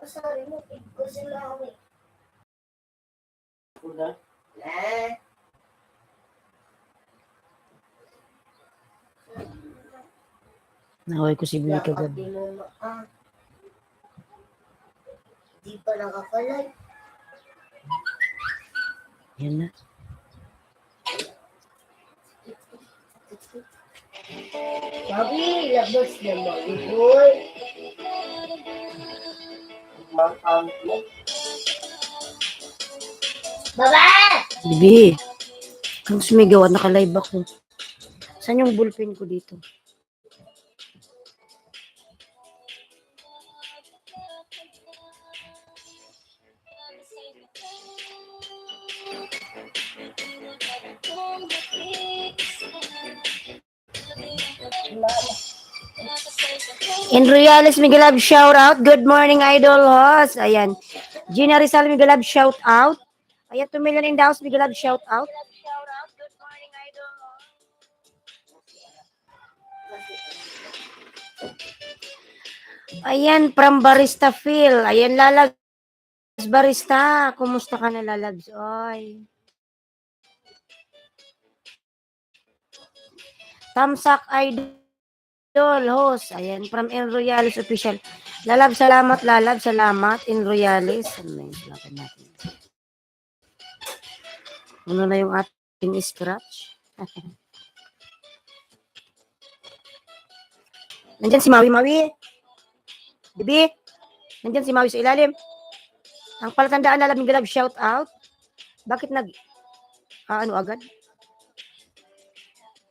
Sorry mo, ko sila ako eh. Naway ko si Bibi kagabi. Di pa nakakalay. Yan na. Sabi, labas na mag-boy. Baba! Bibi, kang sumigaw at nakalive ako. Saan yung bullpen ko dito? Enriales Miguelab, shout out. Good morning, idol host. Ayan. Gina Rizal Miguelab, shout out. Ayan, 2 million in the house, Miguelab, shout out. Ayan, from Barista Phil. Ayan, Lalabs Barista. Kumusta ka na, Lalabs? Oy. Tamsak Idol host. Ayan, from El Royales official. Lalab, salamat, Lalab. Salamat, In Royales. Ano na yung ating scratch? Nandyan si Maui. Bibi, nandyan si Maui sa ilalim. Ang palatandaan, Lalab, Miguelab, shout out. Bakit ano agad?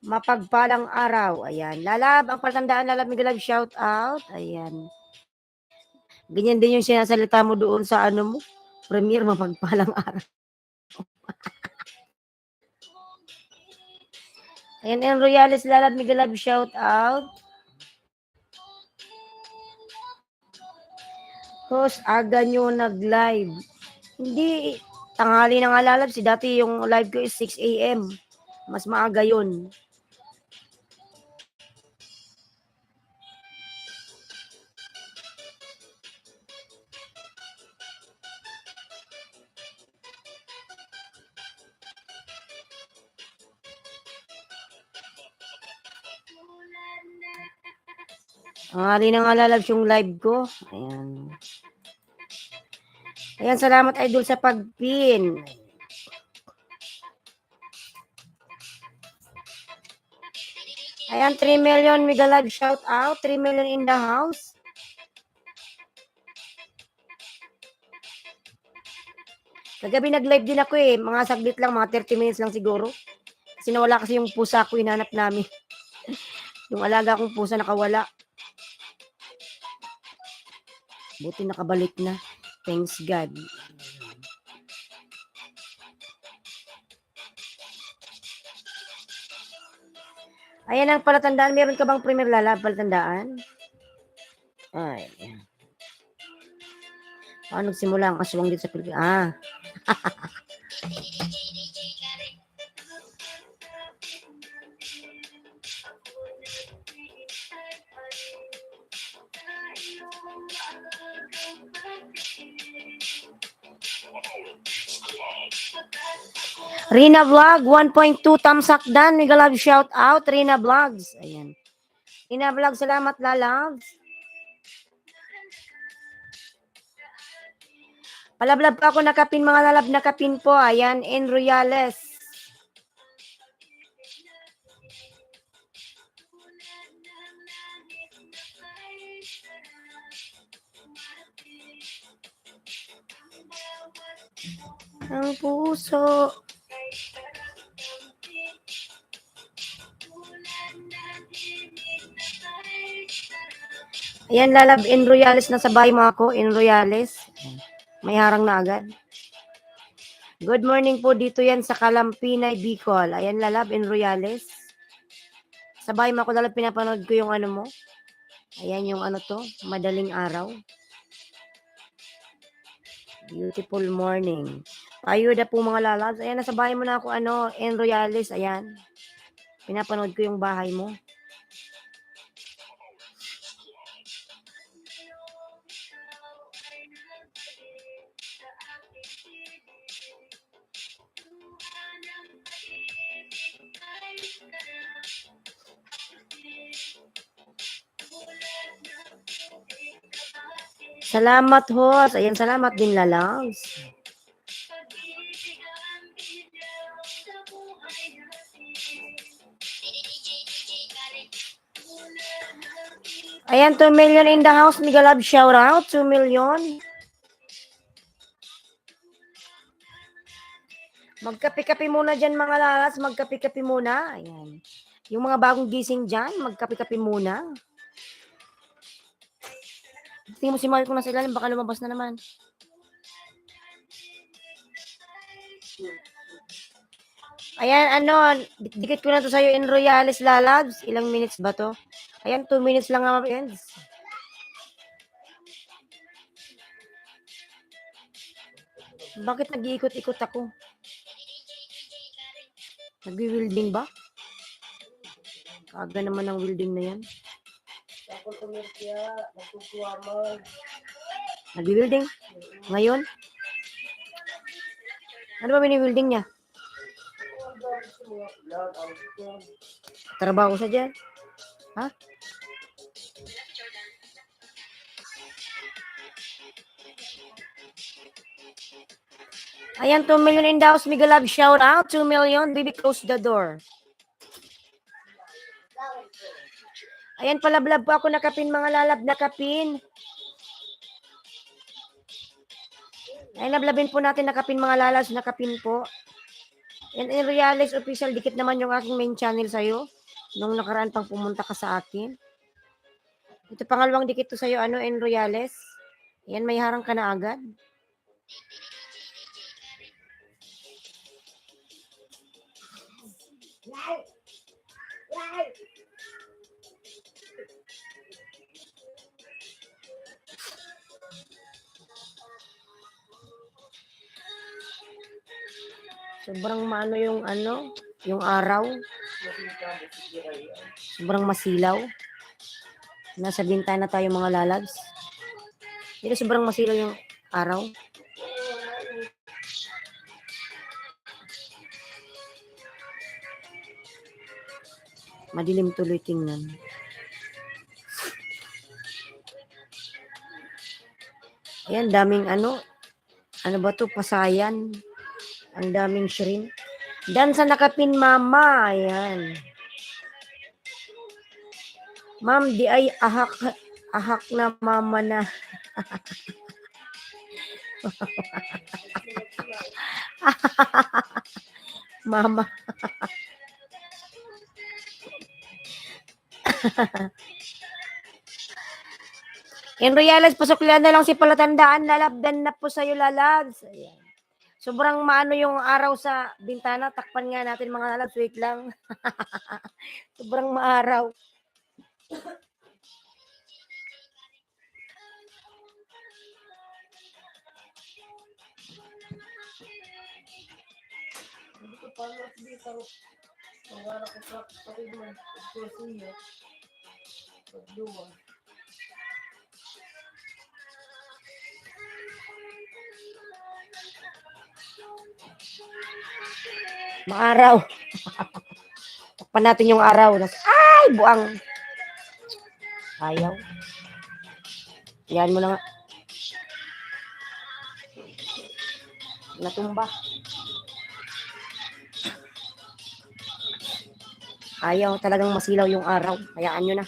Mapagpalang araw. Ayan. Lalab, ang palatandaan, Lalab, Miguelab, shout out. Ayan. Ganyan din yung sinasalita mo doon sa ano mo. Premier, mapagpalang araw. Ayan, El Royales, Lalab, Miguelab, shout out. Host, aga nyo nag-live. Hindi, tanghali na nga, Lalab. Dati yung live ko is 6 a.m. Mas maaga yun. Tanghali na nga, Lalab, yung live ko. Ayan. Ayan, salamat, idol, sa pag-pin. Ayan, 3 million mega live shout out. 3 million in the house. Kagabi nag-live din ako eh. Mga saglit lang, mga 30 minutes lang siguro. Kasi nawala kasi yung pusa ko, hinanap namin. Yung alaga kong pusa nakawala. Buti nakabalik na. Thanks God. Ayan ang palatandaan. Meron ka bang Premier Lalab palatandaan? Ay. Paano nagsimula ang aswang dito sa Pilipinas? Rina Vlog, 1.2 thumbs up dan. Mega love shout out. Rina Vlogs. Ayan. Rina Vlog, salamat, Lalabs. Palablab pa ako nakapin, mga Lalab, nakapin po. Ayan, in Royales. Ang puso. Ayan, Lalab, in Royales, nasa bahay mo ako, in Royales. May harang na agad. Good morning po dito yan sa Kalampinay, Bicol. Ayan, Lalab, in Royales. Sa bahay mo ako, Lalab, pinapanood ko yung ano mo. Ayan yung ano to, madaling araw. Beautiful morning. Ayuda po mga Lalabs. Ayan, nasa bahay mo na ako, in Royales. Ayan. Pinapanood ko yung bahay mo. Salamat, host. Ayan, salamat din, lalabs. Ayan, 2 million in the house. Mega love shout out. 2 million. Magkape-kape muna dyan mga lalas. Magkape-kape muna. Ayan. Yung mga bagong gising dyan, magkape-kape muna. Tingnan mo si Marco na sa ilalim. Baka lumabas na naman. Ayan, dikit ko na to sa'yo in Royales lalabs. Ilang minutes ba to? Ayan, 2 minutes lang nga, friends. Bakit nag-iikot-ikot ako? Nag-wielding ba? Kaga naman ang wielding na yan. Ako tumirkya, nagtutuwaman. Nag-wielding? Ngayon? Ano ba mini-wielding niya? Trabaho siya dyan? Ha? Ayan, 2 million in the house. Mega love shout out. 2 million. Baby, close the door. Ayan, palablab po ako nakapin, mga lalab nakapin. Ayan, lablabin po natin nakapin, mga lalas nakapin po. And in Reales official, dikit naman yung aking main channel sa'yo. Nung nakaraan pang pumunta ka sa akin. Ito pangalawang dikit to sa'yo, in Reales. Ayan, may harang ka na agad. Sobrang maano yung yung araw. Sobrang masilaw. Nasa bintana tayo mga lalabs. Dito sobrang masilaw yung araw. Madilim tuloy tingnan. Ayan, daming ano ba to, pasayan. Ang daming shrimp. Dan sa nakapin, mama. Ayan. Ma'am, di ay ahak na mama na. Mama. In Reales, pasuklian na lang si Palatandaan. Lalabdan na po sa'yo, lalabs. Ayan. Sobrang maano yung araw sa bintana. Takpan nga natin mga lalabs. Wait lang. Sobrang maaraw. Maaraw. Takpan natin yung araw. Ay, buang. Ayaw. Yan mo na nga. Natumba. Ayaw, talagang masilaw yung araw. Hayaan nyo na.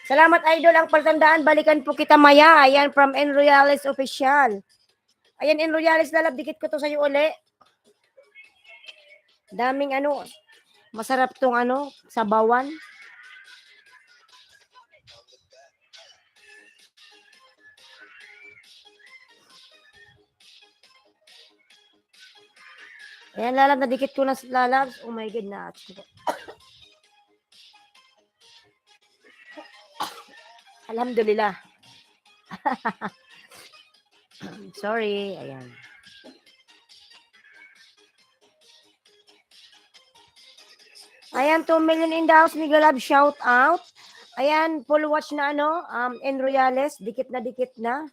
Salamat, idol. Ang Palatandaan, balikan po kita maya. Ayan, from N. Royales Official. Ayan, N. Royales, lalab, dikit ko to sa'yo uli. Daming masarap tong sabawan. Ayan, lalab, nadikit ko na sa lalabs. Oh my God, na. Alhamdulillah. Sorry. Ayan. Ayan, 2 million in the house. Mega love shout out. Ayan, full watch na N. Royales. Dikit na.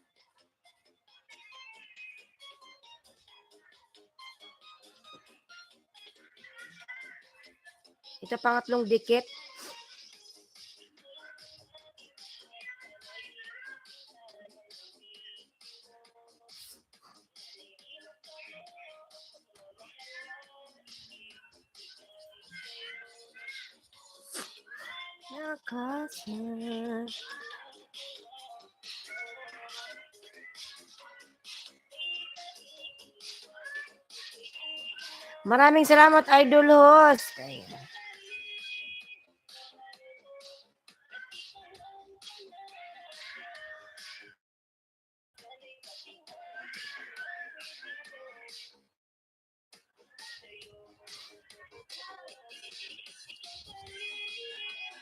Ito pangatlong dikit. Nakasya. Maraming salamat, Idol Host. Ayan.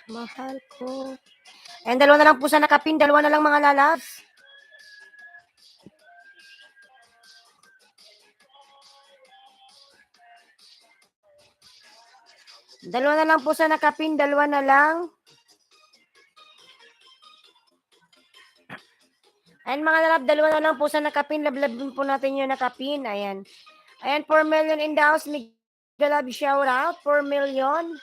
Mahal ko. And dalawa na lang po sa nakapin. Dalawa na lang mga lalabs. Dalawa na lang po sa nakapin. Dalawa na lang. And mga lalab, dalawa na lang po sa nakapin. Lablabin po natin yung nakapin. Ayan. Ayan, 4 million in the house. Migalab, shout out. 4 million.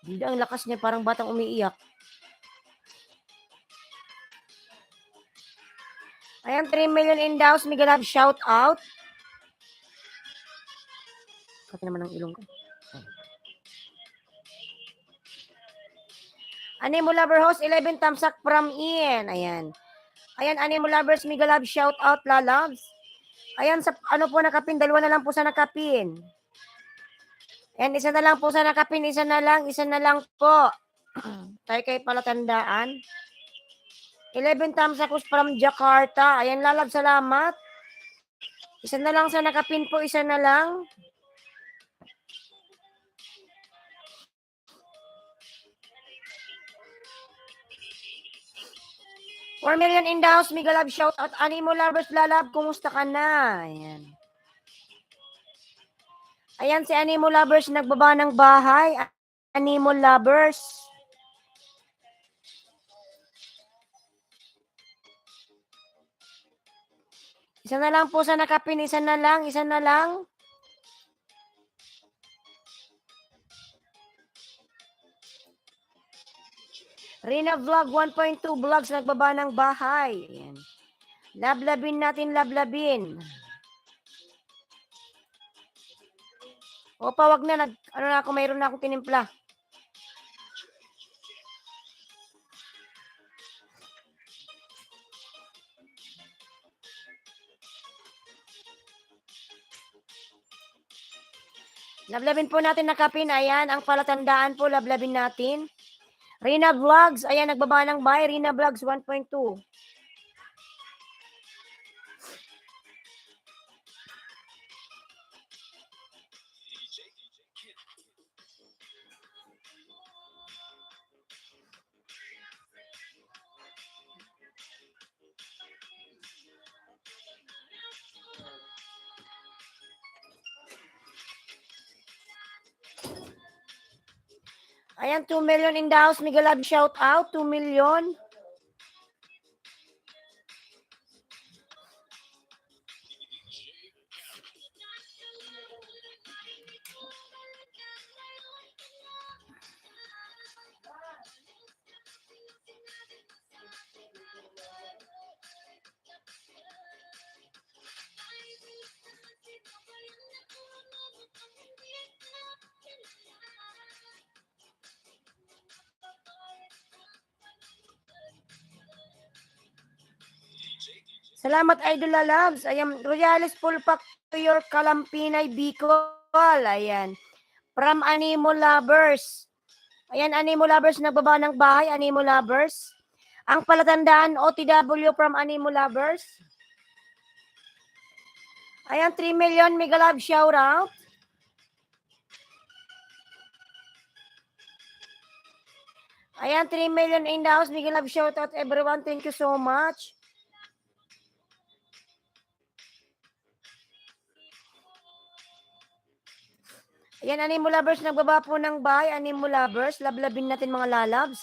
Hindi, ang lakas niya. Parang batang umiiyak. Ayan, 3 million in the house. Migalab, shout out. Kati naman ang ilong ko. Animo Lover Host, 11 thumbs up from Ian. Ayan. Ayan, Animo Lovers, Migalab, shout out, lalabs. Ayan, sa ano po nakapin, dalawa na lang po sa nakapin. Ayan, isa na lang po sa nakapin, isa na lang po. Tayo kayo pala tandaan. 11 thumbs up from Jakarta. Ayan, lalab, salamat. Isa na lang sa nakapin po, isa na lang. $4 million in the house, Migalab, shout out. Animo Lovers, lalab, kumusta ka na? Ayan. Ayan, si Animo Lovers, nagbaba ng bahay. Animo Lovers. Isa na lang po sa nakapin, isa na lang. Rina Vlog 1.2 vlogs, nagbaba ng bahay. Ayan. Lablabin natin, lablabin. Opa, wag na. Mayroon na akong tinimpla. Lablabin po natin nakapin. Ayan, ang palatandaan po, lablabin natin. Rina Vlogs, ayan, nagbaba ng bahay. Rina Vlogs 1.2. Ayan, 2 million in the house. Migalab, shout out. 2 million. Salamat, Idol Loves. Ayan, Royales full pack to your Kalampinay Bicol. Ayan. From Animo Lovers. Ayan, Animo Lovers, nagbaba ng bahay. Animo Lovers. Ang palatandaan, OTW from Animo Lovers. Ayan, 3 million. Mega love shout out. Ayan, 3 million in the house. Mega love shout out everyone. Thank you so much. Ayan, Animo Lovers, nagbaba po ng bahay. Animo Lovers, lablabin natin mga lalabs.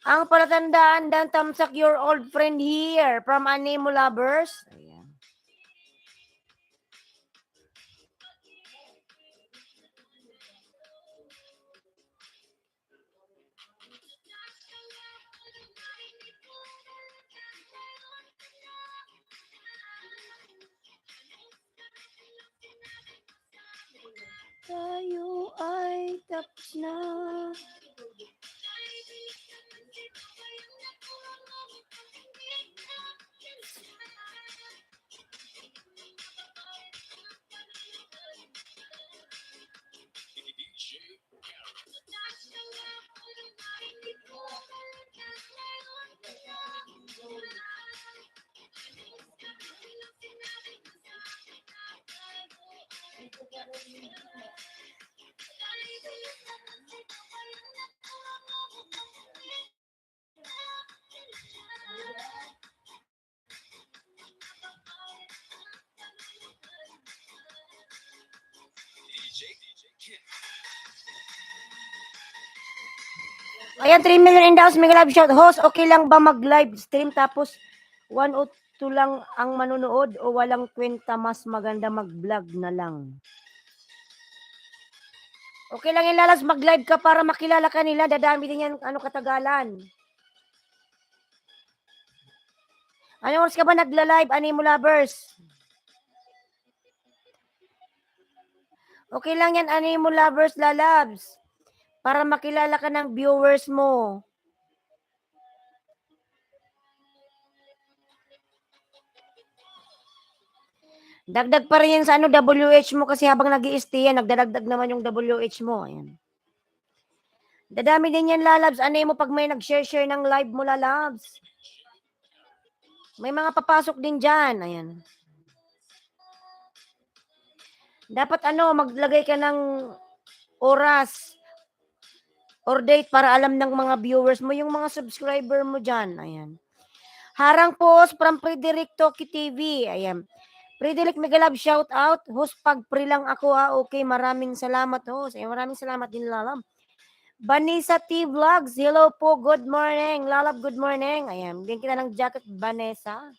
Ang palatandaan, dan tamsak your old friend here from Animo Lovers. Ayan. tayo ay tapos na. Ayan, 3 million in the house. Mega live shout. Host, okay lang ba mag-live stream tapos 1 o 2 lang ang manunood o walang kwenta, mas maganda mag-vlog na lang? Okay lang yung lalas, mag-live ka para makilala ka nila. Dadami din yan, katagalan. Anong oras ka ba nagla-live, Animo Lovers? Okay lang yan, Animo Lovers, lalabs. Para makilala ka ng viewers mo. Dagdag pa rin yan sa WH mo kasi habang nag-i-stay yan, nagdadagdag naman yung WH mo. Ayan. Dadami din yan, lalabs. Animo pag may nag-share ng live mo, lalabs. May mga papasok din dyan. Ayan. Dapat maglagay ka ng oras or date para alam ng mga viewers mo, yung mga subscriber mo dyan. Ayan. Harang post from Frederick Toki TV. Ayan. Frederick Megalab, shout out. Host, pag pre lang ako okay, maraming salamat host. Ayan, maraming salamat din, lalab. Vanessa T Vlogs, hello po, good morning. Lalab, good morning. Ayan, bigyan kita ng jacket, Vanessa.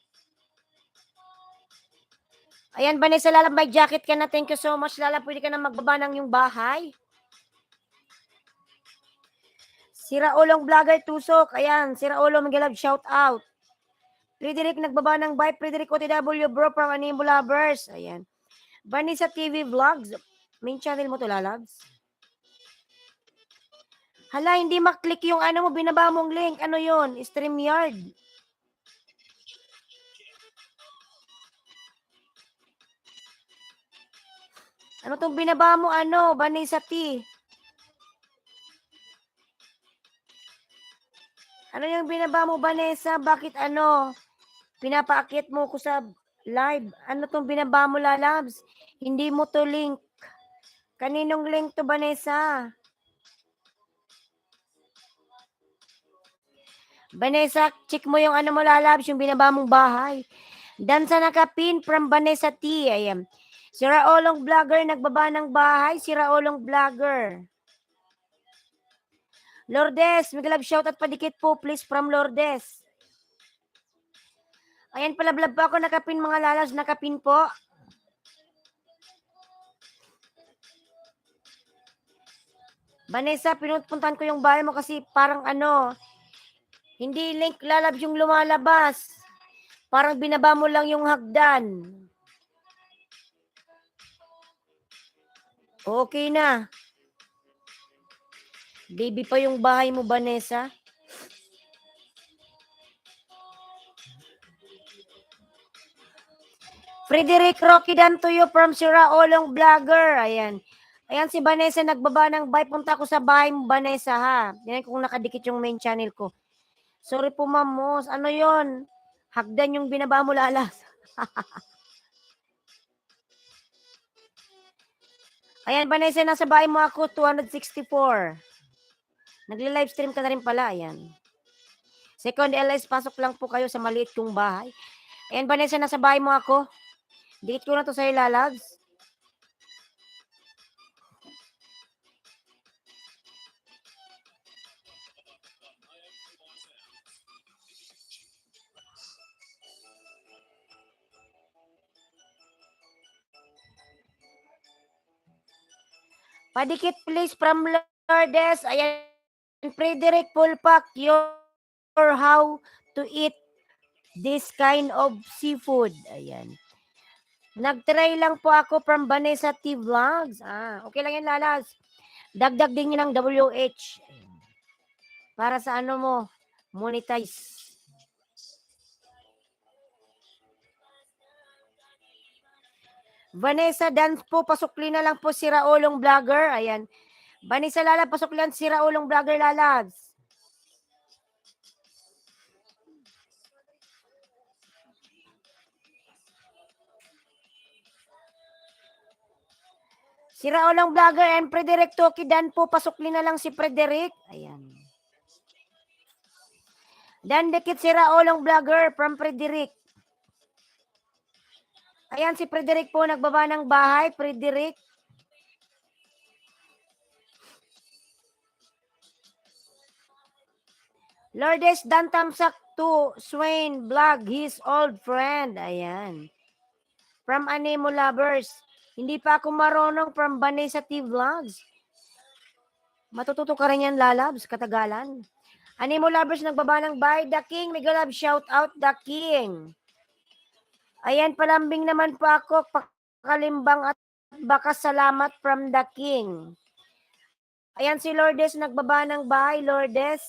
Ayan, Vanessa, lalab, may jacket ka na. Thank you so much, lalab. Pwede ka na magbaba ng yung bahay. Siraolong Vlogger Tusok. Ayan, Siraolong Megalab, shout out. Frederick, nagbaba ng bye. Frederick OTW, bro, from Animo Lovers. Ayan. Vanessa TV Vlogs. Main channel mo to, lalabs. Hala, hindi maklik yung mo, binaba mong link. Ano yon? StreamYard. Ano tong binaba mo, Vanessa T? Ano yung binaba mo, Vanessa? Bakit pinapaakit mo ko sa live? Ano tong binaba mo, lalabs? Hindi mo to link. Kaninong link to, Vanessa? Vanessa, check mo yung mo, lalabs, yung binaba mong bahay. Dansa nakapin from Vanessa T. Ayan. Si Raolong Vlogger, nagbaba ng bahay. Si Raolong Vlogger. Lourdes, mag-love shoutout padikit po, please, from Lourdes. Ayan, palablab po ako, nakapin mga lalas, nakapin po. Vanessa, pinupuntahan ko yung bahay mo kasi parang hindi link lalab yung lumalabas. Parang binaba mo lang yung hagdan. Okay na. Baby pa yung bahay mo, Vanessa. Frederick Rocky Dantuyo from Siraolong Vlogger. Ayan. Ayan si Vanessa, nagbaba ng bye. Punta ko sa bahay mo, Vanessa, ha. Yan kung nakadikit yung main channel ko. Sorry po, mamos. Ano yon? Hagdan yung binaba mo, lalas. Ayan, Vanessa, nasa bahay mo ako, 264. Nagli-live stream ka na rin pala, ayan. Second LS, pasok lang po kayo sa maliit kong bahay. Ayan, Vanessa, nasa bahay mo ako. Dikit ko na to sa'yo, lalabs. Padikit, please, from Lourdes. Ayan, Frederick Pulpak, your how to eat this kind of seafood. Ayan. Nag-try lang po ako from Vanessa T Vlogs. Okay lang yan, lalas. Dagdag din yun ng WH. Para sa ano mo, monetize. Vanessa, dance po, pasukli na lang po si Raulong Vlogger. Ayan. Vanessa Lala, pasukli lang si Raulong Vlogger, lalabs. Si Raulong Vlogger and Frederick Toki, dan po, pasukli na lang si Frederick. Ayan. Dan dikit si Raulong Vlogger from Frederick. Ayan, si Frederick po, nagbaba ng bahay. Frederick. Lourdes Dan Tamsak to Swain Vlog, his old friend. Ayan. From Anemo Lovers. Hindi pa ako marunong from Vanessa T Vlogs. Matututo ka rin yan, lalabs, katagalan. Anemo Lovers, nagbaba ng bahay. The King, mega love, shout out The King. Ayan, palambing naman po ako, pakalimbang at baka salamat from The King. Ayan si Lourdes, nagbaba ng bahay, Lourdes.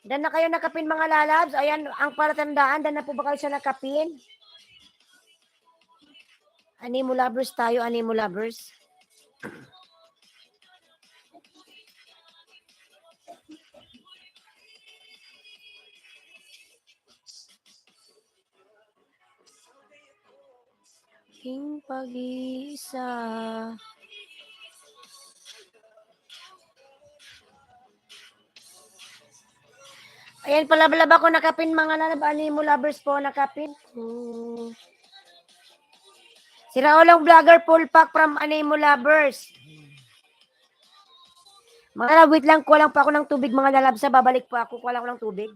Dan na kayo nakapin, mga lalabs. Ayan, ang palatandaan, dan na po ba kayo sa nakapin? Anemo Lovers tayo, Anemo Lovers. King pag-iisa. Ayan, palabalab ako nakapin, mga lalab. Anemo Lovers po nakapin. Si Raulong Vlogger, full pack from Anemo Lovers. Mga lalab, wait lang, kulang pa ako ng tubig, mga lalab. Sa babalik po ako, kulang ko ng tubig.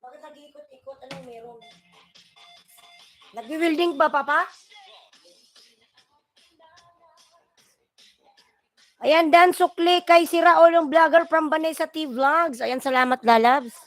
Bakit nag-iikot-ikot? Anong meron? Nag-building ba, Papa? Ayan, Dan Sukli kay si Raulong Vlogger from Vanessa T Vlogs. Ayan, salamat, lalabs.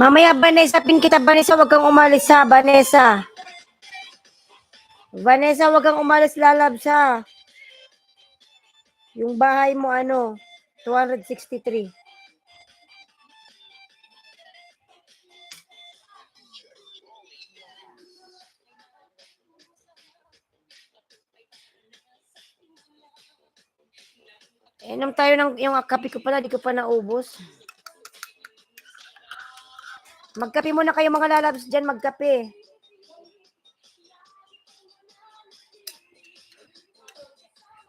Mamaya, Vanessa, pin kita, Vanessa, wag kang umalis ha, Vanessa. Vanessa, wag kang umalis, lalabs ha. Yung bahay mo, 263. Inom tayo ng, yung kape ko pala, di ko pa naubos. Magkape muna kayo mga lalabs dyan, magkape.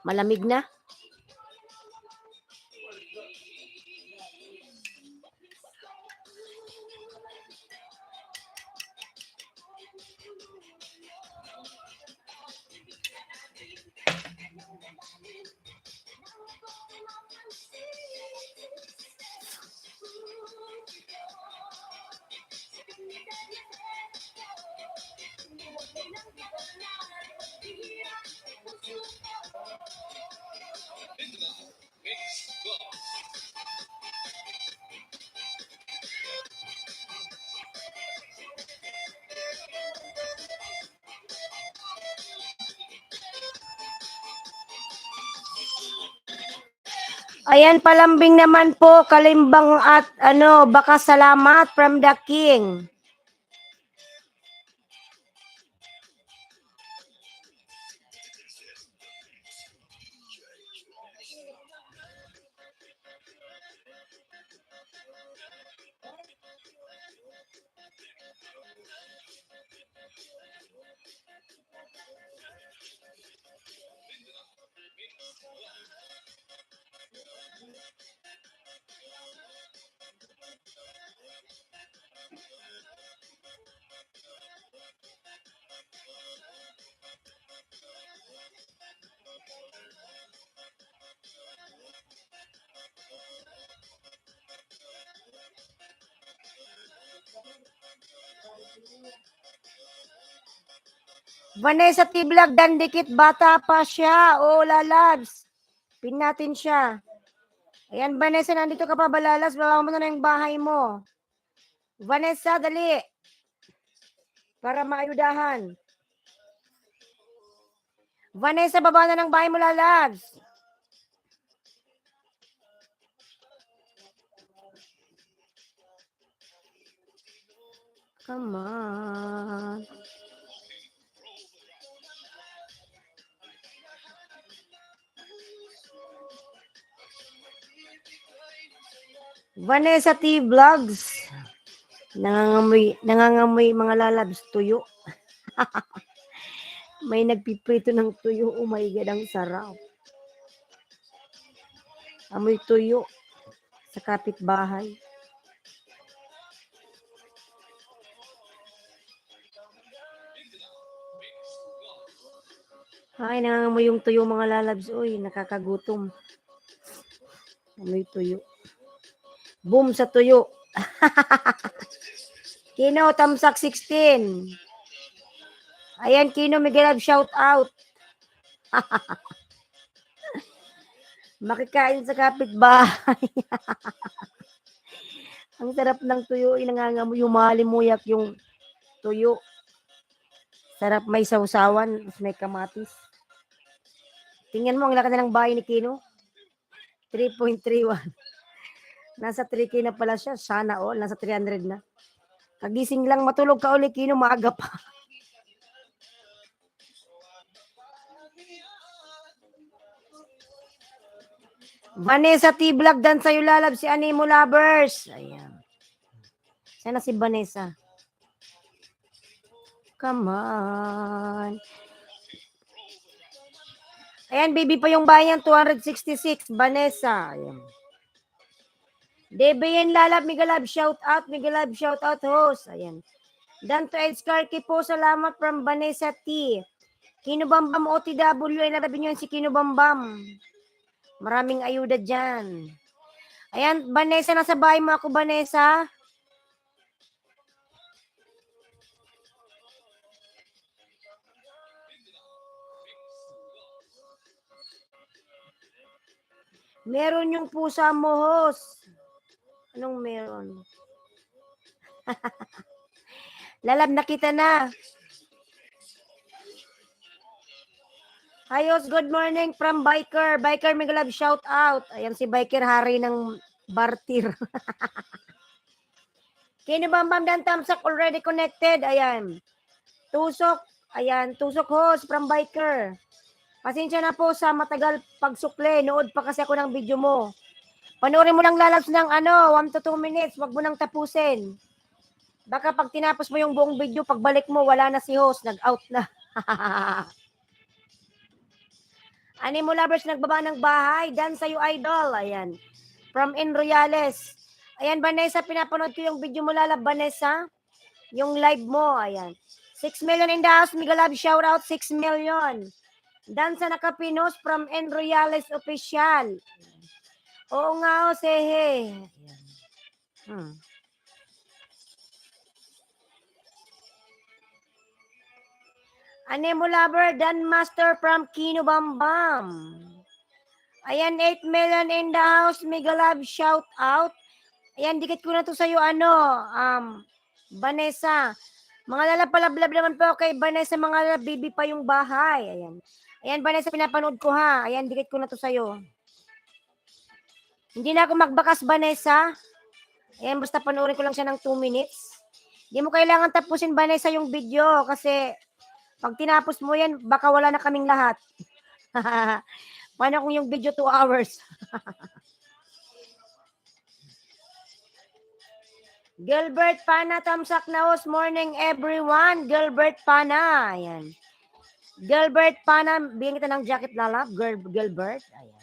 Malamig na. Ayan, palambing naman po, kalimbang at baka salamat from the king. Vanessa T-Vlog, dandikit, bata pa siya. O, lalabs. Pin natin siya. Ayan, Vanessa, nandito ka pa ba, lalabs? Baba mo na yung bahay mo. Vanessa, dali. Para maayudahan. Vanessa, baba na ng bahay mo, lalabs. Come on. Vanessa T Vlogs. Nangangamoy mga lalabs tuyo. May nagpiprito ng tuyo. Oh my God, ang sarap. Amoy tuyo sa kapitbahay. Ay, nangangamoy yung tuyo mga lalabs. Uy, nakakagutom. Amoy tuyo. Boom sa tuyo. Kino, Tamsak 16. Ayan, Kino, Miguel, shout out. Makikain sa kapitbahay. Ang sarap ng tuyo. Nangangamoy, humalimuyak yung tuyo. Sarap, may sausawan, may kamatis. Tingnan mo, ang laki na ng bahay ni Kino. 3.31. Nasa 3K na pala siya. Sana all. Nasa 300 na. Kagising lang, matulog ka ulit, Kino. Maaga pa. Vanessa T-Vlog, dan sa'yo lalab si Animo Lovers. Ayan. Sana si Vanessa. Come on. Ayan, baby pa yung bayan, 266. Vanessa. Ayan. DBN lalab, Migalab, shout out. Migalab, shout out, host. Ayan. Dan to Ed Skarky po, salamat from Vanessa T. Kinubambam OTW, ay narabi nyo si Kinubambam. Maraming ayuda dyan. Ayan, Vanessa, nasa bahay mo ako, Vanessa. Meron yung pusa mo, host. Anong meron? Lalab, nakita na. Hi, host. Good morning from Biker. Biker, Migalab, shout out. Ayan si Biker, hari ng Bartir. Kinubambam dan Tamsak already connected. Ayan. Tusok. Ayan. Tusok host from Biker. Pasensya na po sa matagal pagsukle. Nood pa kasi ako ng video mo. Panoorin mo lang lalabs ng 1 to 2 minutes. Wag mo nang tapusin. Baka pag tinapos mo yung buong video, pagbalik mo, wala na si host. Nag-out na. Animo lovers, nagbaba ng bahay. Dan sa'yo, idol. Ayan. From In Royales. Ayan, Vanessa, pinapanood ko yung video mo, lalab, Vanessa. Yung live mo, ayan. 6 million in the house. Miguel Love, shout out, 6 million. Dansa Nakapinos from N. Royales Official. Oo nga, Sehe. Anemo lover, Dan Master from Kino Bambam. Ayan, 8 million in the house. Miguel Love, shout out. Ayan, dikit ko na to sa'yo, Vanessa. Mga lalapalablab naman po kay Vanessa, mga baby pa yung bahay. Ayan. Ayan, Vanessa, pinapanood ko ha. Ayan, dikit ko na to sa'yo. Hindi na ako magbakas, Vanessa. Ayan, basta panoorin ko lang siya ng 2 minutes. Hindi mo kailangan tapusin, Vanessa, yung video kasi pag tinapos mo yan, baka wala na kaming lahat. Paano kung yung video 2 hours? Gilbert Pana, Tamsak Naos, morning everyone. Gilbert Pana, ayan. Gilbert Pana, bigyan kita ng jacket lalap, Gilbert. Ayan.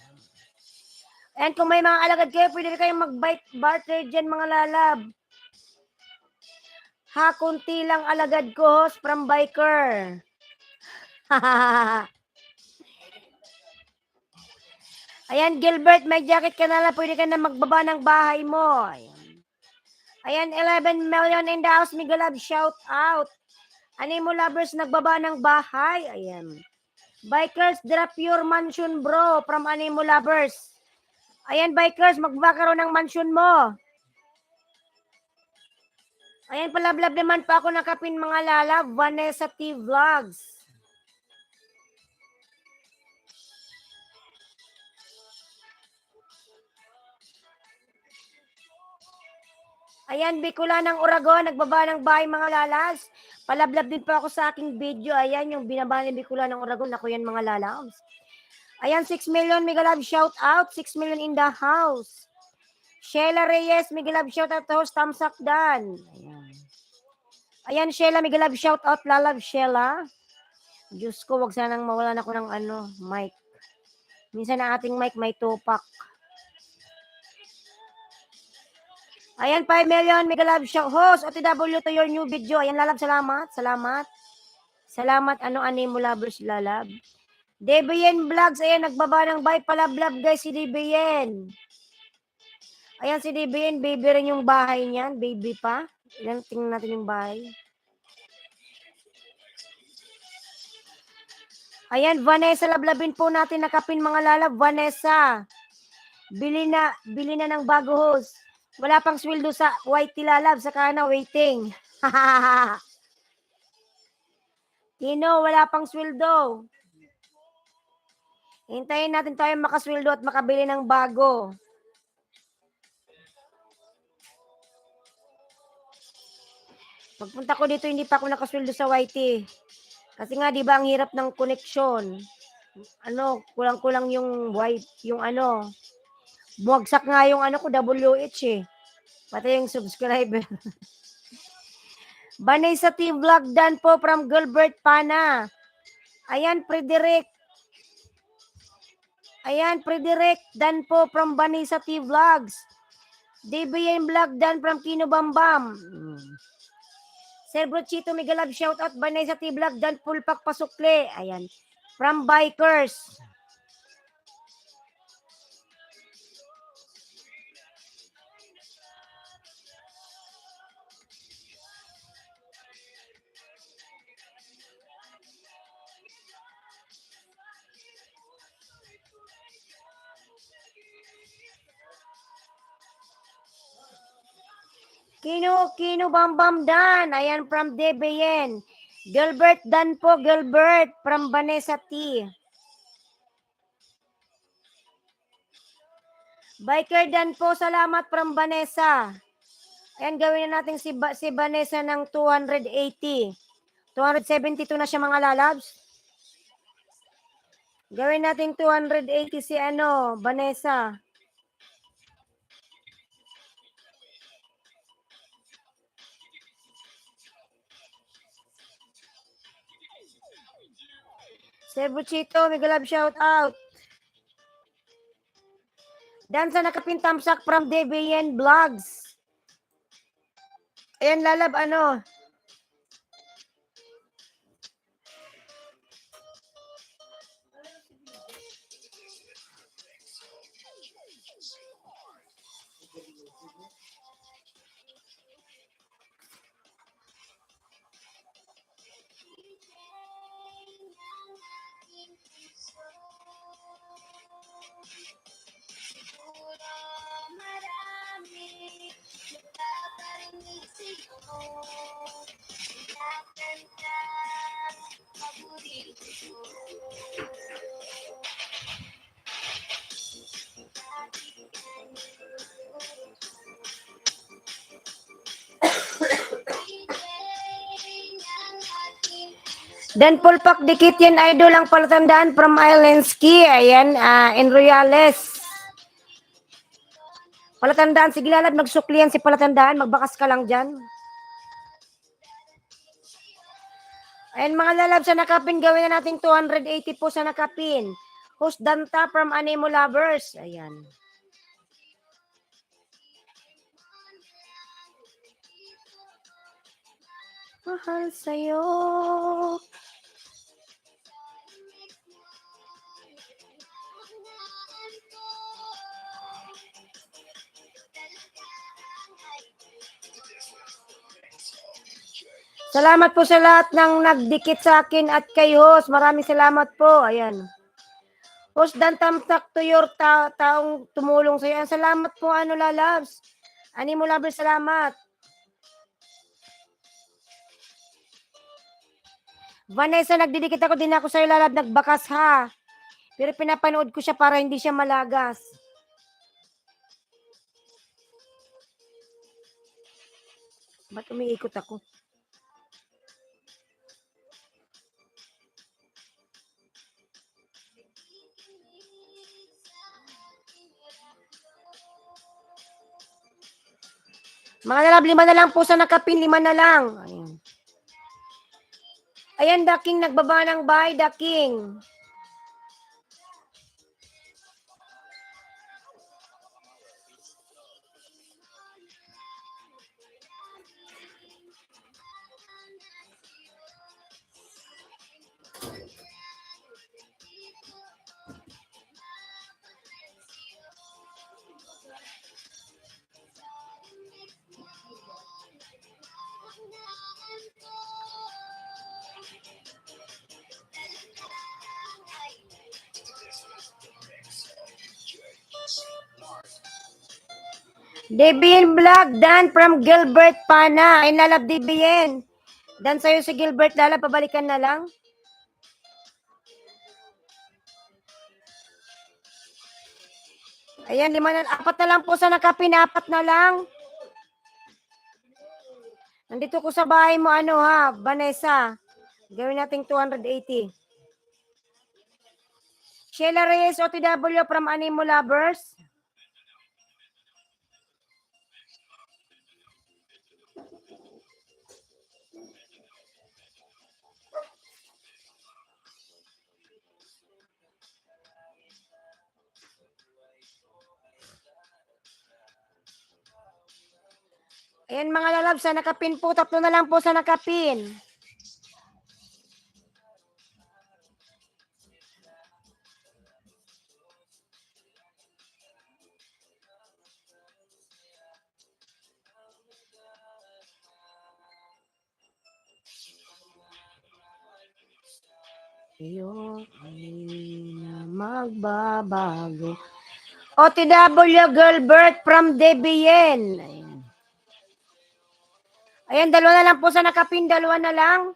And kung may mga alagad kayo, pwede kayong mag-bike barter dyan, mga lalab. Ha, kunti lang alagad ko, host from biker. Ayan, Gilbert, may jacket ka na lang, pwede ka na magbaba ng bahay mo. Ayan. Ayan, 11 million in the house, Miguel Love, shout out. Animo lovers, nagbaba ng bahay. Ayan. Bikers, drop your mansion, bro, from Animo lovers. Ayan, bikers, magbaba ka ng mansion mo. Ayan, palablab naman pa ako nakapin, mga lalab. Vanessa T. Vlogs. Ayan, Bicula ng Uragon, nagbaba ng bahay, mga lalas. Palablab din po ako sa aking video. Ayan, yung binaba ni Bicula ng Uragon. Ako yan, mga lalas. Ayan, 6 million, Miguel Love, shout out. 6 million in the house. Sheila Reyes, Miguel Love, shout out to host, Tamsak Dan. Ayan. Ayan, Sheila, Miguel Love, shout out. Lalab, Sheila. Diyos ko, wag sanang mawalan ako ng mic. Minsan na ating mic may tupak. Ayan, 5 million, Miguel Love, shout host, OTW to your new video. Ayan, lalab, salamat, salamat. Salamat, Animo lovers, lalab. Debian Vlogs, ayan, nagbaba ng bahay, palablab guys, si Debian. Ayan, si Debian, baby rin yung bahay niyan, baby pa. Ilan, tingnan natin yung bahay. Ayan, Vanessa, lablabin po natin, nakapin, mga lalab, Vanessa. Bili na ng bago host. Wala pang sweldo sa Whitey lalab, saka na waiting. Tino, wala pang sweldo. Hintayin natin tayo makasweldo at makabili ng bago. Pagpunta ko dito, hindi pa ako nakasweldo sa YT. Kasi nga, di ba, ang hirap ng connection. Kulang-kulang yung white, yung buwagsak nga yung ko, WH eh. Pati yung subscriber. Vanessa T. Vlog Dan po from Gilbert Pana. Ayan, Frederick. Ayan, Frederick Dan po from Vanessa T. Vlogs. DBN Vlog Dan from Kino Bambam. Sir Brochito, Miguel Love, shout out. Vanessa T. Vlog Dan Pulpak Pasukle. Ayan, from Bikers. Kino Bambam Dan. Ayan, from DBN. Gilbert Dan po, Gilbert, from Vanessa T. Biker Dan po, salamat from Vanessa. Ayan, gawin na natin si Vanessa ng 280. 272 na siya, mga lalabs. Gawin natin 280 si Vanessa. Sebuchito, mega love shout out. Dan sa nakapintamsak from DBN Vlogs. Ayan, lalab, Dan pulpak dikit yan, idol, ang palatandaan from Islandski. Ayan, in Royales. Palatandaan, sige lalab, magsuklian si palatandaan, magbakas ka lang dyan. Ayan mga lalab, sa nakapin, gawin na natin 280 po sa nakapin. Host Danta from Animo Lovers. Ayan. Mahal sa'yo. Salamat po sa lahat ng nagdikit sa akin at kay host. Maraming salamat po. Ayan. Host Dantamtak to your taong tumulong sa iyo. Salamat po, lalabs. Animo Lovers, salamat. Vanessa, nagdidikit ako din ako sa iyo, lalab. Nagbakas ha. Pero pinapanood ko siya para hindi siya malagas. Ba't umiikot ako? Mga lalab, 5 na lang po sa nakapin, 5 na lang. Ayan. Ayan, The King, nagbaba ng buy, The King. DBN Vlog, Dan from Gilbert Pana. Ay, lalab DBN. Dan sa'yo si Gilbert, lalab, pabalikan na lang. Ayan, 4 na lang po sa nakapin, 4 na lang. Nandito ko sa bahay mo, Vanessa. Gawin natin 280. Sheila Reyes, OTW from Animo Lovers. Ayan mga lalab, sa nakapin po, 3 na lang po sa nakapin. Iyo ay na magbabago. OTW Gilbert from DBN. Ayan. Ayan, 2 na lang po sa nakapin, 2 na lang.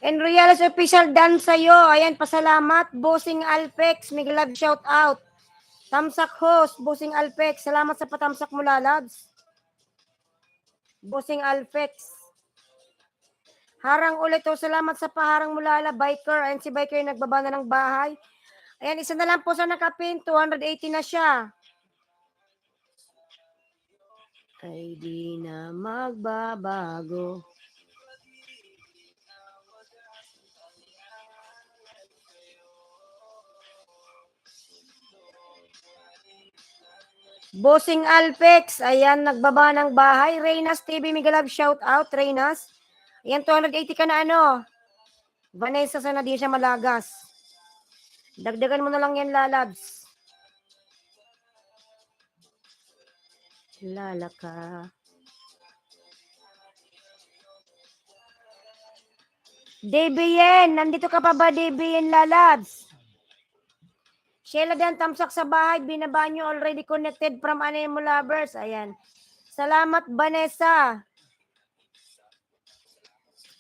Enroyales official done sa'yo. Ayan, pasalamat. Bossing Alpex, may love shout out. Tamsak host, Bossing Alpex. Salamat sa patamsak mo, lalabs. Bossing Alpex. Harang ulit o. Salamat sa paharang mo, lala. Biker. Ayan si Biker yung nagbaba na ng bahay. Ayan, isa na lang po sa nakapin. 280 na siya. Ay di na magbabago. Bossing Alpex, ayan, nagbaba ng bahay. Reynas TV, Migalab, shout out, Reynas. Ayan, 280 ka na ano. Vanessa, sana di siya malagas. Dagdagan mo na lang yan, lalabs. Lalaka. DBN, nandito ka pa ba, DBN, lalabs? Sheila Dan, tamsak sa bahay, binaba nyo already connected from Anemo Lovers. Ayan. Salamat, Vanessa.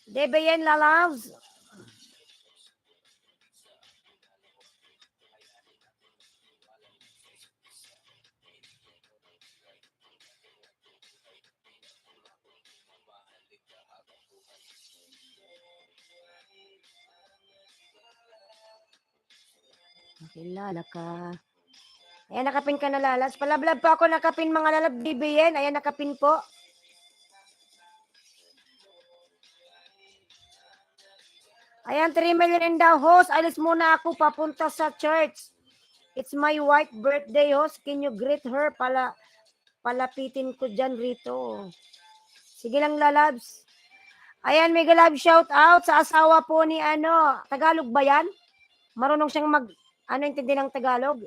DBN, lalabs. Kilala ka. Ayan, nakapin ka na, lalas. Palablab po ako, nakapin mga lalab, DBN. Ayan, nakapin po. Ayan, 3 million in the host. Alis muna ako, papunta sa church. It's my wife birthday, host. Can you greet her? Palapitin ko dyan rito. Sige lang, lalabs. Ayan, may galab shout out sa asawa po ni ano. Tagalog ba yan? Marunong siyang intindi ng Tagalog?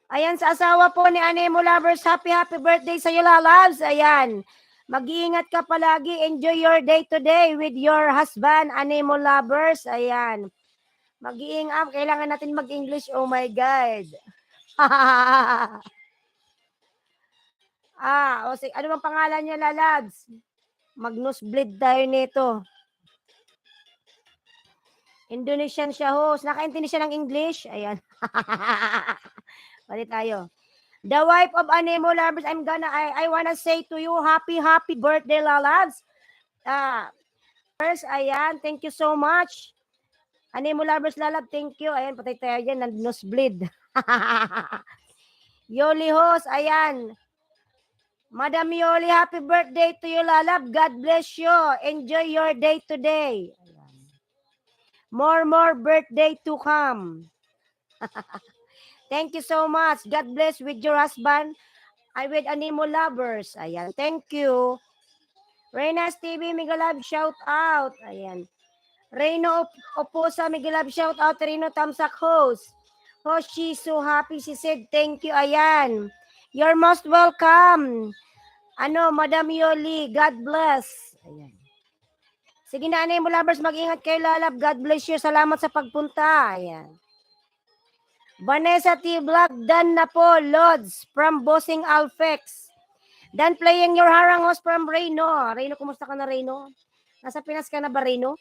Ayan, sa asawa po ni Anemo Lovers, happy birthday sa iyo, lalabs. Ayan, mag-iingat ka palagi. Enjoy your day today with your husband, Anemo Lovers. Ayan, mag-iingat. Kailangan natin mag-English. Oh my God. Ano bang pangalan niya, lalabs? Mag-nosebleed tayo nito. Indonesian siya, host. Nakaintindi siya ng English. Ayan. Balik tayo. The wife of Anemo Lovers, I wanna say to you, happy birthday, lalabs. First, ayan, thank you so much. Anemo Lovers, lalab, thank you. Ayan, patay tayo dyan, nosebleed. Yoli host, ayan. Madam Yoli, happy birthday to you, lalab. God bless you. Enjoy your day today. Ayan. More birthday to come. Thank you so much. God bless with your husband. I with Anemo Lovers. Ayan, thank you. Reynas TV, Migalab, shout out. Ayan. Reyno Oposa, Migalab, shout out. Reyno Tamsak host. Oh, she's so happy. She said, thank you. Ayan. You're most welcome. Madam Yoli, God bless. Ayan. Sige na, Anemo Lovers, mag-ingat kayo, lalab. God bless you. Salamat sa pagpunta. Ayan. Vanessa T. Black, Dan na po, Lods, from Bossing Alfex. Dan playing your harang host from Reyno. Reyno, kumusta ka na, Reyno? Nasa Pinas ka na ba, Reyno?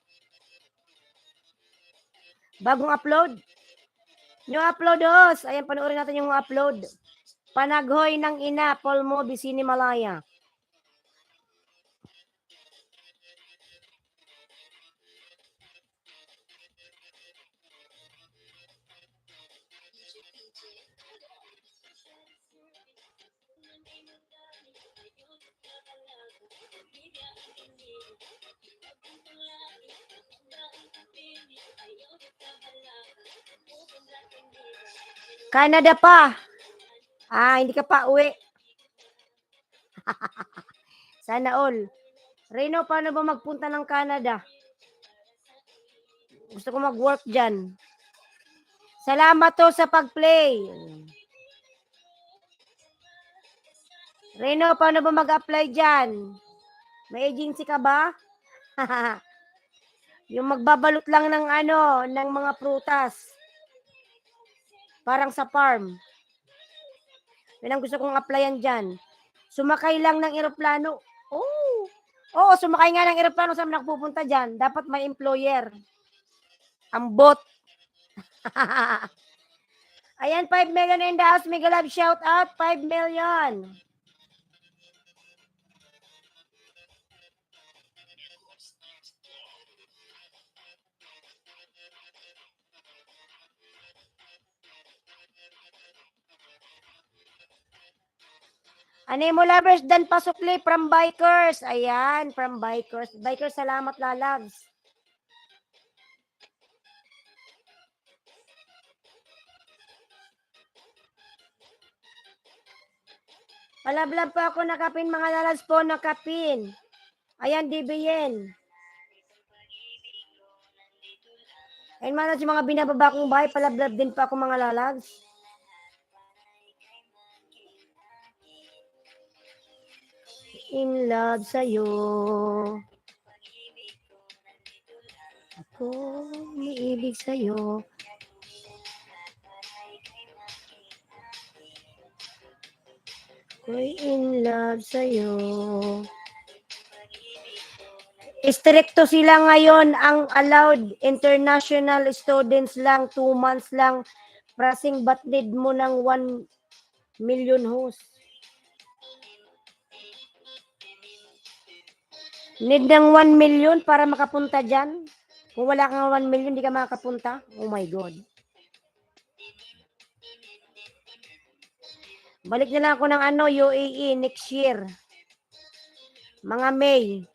Bagong upload? New upload, host. Ayan, panoorin natin yung upload. Panaghoy ng ina, Polmo, Bisini, Malaya. Canada pa. Hindi ka pa uwi. Sana all. Reyno, paano ba magpunta ng Canada? Gusto ko mag-work dyan. Salamat to sa pag-play. Reyno, paano ba mag-apply dyan? May agency ka ba? Yung magbabalot lang ng ng mga prutas. Parang sa farm. Yan ang gusto kong applyan dyan. Sumakay lang ng eroplano. Oh, Oo, sumakay nga ng eroplano, saan nagpupunta dyan? Dapat may employer. Ang bot. Ayan, 5 million in the house. Mega Love, shout out. 5 million. Animo lovers, Dan Pasukli from Bikers. Ayan, from Bikers. Bikers, salamat lalags. Palablab po ako nakapin, mga lalags po nakapin. Ayan, DBN. Ayan, mga binababa kong bahay, palablab din po ako, mga lalags. In love sa'yo. Ako, umiibig sa'yo. Ako'y in love sa'yo. Istrikto sila ngayon, ang allowed international students lang, 2 months lang. Prasing ba't need mo ng 1 million host? Need ng 1 million para makapunta dyan? Kung wala kang 1 million, di ka makakapunta? Oh my God. Balik na lang ako ng UAE next year. Mga May.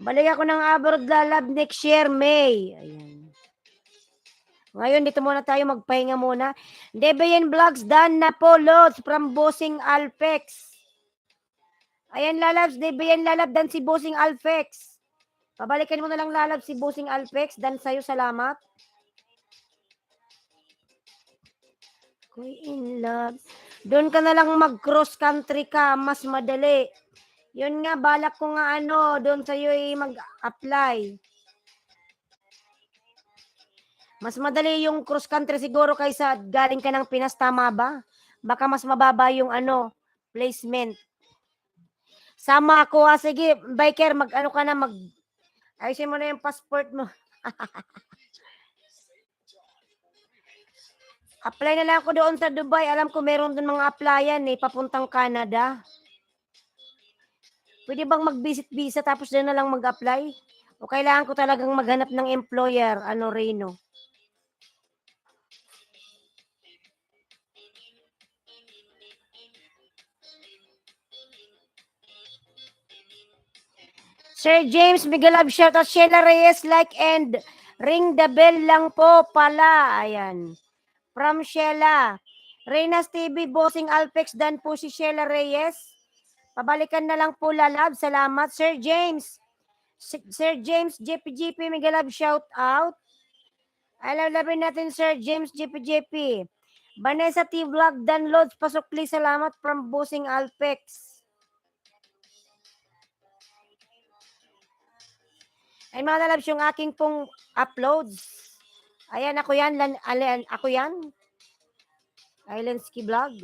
Balik ako ng abroad lalab next year, May. Ayan. Ngayon, dito muna tayo, magpahinga muna. Debian Vlogs, Dan na po, Lods, from Bossing Alpex. Ayan, lalabs, Debian lalab, Dan si Bossing Alpex. Pabalikan mo na lang lalab si Bossing Alpex, Dan sa'yo, salamat. Ako'y in love. Doon ka na lang mag-cross country ka, mas madali. Yun nga, balak ko nga doon sa'yo mag-apply. Mas madali yung cross country siguro kaysa galing ka ng Pinas, tama ba? Baka mas mababa yung placement. Sama ako sige, biker, ka na, ayusin mo na yung passport mo. Apply na lang ako doon sa Dubai. Alam ko meron doon mga applyan papuntang Canada. Pwede bang mag-visit visa tapos doon na lang mag-apply? O kailangan ko talagang maghanap ng employer, Reno? Sir James, Miguel Love, shout out. Sheila Reyes, like and ring the bell lang po pala. Ayan. From Sheila. Reynas TV, Bossing Alpex, Dan po si Sheila Reyes. Pabalikan na lang po lalab. Salamat. Sir James. Sir James, JPJP, Miguel Love, shout out. Alalabin natin Sir James, JPJP. Vanessa T. Vlog, Dan Lods, Pasukli, salamat from Bossing Alpex. Ay mga lalabs, yung aking pong uploads. Ayan, ako yan. Ako yan. Islandski Vlog.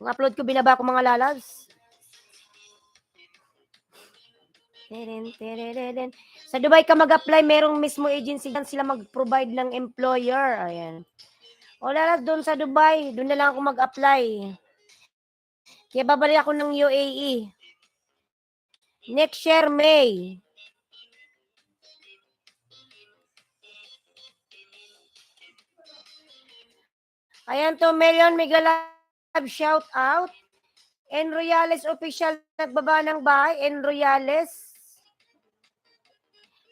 Yung upload ko, binaba ko mga lalabs. Sa Dubai ka mag-apply, merong mismo agency yan sila mag-provide ng employer. Ayan. O lalabs, doon sa Dubai, doon na lang ako mag-apply. Kaya babalik ako ng UAE. Next year, May. Ayan, 2 million, Mega Love, shout out. En Royales official, nagbaba ng bahay. En Royales.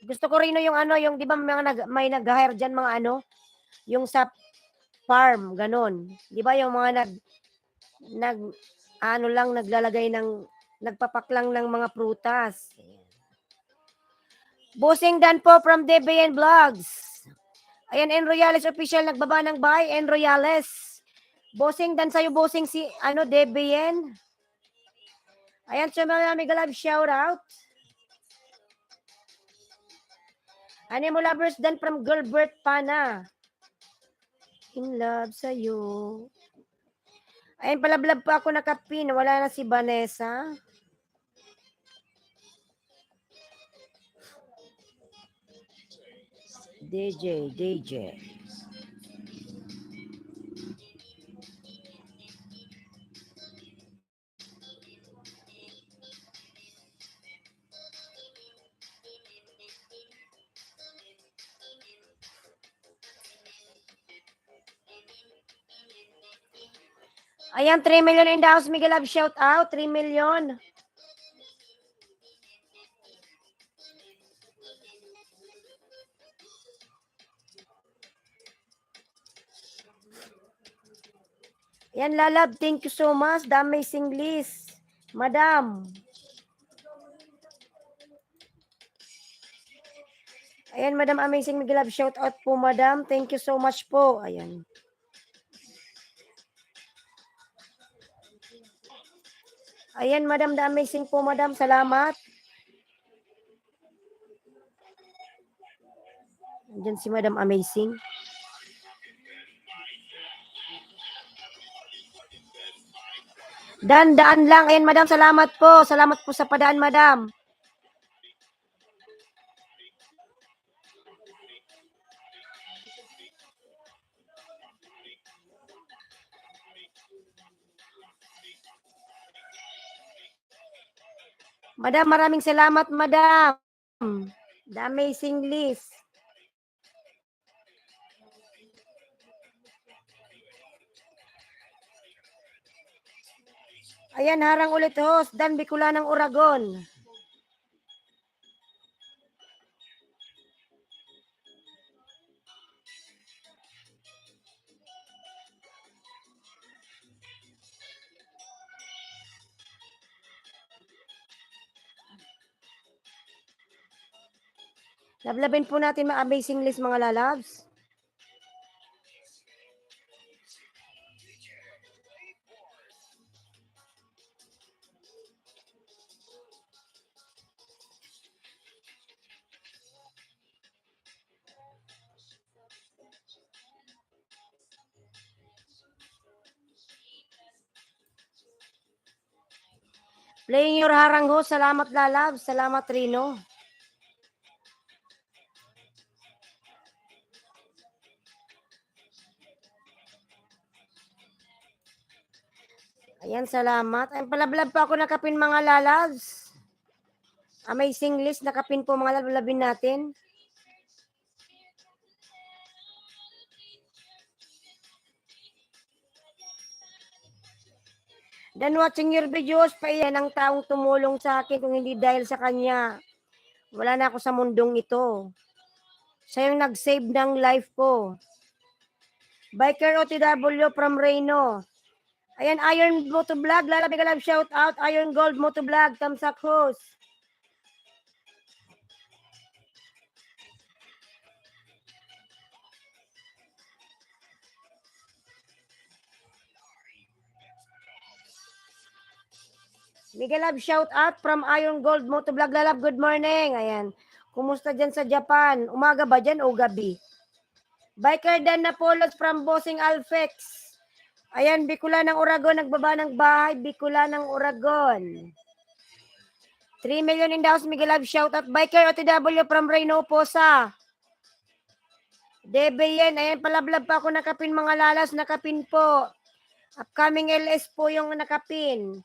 Gusto ko rin yung di ba may nag-hire dyan mga yung sa farm, ganun. Di ba yung mga naglalagay nagpapak lang ng mga prutas. Bossing Dan po from DBN Vlogs. Ayan, En Royales official, nagbaba ng bahay. En Royales. Bossing Dan sa'yo, bossing si DBN. Ayan, so mga Mega Love, shout out. Animo lovers dan from Gilbert Pana. In love sa'yo. Ayun, palablab pa ako nakapin. Wala na si Vanessa. DJ. Ayan, 3 million in the house. Miguel Love, shout out. 3 million. Ayan, Lalab, thank you so much. The amazing list. Madam. Ayan, Madam Amazing Miguel Love, shout out po, Madam. Thank you so much po. Ayan. Ayan, Madam, The Amazing po, Madam. Salamat. Diyan si Madam Amazing. Daan lang. Ayan, Madam, salamat po. Salamat po sa padaan, Madam. Madam, maraming salamat, Madam. The amazing list. Ayan, harang ulit host. Dan Bicolanang Oragon. Lablabin po natin mga amazing list, mga lalabs. Playing your harang host. Salamat, lalabs. Salamat, Rino. Ayan, salamat. Ayan, palablab pa ako nakapin, mga lalabs. Amazing list. Nakapin po mga lablabin natin. Dan watching your videos, paiyan ang taong tumulong sa akin kung hindi dahil sa kanya. Wala na ako sa mundong ito. Siya yung nag-save ng life ko. Biker OTW from Reno. Ayan, Iron Motovlog. Lalabi ka lang, shout out. Iron Gold Motovlog. Tamsak host. Miguel Love, shout out from Iron Gold Motovlog. Lalab, good morning. Ayan. Kumusta dyan sa Japan? Umaga ba dyan o gabi? Biker Dan Napolos from Bossing Alfex. Ayan, Bicolanang Oragon, nagbaba ng bahay, Bicolanang Oragon. 3 million in the house, Miguel Love, shout out. Biker OTW from Reno, Posa. DBN, ayan, palablab pa ako nakapin, mga lalas, nakapin po. Upcoming LS po yung nakapin.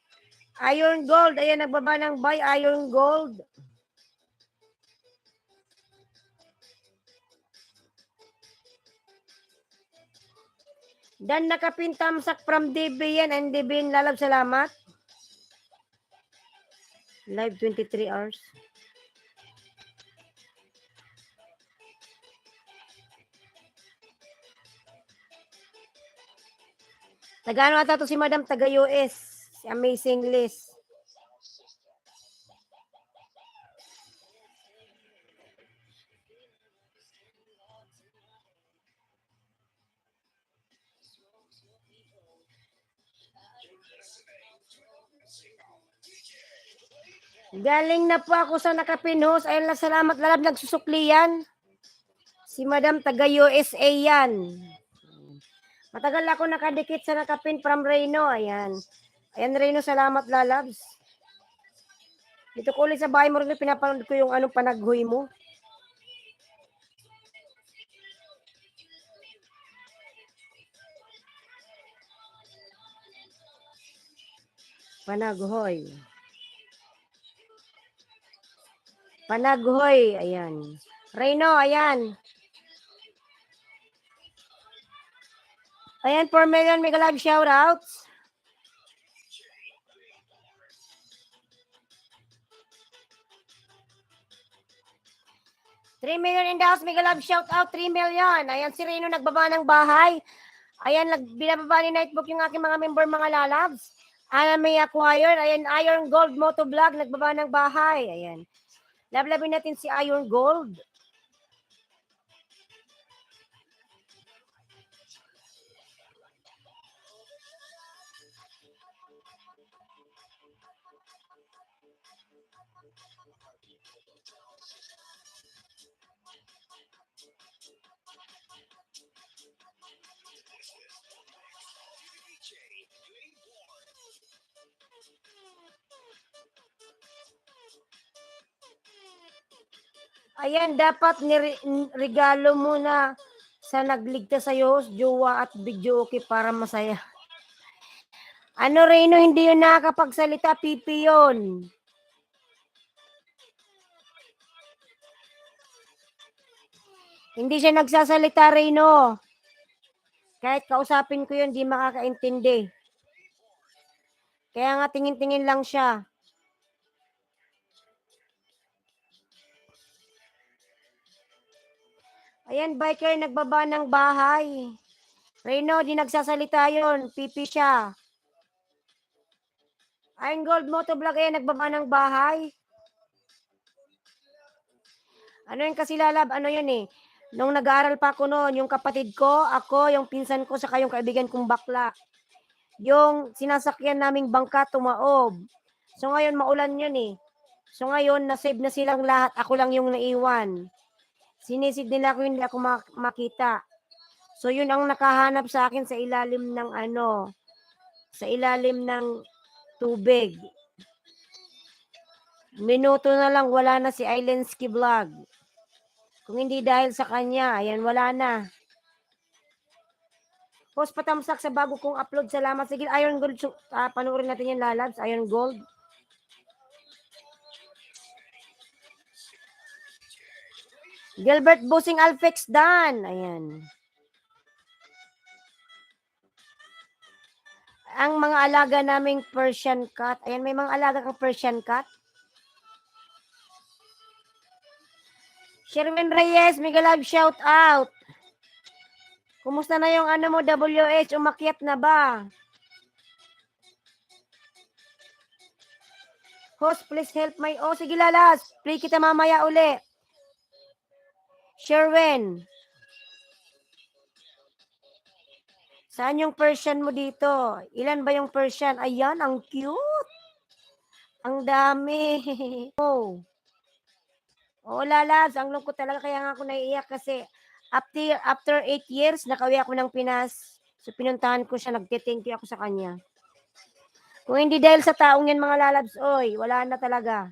Iron Gold, ayan, nagbaba ng buy, Iron Gold. Dan nakapin, tamsak from DBN and DBN, lalab, salamat. Live 23 hours. Taga-ano ata to si Madam, taga-US. Si Amazing List. Galing na po ako sa nakapin host. Ayun lang, salamat, lalab, nagsusuklian. Si Madam taga USA yan. Matagal ako nakadikit sa nakapin from Reno. Ayan. Ayan, Reno, salamat, lalabs. Dito ko ulit sa bahay mo rin, pinapanood ko yung anong panaghoy mo. Panaghoy. Panaghoy. Ayan. Reno, ayan. Ayan, 4 million mega live shoutouts. $3 million in the house, mega love shoutout, 3 million. Ayan, si Reno nagbaba ng bahay. Ayan, binababa ni Nightbook yung aking mga member, mga lalabs. Ayan, may acquire. Ayan, Iron Gold Motovlog, nagbaba ng bahay. Ayan. Lablabin natin si Iron Gold. Ayan, dapat regalo muna sa nagligtas sa'yo, jowa at video okay para masaya. Ano, Reno, hindi yun nakakapagsalita, pipi yun. Hindi siya nagsasalita, Reno. Kahit kausapin ko yun, di makakaintindi. Kaya nga tingin-tingin lang siya. Ayan, biker nagbaba ng bahay. Reno, di nagsasalita yun. Pipi siya. Iron Gold Motovlog, ayan, nagbaba ng bahay. Ano yun kasi, lalab? Ano yun eh? Nung nag-aaral pa ako noon, yung kapatid ko, ako, yung pinsan ko, saka yung kaibigan kong bakla. Yung sinasakyan naming bangka, tumaob. So ngayon, maulan yun eh. So ngayon, nasave na silang lahat. Ako lang yung naiwan. Sinisid nila ako, hindi ako makita. So yun ang nakahanap sa akin sa ilalim ng sa ilalim ng tubig. Minuto na lang, wala na si Islandsky Vlog. Kung hindi dahil sa kanya, ayan, wala na. Post patamsak sa bago kong upload. Salamat. Sige, Iron Gold. Panoorin natin yan, lalabs. Iron Gold. Gilbert Busing Alfex Dan. Ayan. Ang mga alaga naming Persian cat. Ayan, may mga alaga kang Persian cat. Sherwin Reyes, mega live shout out. Kumusta na yung mo, WH? Umakyat na ba? Host, please help my... Oh, sige, lalas. Play kita mamaya uli. Sherwin. Saan yung Persian mo dito? Ilan ba yung Persian? Ayan, ang cute. Ang dami. Oh. Oo, lalas. Ang lungkot talaga. Kaya nga ako naiiyak kasi after 8 years, nakauwi ako ng Pinas. So, pinuntahan ko siya. Nagte-thank you ako sa kanya. Kung hindi dahil sa taong yan, mga lalabs, oy, wala na talaga.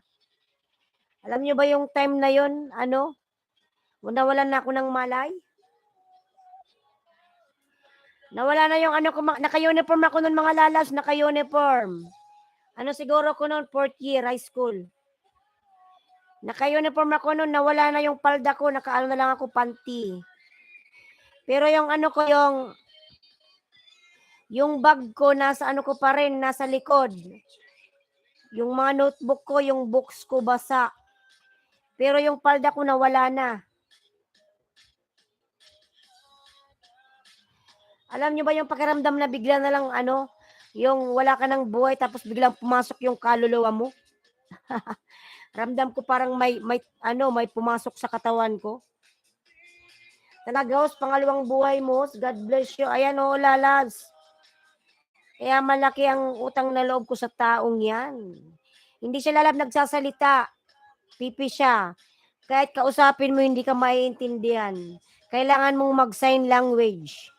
Alam nyo ba yung time na yon, nawalan na ako ng malay? Nawala na yung naka-uniform ako nun, mga lalabs, naka-uniform. Siguro ko nun, 4th year, high school. Naka-uniform ako nun, nawala na yung palda ko, naka-ano na lang ako, panty. Pero yung ko, yung bag ko, nasa ko pa rin, nasa likod. Yung mga notebook ko, yung books ko basa. Pero yung palda ko nawala na. Alam nyo ba yung pakiramdam na bigla na lang yung wala ka ng buhay tapos biglang pumasok yung kaluluwa mo? Ramdam ko parang may pumasok sa katawan ko. Talaga, host, pangalawang buhay mo, God bless you. Ayan, lalabs. Kaya malaki ang utang na loob ko sa taong yan. Hindi siya lalab nagsasalita. Pipi siya. Kahit kausapin mo, hindi ka maiintindihan. kailangan mong mag-sign language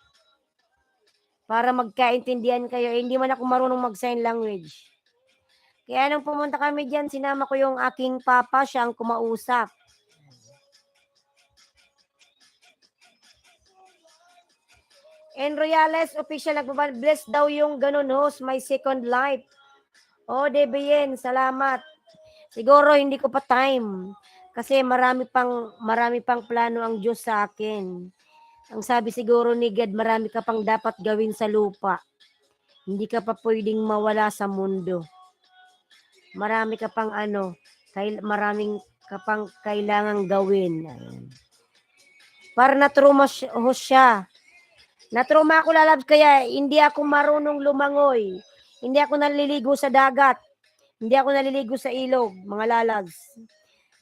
para magkaintindihan kayo. Hindi man ako marunong mag-sign language. Kaya nung pumunta kami dyan, sinama ko yung aking papa, siya ang kumausap. And Royales, official, nagbabless daw yung ganun host, my second life. Oh, Debian, salamat. Siguro hindi ko pa time. Kasi marami pang plano ang Diyos sa akin. Ang sabi siguro ni God, marami ka pang dapat gawin sa lupa. Hindi ka pa pwedeng mawala sa mundo. Marami ka pang maraming ka pang kailangang gawin. Ayan. Para na-trauma siya. Na-trauma ako, lalabs, kaya hindi ako marunong lumangoy. Hindi ako naliligo sa dagat. Hindi ako naliligo sa ilog, mga lalabs.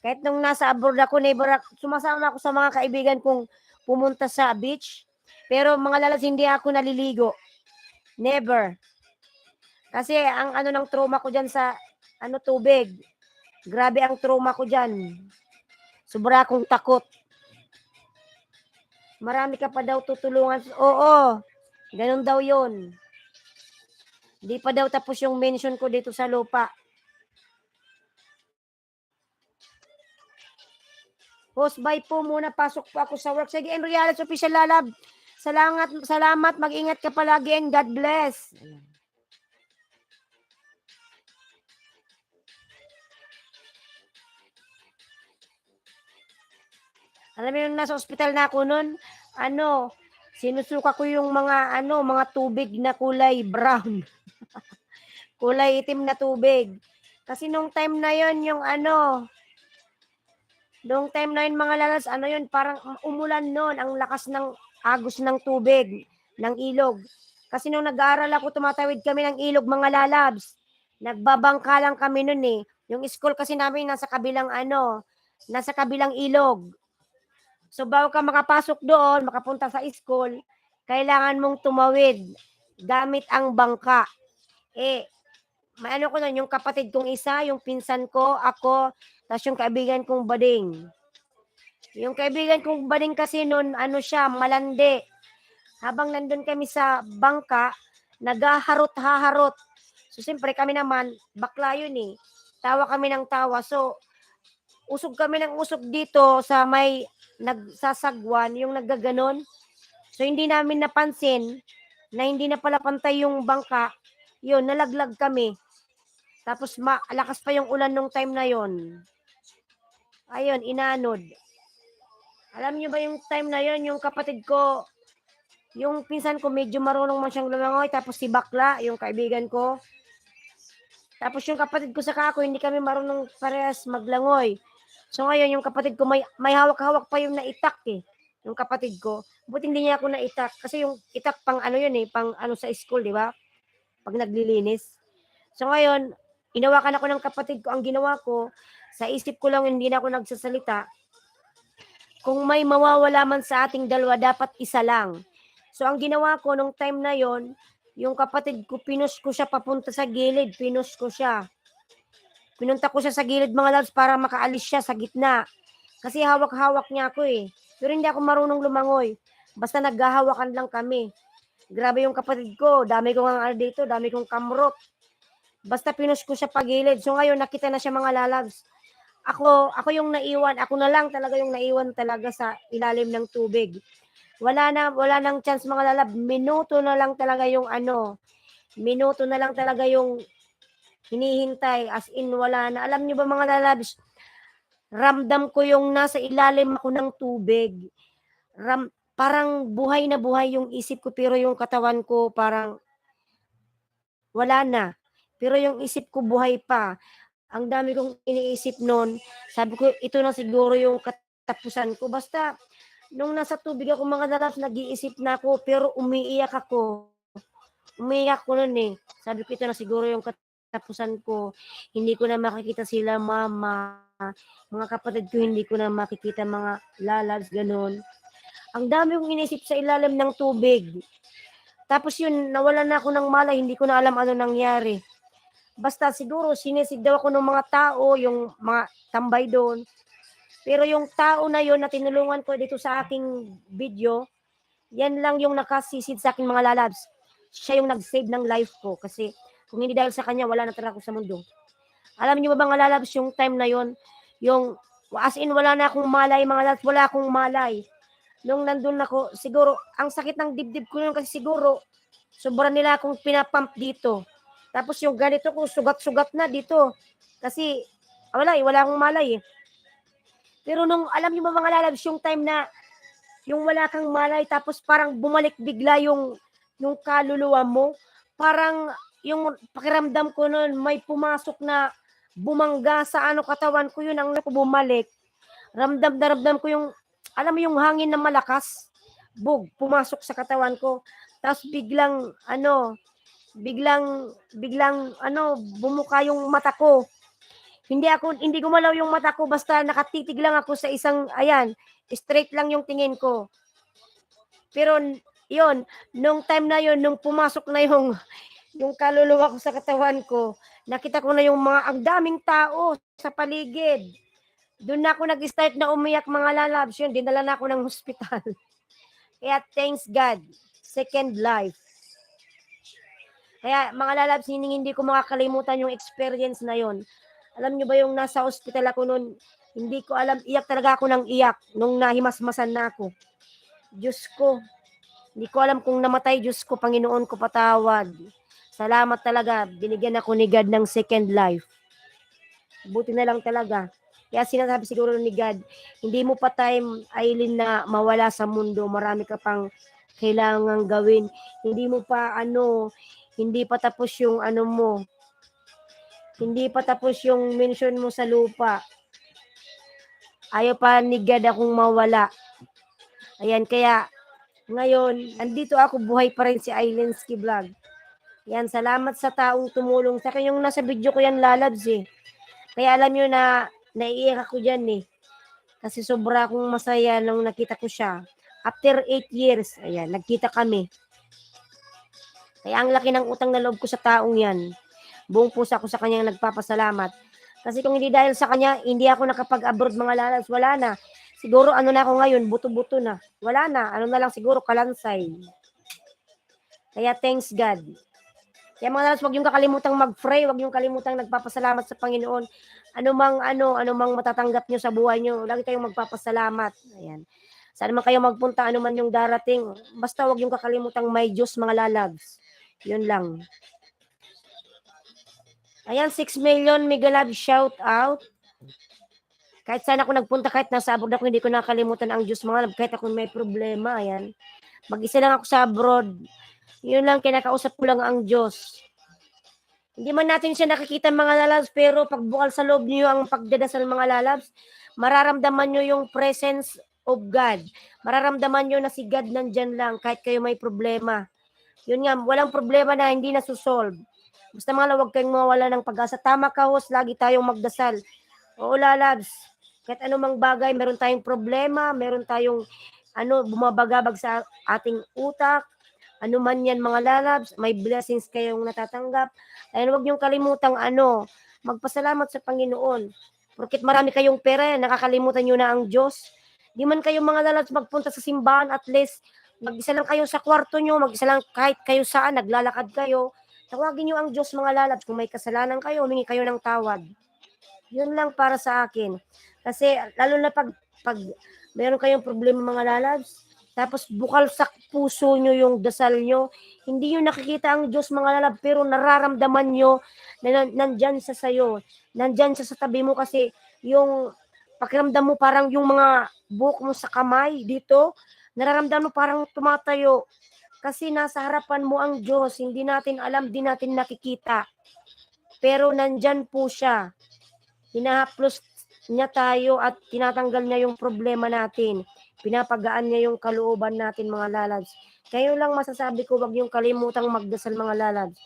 Kahit nung nasa abroad ako, never, sumasama ako sa mga kaibigan kong pumunta sa beach. Pero mga lalabs, hindi ako naliligo. Never. Kasi ang ng trauma ko dyan sa tubig. Grabe ang trauma ko dyan. Sobra akong takot. Marami ka pa daw tutulungan. Oo, ganun daw yun. Di pa daw tapos yung mention ko dito sa lupa. Host, bye po muna. Pasok po ako sa work. Sige, Enriales Official Lalab. Salamat. Mag-ingat ka palagi and God bless. Alam mo yung nasa ospital na ako nun, sinusuka ko yung mga tubig na kulay brown. Kulay itim na tubig. Kasi nung time na yon yung nung time na yun mga lalas, parang umulan nun, ang lakas ng agos ng tubig, ng ilog. Kasi nung nag-aaral ako, tumatawid kami ng ilog, mga lalabs. Nagbabangka lang kami nun eh. Yung school kasi namin nasa kabilang ilog. So bago ka makapasok doon, makapunta sa school, kailangan mong tumawid gamit ang bangka. May ko nun, yung kapatid kong isa, yung pinsan ko, ako, tapos yung kaibigan kong bading. Yung kaibigan kong bading kasi nun, siya, malandi. Habang nandun kami sa bangka, naghaharot-haharot. So siyempre kami naman, bakla yun eh. Tawa kami ng tawa. So, usog kami ng usog dito sa may nagsasagwan, yung naggaganon. So, hindi namin napansin na hindi na pala pantay yung bangka. Yun, nalaglag kami. Tapos, lakas pa yung ulan nung time na yon. Ayun, inanod. Alam nyo ba yung time na yon, yung kapatid ko, yung pinsan ko, medyo marunong man siyang lumangoy. Tapos si bakla, yung kaibigan ko. Tapos yung kapatid ko sa kako, hindi kami marunong parehas maglangoy. So ngayon, yung kapatid ko, may hawak-hawak pa yung naitak eh. Yung kapatid ko. Buti hindi niya ako naitak. Kasi yung itak pang yun eh, pang sa school, di ba? Pag naglilinis. So ngayon, inawakan ako ng kapatid ko. Ang ginawa ko, sa isip ko lang, hindi na ako nagsasalita. Kung may mawawala man sa ating dalawa, dapat isa lang. So ang ginawa ko nung time na yon, yung kapatid ko, pinus ko siya papunta sa gilid. Pinus ko siya. Pinunta ko siya sa gilid, mga loves, para makaalis siya sa gitna. Kasi hawak-hawak niya ako eh. Pero hindi ako marunong lumangoy. Basta naghahawakan lang kami. Grabe yung kapatid ko. Dami kong dito, dami kong kamrot. Basta pinus ko siya pagilid. So ngayon, nakita na siya, mga lalabs. Ako yung naiwan. Ako na lang talaga yung naiwan talaga sa ilalim ng tubig. Wala nang chance, mga lalab. Minuto na lang talaga yung hinihintay, as in wala na. Alam niyo ba, mga lalabs, ramdam ko yung nasa ilalim ako ng tubig. Parang buhay na buhay yung isip ko, pero yung katawan ko parang wala na. Pero yung isip ko buhay pa. Ang dami kong iniisip noon. Sabi ko, ito na siguro yung katapusan ko. Basta, nung nasa tubig ako, mga lalabs, nag-iisip na ako, pero umiiyak ako. Umiiyak ko noon eh. Sabi ko, ito na siguro yung katapusan ko. Hindi ko na makikita sila, mama. Mga kapatid ko, hindi ko na makikita, mga lalabs, ganun. Ang dami kong inisip sa ilalim ng tubig. Tapos yun, nawala na ako ng malay, hindi ko na alam ano nangyari. Basta siguro, sinisig daw ako ng mga tao, yung mga tambay doon. Pero yung tao na yon na tinulungan ko dito sa aking video, yan lang yung nakasisid sa akin mga lalabs. Siya yung nag-save ng life ko kasi kung hindi dahil sa kanya, wala na talaga ako sa mundo. Alam niyo ba mga lalabs, yung time na yon, yung as in wala na akong malay mga lalabs, wala akong malay. Nung nandun ako, siguro, ang sakit ng dibdib ko yun kasi siguro, sobrang nila akong pinapump dito. Tapos yung ganito ko, sugat-sugat na dito. Kasi, wala akong malay eh. Pero nung, alam niyo ba mga lalabs, yung time na, yung wala kang malay, tapos parang bumalik bigla yung kaluluwa mo, parang yung pakiramdam ko noon, may pumasok na bumangga sa katawan ko, yun ang bumalik. Ramdam na ramdam ko yung, alam mo yung hangin na malakas, pumasok sa katawan ko. Tapos biglang bumuka yung mata ko. Hindi gumalaw yung mata ko, basta nakatitig lang ako sa isang, straight lang yung tingin ko. Pero, yun, nung time na yun, nung pumasok na yung kaluluwa ko sa katawan ko, nakita ko na yung ang daming tao sa paligid. Doon na ako nag-start na umiyak mga lalabs. Yun, dinala na ako ng hospital. Kaya thanks God, second life. Kaya mga lalabs, hindi ko makakalimutan yung experience na yon. Alam nyo ba yung nasa hospital ako noon, hindi ko alam, iyak talaga ako ng iyak nung nahimasmasan na ako. Diyos ko, hindi ko alam kung namatay, Diyos ko, Panginoon ko patawad. Salamat talaga, binigyan ako ni God ng second life. Buti na lang talaga. Kaya sinasabi siguro ni God, hindi mo pa time, Aileen, na mawala sa mundo. Marami ka pang kailangang gawin. Hindi mo pa hindi pa tapos yung mo. Hindi pa tapos yung mission mo sa lupa. Ayaw pa ni God akong mawala. Ayan, kaya ngayon, andito ako, buhay pa rin si Aileen Ski Vlog. Yan, salamat sa taong tumulong. Sa akin yung nasa video ko yan, lalabs eh. Kaya alam nyo na, naiiyak ako dyan eh. Kasi sobra akong masaya nung nakita ko siya. After 8 years, ayan, nagkita kami. Kaya ang laki ng utang na loob ko sa taong yan. Buong puso ako sa kanyang nagpapasalamat. Kasi kung hindi dahil sa kanya, hindi ako nakapag-abroad mga lalabs. Wala na. Siguro na ako ngayon, buto-buto na. Wala na. Na lang siguro, kalansay. Kaya thanks God. Kaya mga lalabs, huwag yung kakalimutang mag-pray. Huwag yung kalimutang nagpapasalamat sa Panginoon. Anumang matatanggap nyo sa buhay nyo. Lagi kayong magpapasalamat. Ayan. Saan man kayo magpunta, anuman yung darating. Basta huwag yung kakalimutang may Diyos mga lalabs. Yun lang. Ayan, 6 million mega love shout out. Kahit saan ako nagpunta, kahit nasa abroad ako, hindi ko nakalimutan ang Diyos mga love. Kahit ako may problema, ayan. Mag-isa lang ako sa abroad. Yun lang, kinakausap ko lang ang Diyos. Hindi man natin siya nakikita mga lalabs, pero pagbukal sa loob niyo ang pagdadasal mga lalabs, mararamdaman nyo yung presence of God. Mararamdaman nyo na si God nandyan lang kahit kayo may problema. Yun nga, walang problema na hindi nasusolve. Basta mga huwag kayong mawala ng pag-asa. Tama ka, host, lagi tayong magdasal. Oo, lalabs. Kahit anumang bagay, meron tayong problema, meron tayong bumabagabag sa ating utak. Ano man yan mga lalabs, may blessings kayong natatanggap. Ayun, huwag niyong kalimutang magpasalamat sa Panginoon. Porket marami kayong pera, nakakalimutan niyo na ang Diyos. Di man kayo mga lalabs magpunta sa simbahan, at least mag-isa lang kayo sa kwarto niyo, mag-isa lang kahit kayo saan, naglalakad kayo. Tawagin niyo ang Diyos mga lalabs. Kung may kasalanan kayo, humingi kayo ng tawad. Yun lang para sa akin. Kasi lalo na pag mayroon kayong problema mga lalabs, tapos bukal sa puso nyo yung dasal nyo, hindi nyo nakikita ang Diyos mga lalabs, pero nararamdaman nyo na nandyan sa sayo. Nandyan sa tabi mo kasi yung pakiramdam mo parang yung mga buhok mo sa kamay dito, nararamdaman mo parang tumatayo. Kasi nasa harapan mo ang Diyos, hindi natin alam, di natin nakikita. Pero nandyan po siya. Hinahaplos niya tayo at tinatanggal niya yung problema natin. Pinapagaan niya yung kalooban natin mga lalabs. Kayo lang masasabi ko, wag yung kalimutang magdasal mga lalabs.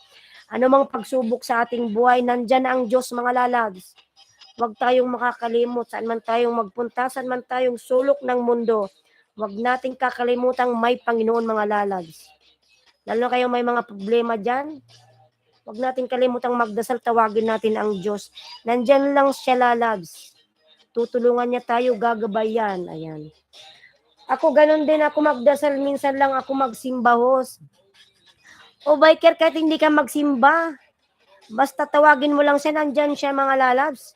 Ano mang pagsubok sa ating buhay, nandyan ang Diyos mga lalabs. Wag tayong makakalimot, saan man tayong magpunta, saan man tayong sulok ng mundo. Wag nating kakalimutang may Panginoon mga lalabs. Lalo na kayong may mga problema dyan, wag natin kalimutang magdasal, tawagin natin ang Diyos. Nandyan lang siya lalabs. tutulungan niya tayo, gagabayan. Ayan. Ako, ganun din ako magdasal. Minsan lang ako magsimba, host. O biker, kahit hindi ka magsimba, basta tawagin mo lang siya, nandyan siya mga lalabs.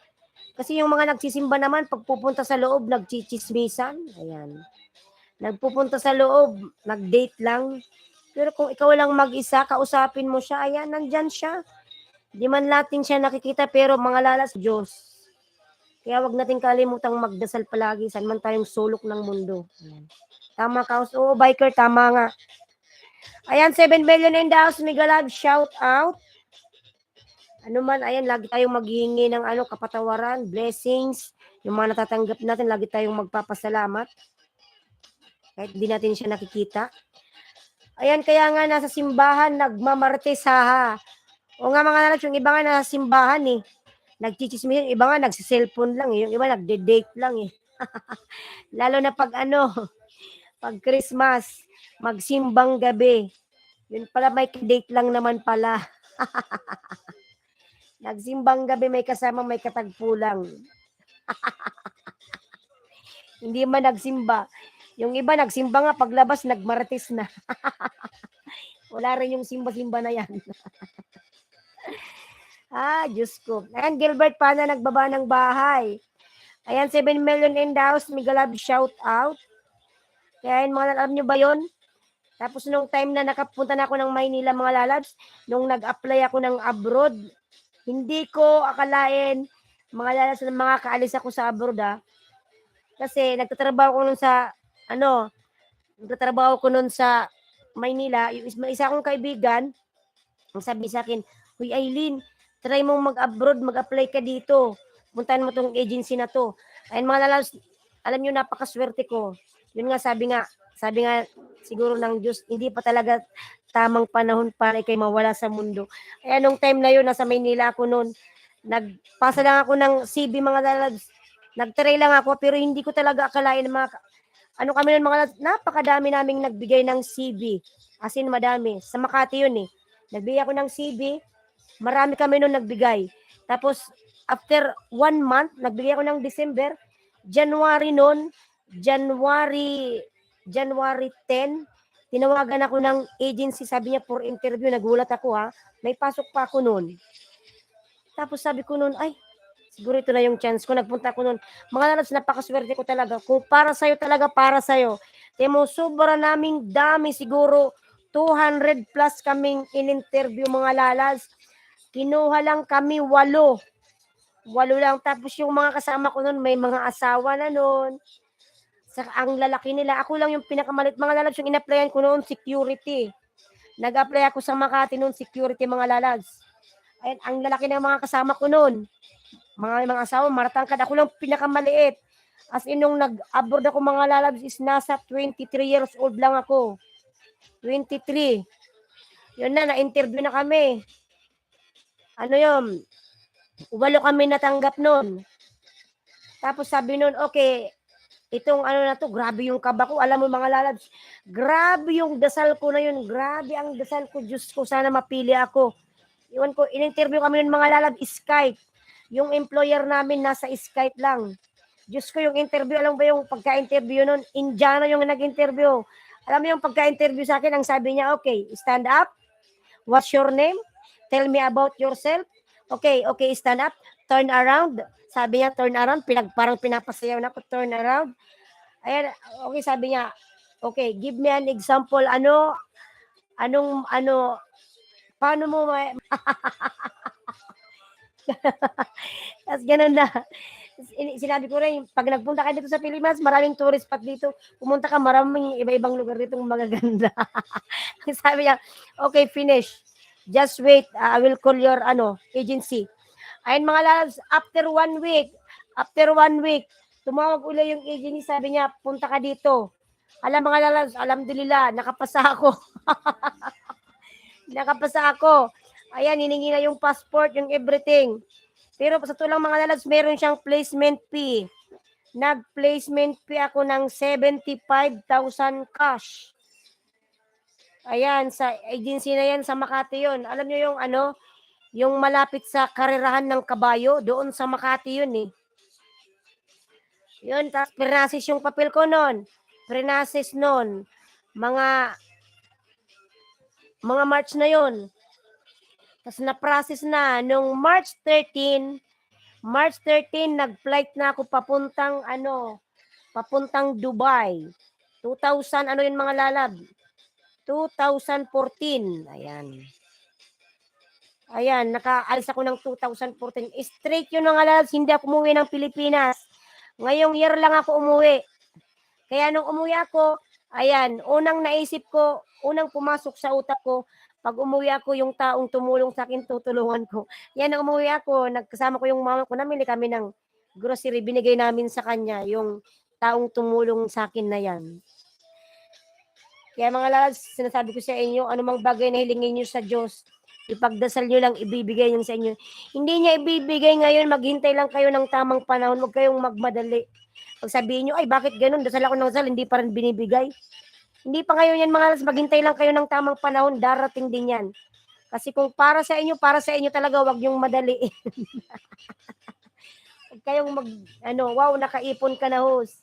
Kasi yung mga nagsisimba naman, pag pupunta sa loob, nagchichismisan. Ayan. Nagpupunta sa loob, nag-date lang. Pero kung ikaw lang mag-isa, kausapin mo siya, ayan, nandyan siya. Di man natin siya nakikita, pero mga lalas, Diyos. Kaya wag natin kalimutang magdasal palagi, saan man tayong sulok ng mundo. Ayan. Tama ka, host. Oo, biker, tama nga. Ayan, 7 million in the house, Mega Love, shout out. Ano man, ayan, lagi tayong maghihingi ng kapatawaran, blessings. Yung mga natatanggap natin, lagi tayong magpapasalamat. Kahit hindi natin siya nakikita. Ayan, kaya nga nasa simbahan, nagmamartes, ha. O nga mga nalag, yung iba nga nasa simbahan eh. Nagchichismis, yung iba nga nagsiselfone lang eh. Yung iba nagde-date lang eh. Lalo na pag pag Christmas, magsimbang gabi. Yun pala, may date lang naman pala. Nagsimbang gabi, may kasama, may katagpo lang. Hindi man nagsimba. Yung iba nagsimba nga, paglabas, nagmaratis na. Wala rin yung simba-simba na yan. Diyos ko. Ayan, Gilbert, paano nagbaba ng bahay? Ayan, 7 million in the house, Migalab, shout out. Kaya yun, mga alam nyo ba yun? Tapos nung time na nakapunta na ako ng Maynila, mga lalabs, nung nag-apply ako ng abroad, hindi ko akalain, mga lalabs, na mga kaalis ako sa abroad, Kasi nagtatrabaho ko nun sa, nagtatrabaho ko nun sa Maynila. Yung isa akong kaibigan, ang sabi sa akin, "Uy, Aileen, try mong mag-abroad, mag-apply ka dito. Puntahan mo tong agency na to." Ayun, mga lalabs, alam nyo, napakaswerte ko. Yun nga, sabi nga, siguro ng Diyos, hindi pa talaga tamang panahon para ikay mawala sa mundo. Kaya nung time na yun, nasa Maynila ako noon, nagpasa lang ako ng CV, mga lalabs. Nagtry lang ako, pero hindi ko talaga akalain mga, kami nun, mga lalabs, napakadami naming nagbigay ng CV. As in, madami. Sa Makati yun eh. Nagbigay ako ng CV, marami kami nun nagbigay. Tapos, after 1 month, nagbigay ako ng December, January noon, January 10, tinawagan ako ng agency, sabi niya for interview, nagulat ako may pasok pa ako noon. Tapos sabi ko noon, ay, siguro ito na yung chance ko, nagpunta ako noon. Mga lalabs, napakaswerte ko talaga. Kung para sa'yo talaga, para sa'yo. Temo, sobra naming dami, siguro 200 plus kaming in-interview, mga lalabs. Kinuha lang kami 8 lang. Tapos yung mga kasama ko noon, may mga asawa na noon. Ang lalaki nila, ako lang yung pinakamalit. Mga lalabs, yung in-applyan ko noon, security. Nag-apply ako sa Makati noon, security, mga lalabs. Ayun, ang lalaki ng mga kasama ko noon. Mga asawa, maratangkad. Ako lang pinakamaliit. As in, nung nag-abroad ako, mga lalabs, is nasa 23 years old lang ako. 23. Yun na-interview na kami. Ano yun? 8 kami natanggap noon. Tapos sabi noon, okay, itong na to, grabe yung kaba ko. Alam mo, mga lalabs, grabe yung dasal ko na yun. Grabe ang dasal ko. Diyos ko, sana mapili ako. Iwan ko, in-interview kami ng mga lalabs, Skype. Yung employer namin nasa Skype lang. Diyos ko, yung interview, alam ba yung pagka-interview nun? Indiano yung nag-interview. Alam mo yung pagka-interview sa akin, ang sabi niya, okay, stand up. What's your name? Tell me about yourself. Okay, stand up. Turn around. Sabi niya, turn around. Parang pinapasayaw na ako, turn around. Ayan, okay, sabi niya, okay, give me an example. Paano mo Tapos ganun na. Sinabi ko rin, pag nagpunta ka dito sa Pilipinas, maraming tourist spot dito. Pumunta ka, maraming iba-ibang lugar dito magaganda. Sabi niya, okay, finish. Just wait, I will call your agency. Ayun, mga lalabs, after 1 week, tumawag uli yung agency, sabi niya, punta ka dito. Alam, mga lalabs, alhamdulillah, nakapasa ako. Nakapasa ako. Ayan, hiningi na yung passport, yung everything. Pero sa tulang, mga lalabs, meron siyang placement fee. Nag-placement fee ako ng 75,000 cash. Ayan, sa agency na yan, sa Makati yun. Alam nyo yung yung malapit sa karerahan ng kabayo, doon sa Makati yun eh. Yun, tapos pre-nasis yung papel ko nun. Pre-nasis nun. Mga March na yun. Tapos na-process na. Nung March 13, nag-flight na ako papuntang Dubai. 2000, ano yun mga lalab? 2014. Ayan, nakaalis ako ng 2014. Straight yun mga lalabs, hindi ako umuwi ng Pilipinas. Ngayong year lang ako umuwi. Kaya nung umuwi ako, ayan, unang naisip ko, unang pumasok sa utak ko, pag umuwi ako, yung taong tumulong sa akin, tutulungan ko. Yan, nung umuwi ako, nagkasama ko yung mama ko, namili kami ng grocery, binigay namin sa kanya, yung taong tumulong sa akin na yan. Kaya mga lads, sinasabi ko sa inyo, anumang bagay na hilingin nyo sa Diyos, ipagdasal nyo lang, ibibigay niya sa inyo. Hindi niya ibibigay ngayon, maghintay lang kayo ng tamang panahon, huwag kayong magmadali. Pag sabihin nyo, ay bakit ganun, dasal ako ng dasal, hindi pa rin binibigay. Hindi pa ngayon yan mga lads, maghintay lang kayo ng tamang panahon, darating din yan. Kasi kung para sa inyo talaga, huwag yung madali. Huwag kayong wow, nakaipon ka na host.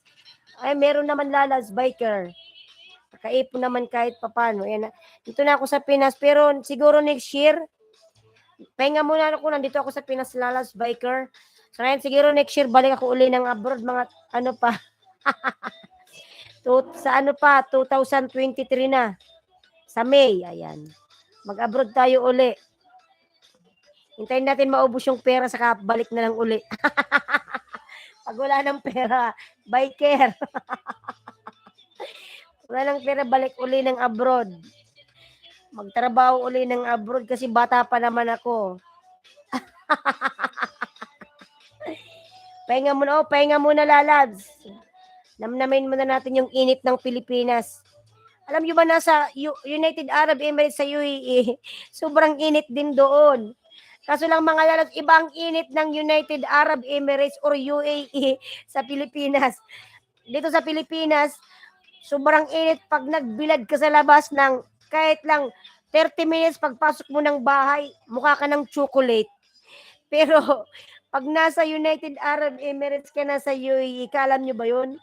Ay, meron naman lalas, biker. Nakaipon naman kahit papano. Ayan, dito na ako sa Pinas, pero siguro next year, pahinga muna ako, nandito ako sa Pinas, lalas, biker. So, ayan, siguro next year, balik ako uli ng abroad, mga sa 2023 na. Sa May, ayan. Mag-abroad tayo uli. Hintayin natin maubos yung pera, saka balik na lang uli. Pag wala ng pera, biker. Wala ng pera, balik uli ng abroad. Magtrabaho uli ng abroad kasi bata pa naman ako. Pahinga muna lalabs. Namnamin muna natin yung init ng Pilipinas. Alam nyo ba nasa United Arab Emirates sa UAE, sobrang init din doon. Kaso lang mga lalabs, iba ang init ng United Arab Emirates or UAE sa Pilipinas. Dito sa Pilipinas, sobrang init pag nagbilad ka sa labas ng kahit lang 30 minutes pagpasok mo ng bahay, mukha ka ng chocolate. Pero pag nasa United Arab Emirates ka na sa UAE, alam nyo ba yun?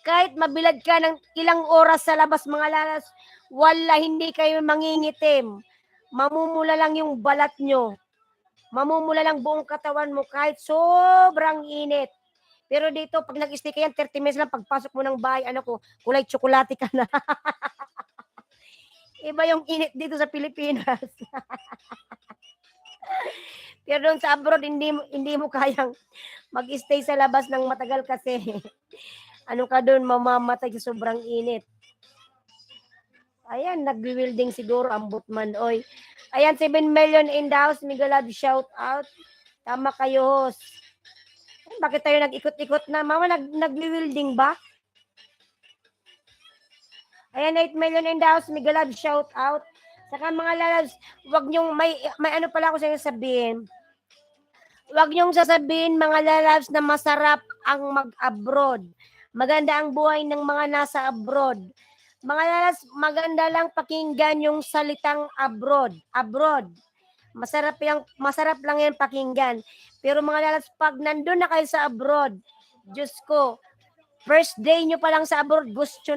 Kahit mabilad ka ng ilang oras sa labas mga lalas, wala, hindi kayo mangingitim. Mamumula lang yung balat nyo. Mamumula lang buong katawan mo kahit sobrang init. Pero dito, pag nag-stay ka yan, 30 minutes lang, pagpasok mo ng bahay, kulay tsokolate ka na. Iba yung init dito sa Pilipinas. Pero doon sa abroad, hindi mo kayang mag-stay sa labas ng matagal kasi ka doon, mamamatay sa sobrang init. Ayan, nag-wielding siguro, ambot man, oy. Ayan, 7 million in the house, Miguelab, shout out. Tama kayo, host. Bakit tayo nag-ikot-ikot na? Mama, nag-wielding ba? Ayan, 8 million in the house, Miguelab, shout out. Saka mga lalabs, wag nyong, may pala ako sa inyo sabihin. Wag nyong sasabihin, mga lalabs, na masarap ang mag-abroad. Maganda ang buhay ng mga nasa abroad. Mga lalas, maganda lang pakinggan yung salitang abroad. Abroad. Masarap lang yan pakinggan. Pero mga lalas, pag nandun na kayo sa abroad, Diyos ko, first day nyo pa lang sa abroad, gusto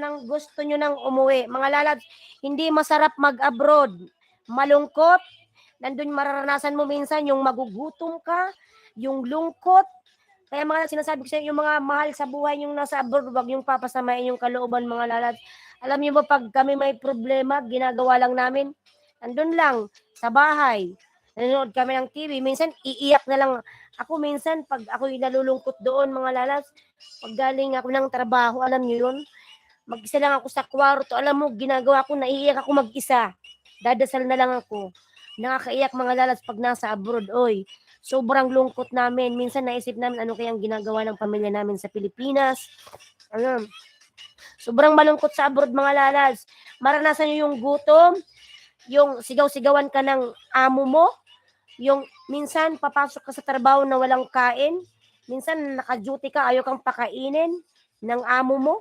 nyo nang umuwi. Mga lalas, hindi masarap mag-abroad. Malungkot. Nandun mararanasan mo minsan yung magugutom ka, yung lungkot. Kaya mga sinasabi ko sa inyo, yung mga mahal sa buhay yung nasa abroad, wag yung papasamain yung kalooban mga lalat. Alam niyo ba, pag kami may problema, ginagawa lang namin, andun lang, sa bahay, nanonood kami ng TV, minsan iiyak na lang. Ako minsan, pag ako nalulungkot doon mga lalat, pag galing ako ng trabaho, alam niyo yun, mag-isa lang ako sa kwarto, alam mo, ginagawa ko, naiiyak ako mag-isa. Dadasal na lang ako. Nakakaiyak mga lalat pag nasa abroad, oy. Sobrang lungkot namin. Minsan naisip namin ano kayang ginagawa ng pamilya namin sa Pilipinas. Sobrang malungkot sa abroad mga lalas. Maranasan nyo yung gutom, yung sigaw-sigawan ka ng amo mo, yung minsan papasok ka sa trabaho na walang kain, minsan naka-duty ka, ayaw kang pakainin ng amo mo.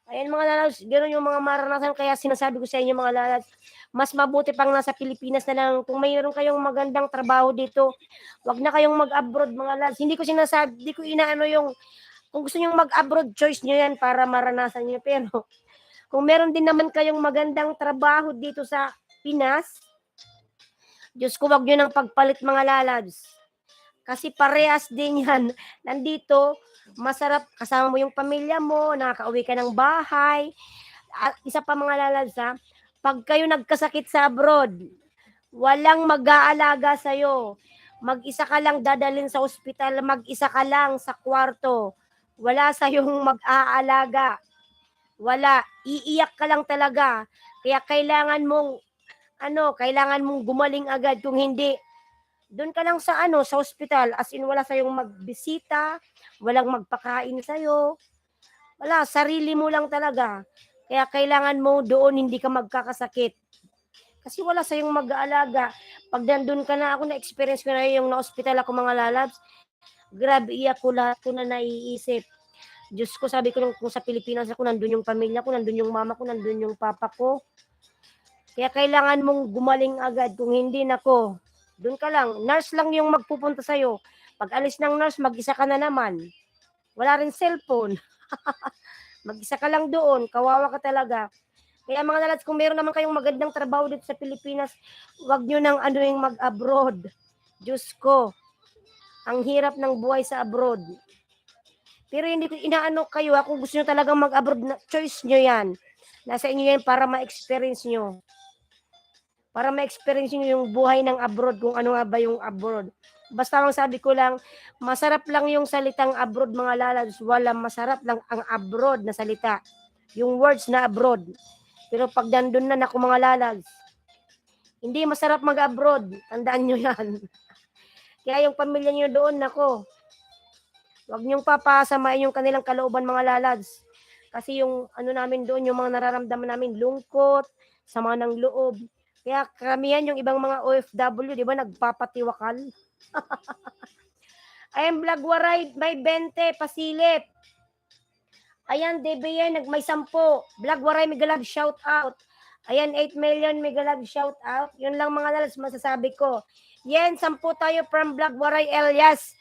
Ayan mga lalas, ganoon yung mga maranasan. Kaya sinasabi ko sa inyo mga lalas, mas mabuti pang nasa Pilipinas na lang. Kung mayroon kayong magandang trabaho dito, wag na kayong mag-abroad mga lalas. Hindi ko inaano yung Kung gusto nyo mag-abroad, choice nyo yan para maranasan nyo. Pero kung meron din naman kayong magandang trabaho dito sa Pinas, Diyos ko, wag nyo nang pagpalit mga lalabs. Kasi parehas din yan. Nandito, masarap kasama mo yung pamilya mo, nakakauwi ka ng bahay. At isa pa mga lalabs ha, pag kayo nagkasakit sa abroad, walang mag-aalaga sa'yo. Mag-isa ka lang dadalhin sa ospital, mag-isa ka lang sa kwarto. Wala sa'yong mag-aalaga. Wala. Iiyak ka lang talaga. Kaya kailangan mong gumaling agad. Kung hindi, doon ka lang sa sa ospital. As in, wala sa'yong magbisita, walang magpakain sa'yo. Wala, sarili mo lang talaga. Kaya kailangan mo doon hindi ka magkakasakit. Kasi wala sa'yong mag-aalaga. Pag nandun ka na, ako na-experience ko na yung na-hospital ako mga lalabs, grabe, iyak ko, lahat ko na naiisip. Diyos ko, sabi ko kung sa Pilipinas ako, nandun yung pamilya ko, nandun yung mama ko, nandun yung papa ko. Kaya kailangan mong gumaling agad. Kung hindi, nako, doon ka lang. Nurse lang yung magpupunta sa'yo. Pag alis ng nurse, mag-isa ka na naman. Wala rin cellphone. Mag-isa ka lang doon. Kawawa ka talaga. Kaya mga lalats, kung meron naman kayong magandang trabaho dito sa Pilipinas, wag nyo nang yung mag-abroad. Diyos ko, ang hirap ng buhay sa abroad. Pero hindi ko inaano kayo, kung gusto nyo talagang mag-abroad, choice nyo yan. Nasa inyo yan para ma-experience nyo. Para ma-experience nyo yung buhay ng abroad, kung ano nga ba yung abroad. Basta lang sabi ko lang, masarap lang yung salitang abroad mga lalabs, wala masarap lang ang abroad na salita. Yung words na abroad. Pero pag nandun na ako mga lalabs, hindi masarap mag-abroad. Tandaan nyo yan. Kaya yung pamilya nyo doon, nako, wag nyong papasamain yung kanilang kalooban mga lalabs. Kasi yung namin doon, yung mga nararamdaman namin, lungkot, sama ng loob. Kaya karamihan yung ibang mga OFW, di ba, nagpapatiwakal. Ayan, Blagwaray, may 20, pasilip. Ayan, DBN, may 10. Blagwaray, may galab, shout out. Ayan, 8 million, may galab, shout out. Yun lang mga lalas, masasabi ko. Yan, 10 tayo from Blagwaray, Elias.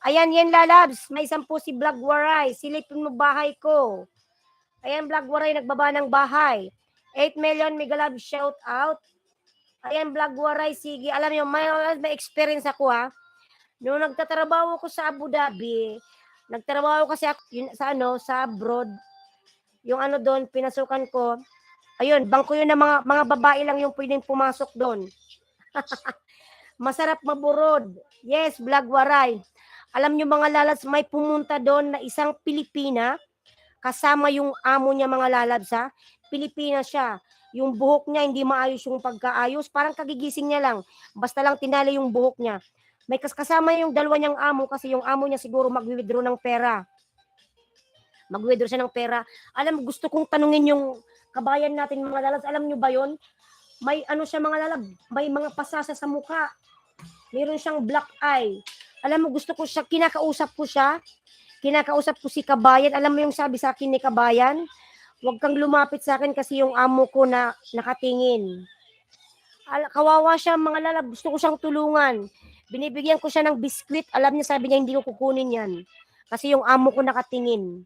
Ayan, yan lalabs, may 10 si Blagwaray. Silipin mo bahay ko. Ayan, Blagwaray, nagbaba ng bahay. 8 million, may galab, shout out. Ayan, Blagwaray, sige. Alam niyo, may experience ako ha. Noong nagtatrabaho ko sa Abu Dhabi, nagtrabaho kasi ako sa abroad. Yung doon, pinasukan ko. Ayun, bangko yun na mga babae lang yung pwedeng pumasok doon. Masarap maburod. Yes, Blagwaray. Alam niyo mga lalabs, may pumunta doon na isang Pilipina, kasama yung amo niya mga lalabs ha. Pilipina siya. Yung buhok niya, hindi maayos yung pagkaayos. Parang kagigising niya lang. Basta lang tinali yung buhok niya. May kasama yung dalawa niyang amo kasi yung amo niya siguro mag-withdraw ng pera. Mag-withdraw siya ng pera. Alam, gusto kong tanungin yung kabayan natin mga lalabs. Alam niyo ba yon? May siya mga lalab. May mga pasasa sa mukha. Meron siyang black eye. Alam mo, gusto ko siya, kinakausap ko si kabayan. Alam mo yung sabi sa akin ni kabayan? Huwag kang lumapit sa akin kasi yung amo ko na nakatingin. Kawawa siya mga lalab. Gusto ko siyang tulungan. Binibigyan ko siya ng biskwit. Alam niya, sabi niya, hindi ko kukunin yan. Kasi yung amo ko nakatingin.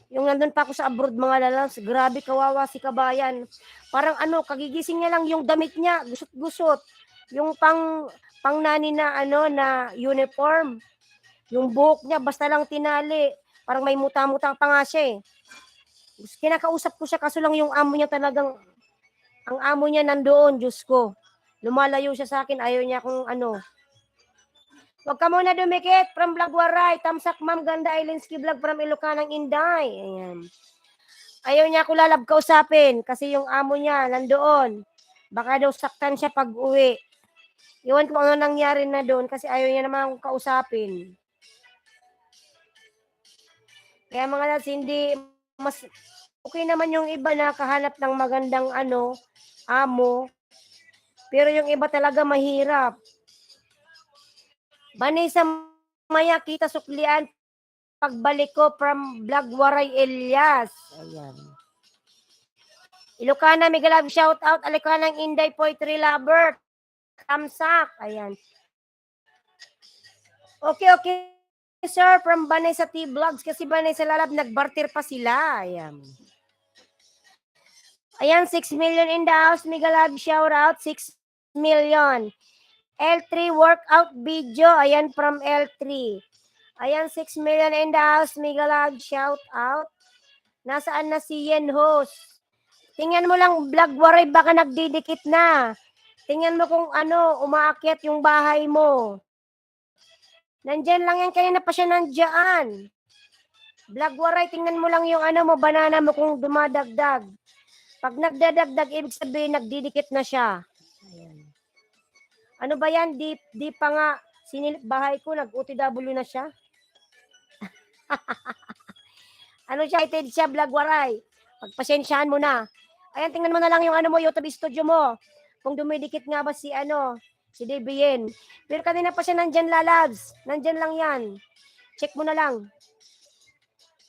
Yung nandun pa ako sa abroad mga lalabs, grabe kawawa si kabayan. Parang kagigising niya lang yung damit niya, gusot-gusot. Yung pang nani na na uniform. Yung buhok niya basta lang tinali. Parang may muta-muta pa nga siya eh. Kinakausap ko siya kaso lang yung amo niya talagang, ang amo niya nandoon, Diyos ko. Lumalayo siya sa akin, ayaw niya kung Huwag ka muna dumikit from Blagwaray. Tamsak Ma'am Ganda Islandsky Vlog from Ilocanang Inday. Ayan. Ayaw niya ako lalab kausapin kasi yung amo niya nandoon. Baka daw saktan siya pag uwi. Iwan ko ano nangyari na doon kasi ayaw niya naman akong kausapin. Kaya mga lads, hindi mas okay naman yung iba na kahanap ng magandang amo. Pero yung iba talaga mahirap. Vanessa Maya, kita suklian pagbalik ko from Blagwaray, Elias. Ayan. Ilocana, Migalab, shout out. Alicanang Inday, Poetry Lover. Tamsak. Ayan. Okay. sir, from Vanessa T Vlogs. Kasi Vanessa Lalab, nagbarter pa sila. Ayan. Ayan, 6 million in the house. Mega love shout out. 6 million. L3 workout video. Ayan, from L3. Ayan, 6 million in the house. Mega love shout out. Nasaan na si Yen host? Tingnan mo lang, vlog waray, baka nagdidikit na. Tingnan mo kung ano, umaakyat yung bahay mo. Nandyan lang yan, kanina pa siya nandyan. Vlog waray, tingnan mo lang yung ano mo, banana mo kung dumadagdag. Pag nagdadagdag, ibig sabihin, nagdidikit na siya. Ayan. Ano ba yan? Di pa nga, sinilip bahay ko, nag-OTW na siya. Ano siya, ited siya, vlog waray. Pagpasensyaan mo na. Ayan, tingnan mo na lang yung ano mo, YouTube studio mo. Kung dumidikit nga ba si si DBN. Pero kanina pa siya nandyan, lalabs. Nandyan lang yan. Check mo na lang.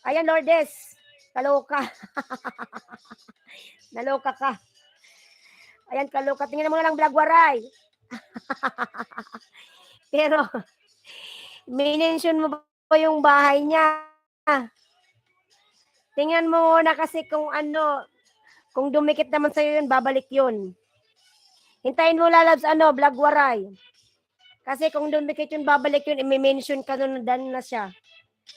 Ayan, Lourdes. Kaloka. Naloka ka. Ayan, kaloka. Tingnan mo na lang, vlog waray. Pero, minention mo ba yung bahay niya? Tingnan mo muna kasi kung kung dumikit naman sa'yo yun, babalik yun. Hintayin mo lalabs, vlog waray. Kasi kung dumikit yun, babalik yun, i-mention ka nun, dan na siya.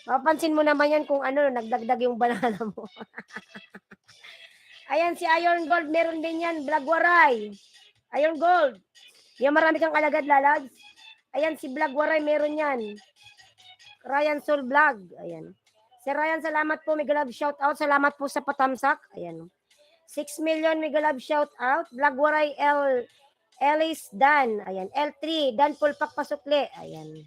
Mapapansin mo naman yan kung nagdagdag yung banana mo. Ayan, si Iron Gold, meron din yan, vlog waray. Iron Gold. Yung marami kang alagad, lalabs. Ayan, si vlog waray, meron yan. Ryan Soul Vlog. Ayan. Si Ryan, salamat po. Mega love shout out. Salamat po sa patamsak. Ayan. 6 million mega love shout out. Vlog waray Ellis Dan. Ayan. L3 Dan Pulpak Pasukli. Ayan.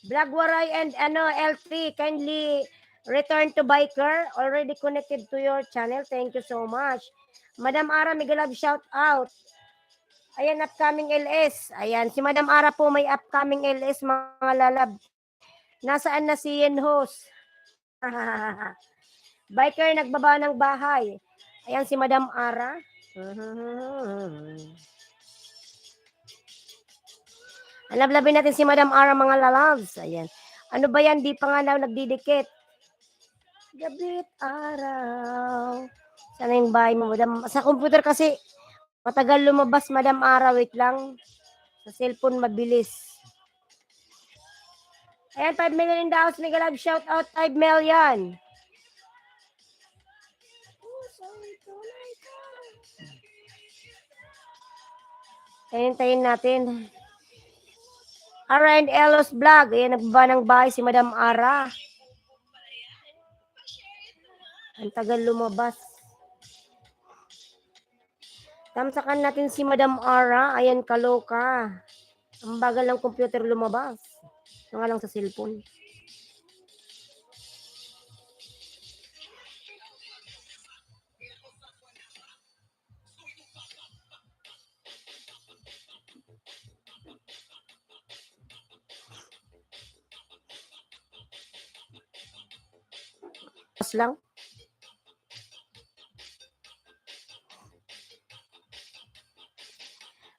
Vlog waray and L3 kindly return to biker. Already connected to your channel. Thank you so much. Madam Ara, mega love shout out. Ayan, upcoming LS. Ayan, si Madam Ara po may upcoming LS, mga lalab. Nasaan na si Yen host? Biker, nagbaba ng bahay. Ayan, si Madam Ara. Alablabin natin si Madam Ara, mga lalabs. Ayan. Ano ba yan? Di pa nga daw nagdidikit. Gabit araw. Sana yung bahay mo, Madam. Sa computer kasi, matagal lumabas, Madam Ara. Wait lang. Sa cellphone, mabilis. Ayan, 5 million in the house. Mega love shout out, 5 million. Tayin natin. Ara and Elos Vlog. Ayan, nagbaba ng bahay si Madam Ara. Ang tagal lumabas. Tamsakan natin si Madam Ara. Ayan, kaloka. Ang bagal ng computer lumabas. Nga lang sa cellphone. Lang.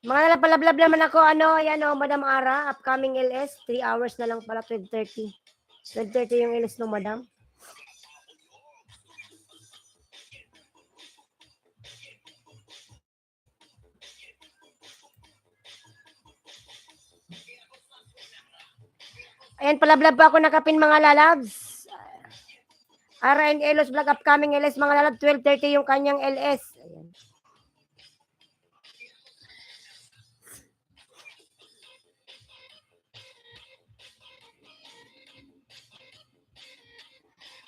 Mga napalablab naman ako, ayan Madam Ara, upcoming LS, 3 hours na lang pala, 12:30. 12:30 yung LS ng Madam. Ayan, palablab pa ako nakapin, mga lalabs. Ara and Elos Vlog, upcoming LS, mga lalab, 12:30 yung kanyang LS. Ayan.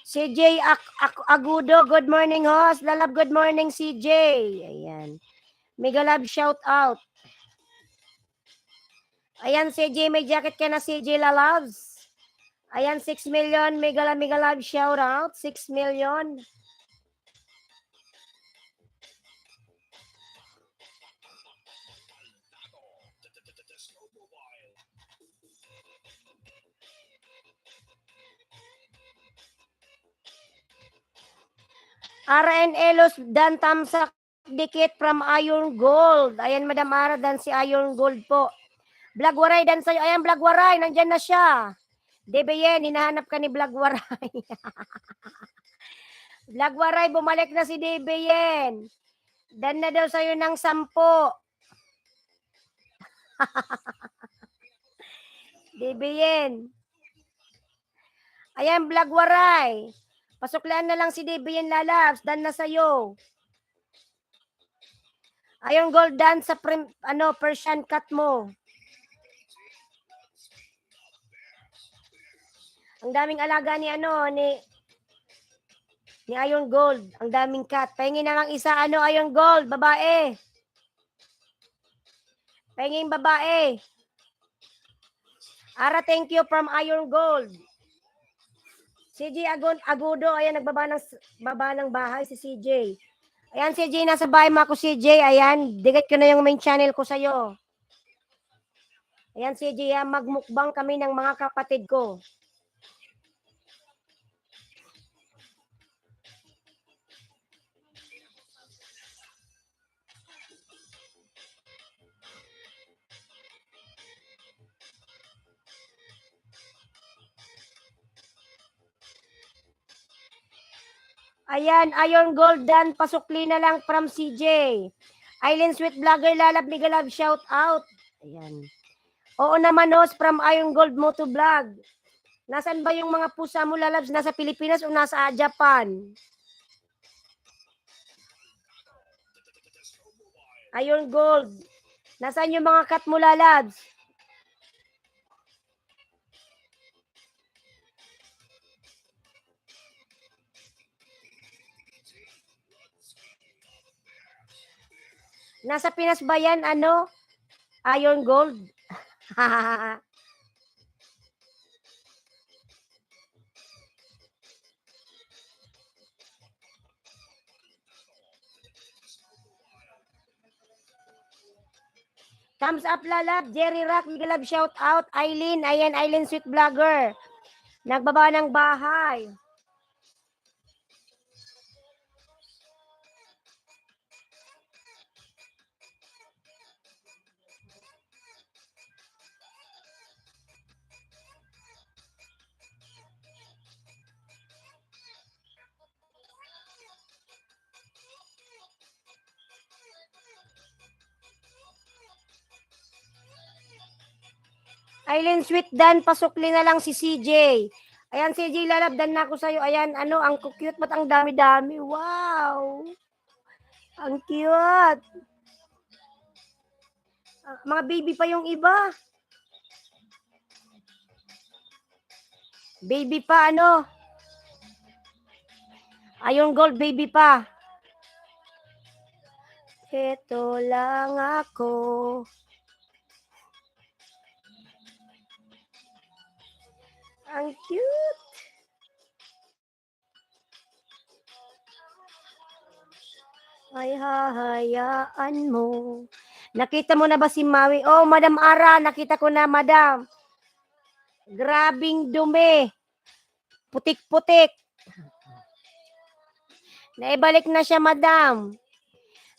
CJ Agudo, good morning host. Lalab, good morning CJ. Ayan. Mega love shout out. Ayan, CJ, may jacket ka na CJ lalabs. Ayan, 6 million, mega love shout out, 6 million. Ara and Elos, Dan Tamsak, dikit from Iron Gold. Ayan, Madam Ara, Dan si Iron Gold po. Vlog waray, Dan sa'yo. Ayan, vlog waray, nandyan na siya. Debeyen, hinahanap ka ni Blagwaray. Blagwaray, bumalik na si Debeyen. Dan na daw sa'yo ng 10. Debeyen. Ayan, Blagwaray. Pasuklaan na lang si Debeyen Lalabs. Dan na sa'yo. Ayong gold dan sa Persian cut mo. Ang daming alaga ni ni Iron Gold. Ang daming cut. Pahingin na lang isa, Iron Gold, babae. Pahingin babae. Ara, thank you from Iron Gold. CJ Agudo, ayan, nagbaba ng bahay si CJ. Ayan, CJ, nasa bahay mo ako, CJ. Ayan, digit ko na yung main channel ko sa'yo. Ayan, CJ, magmukbang kami ng mga kapatid ko. Ayan, Iron Gold dan, pasukli na lang from CJ. Island Sweet Vlogger, Lalab, Ligalab, shout out. Ayan. Oo naman, Nos, from Iron Gold Moto Vlog. Nasaan ba yung mga pusa mo, Lalabs? Nasa Pilipinas o nasa Japan? Iron Gold. Nasaan yung mga cat mo, Lalabs? Nasa Pinas ba yan, Iron Gold? Thumbs up, Lalab. Jerry Rock, Ligalab, shout out. Eileen, ayan, Eileen Sweet Vlogger. Nagbaba ng bahay. Eileen Sweet Dan, pasukli na lang si CJ. Ayan, CJ, Lalab, dan na ako sa'yo. Ayan, ang cute, ba't ang dami-dami? Wow! Ang cute! Mga baby pa yung iba. Baby pa, Iron Gold, baby pa. Ito lang ako. Ang cute. Ay, hahayaan mo. Nakita mo na ba si Maui? Oh, Madam Ara, nakita ko na, Madam. Grabing dumi. Putik-putik. Naibalik na siya, Madam.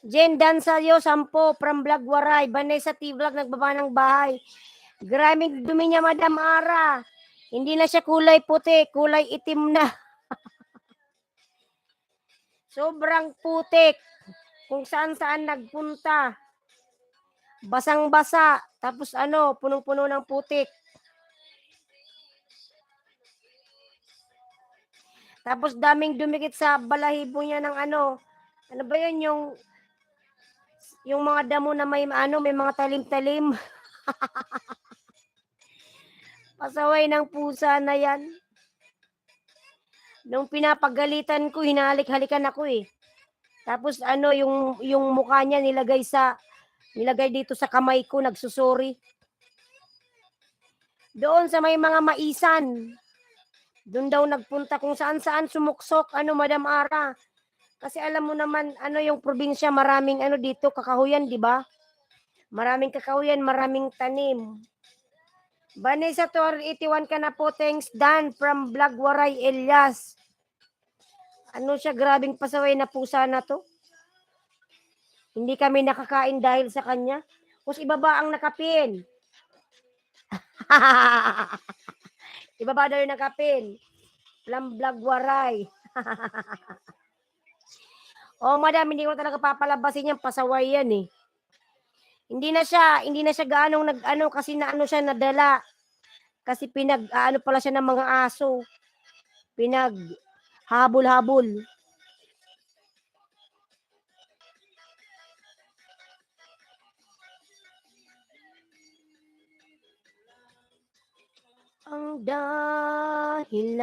Jen Dan sa'yo, 10 from Blagwaray. Vanessa T-Vlog, nagbaba ng bahay. Grabing dumi niya, Madam Ara. Hindi na siya kulay puti, kulay itim na. Sobrang putik. Kung saan-saan nagpunta. Basang-basa. Tapos punong-puno ng putik. Tapos daming dumikit sa balahibo niya ng ano ba yun, yung mga damo na may mga talim-talim. Pasaway ng pusa na yan. Nung pinapagalitan ko, hinalik-halikan ako eh. Tapos yung mukha niya nilagay dito sa kamay ko, nagsusuri. Doon sa may mga maisan. Doon daw nagpunta kung saan-saan sumuksok, Madam Ara. Kasi alam mo naman, yung probinsya, maraming dito, kakahuyan, di ba? Maraming kakahuyan, maraming tanim. Vanessa 81 ka na po, thanks Dan from Blagwaray, Elias. Siya, grabing pasaway na pusa na to. Hindi kami nakakain dahil sa kanya. Kus ibaba ang nakapin. Ibaba daw yung nakapin. From Blagwaray. Oh, madam, hindi ko talaga papalabasin yan. Pasaway yan eh. Hindi na siya gaanong nag-ano kasi na ano siya nadala. Kasi ano pala siya ng mga aso. Habol-habol. Ang dahilan.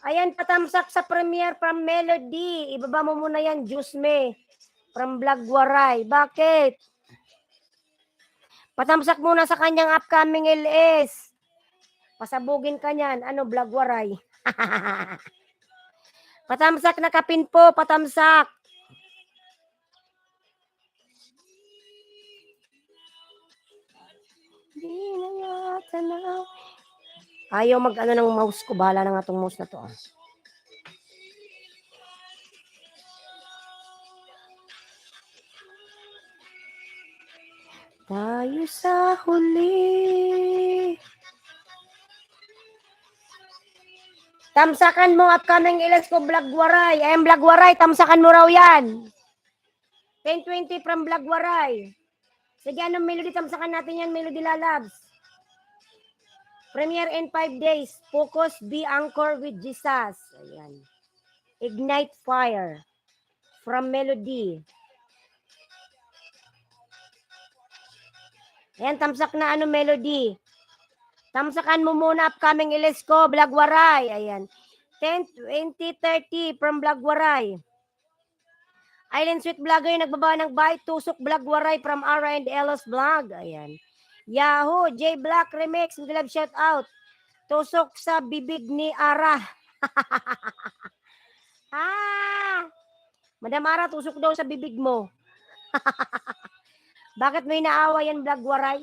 Ayan, patamsak sa premiere from Melody. Ibaba mo muna yan, Juice Me. From Blagwaray. Bakit? Patamsak muna sa kanyang upcoming LS. Pasabugin ka niyan. Ano, Blagwaray? Patamsak na kapin po, patamsak. Di na yata na. Ayaw mag-ano ng mouse ko. Bahala na nga itong mouse na to. Tayo sa huli. Tamsakan mo upcoming LS ko, Blagwaray. Ayan, Blagwaray, tamsakan mo raw yan. 10:20 from Blagwaray. Sige, anong melody? Tamsakan natin yan, Melody Lalabs. Premiere in 5 days. Focus, be anchor with Jesus. Ayan. Ignite fire. From Melody. Ayan, tamsak na ano, Melody. Tamsakan mo muna upcoming LS ko, Blagwaray. Ayan. 10:20:30 from Blagwaray. Island Sweet Vlogger, nagbaba ng bite. Tusok Blagwaray from Ara and Elos Vlog. Ayan. Yahoo, J Black Remix. Mag-love shout out. Tusok sa bibig ni Ara. Madam Ara, tusok daw sa bibig mo. Bakit may naawa yan, Blagwaray?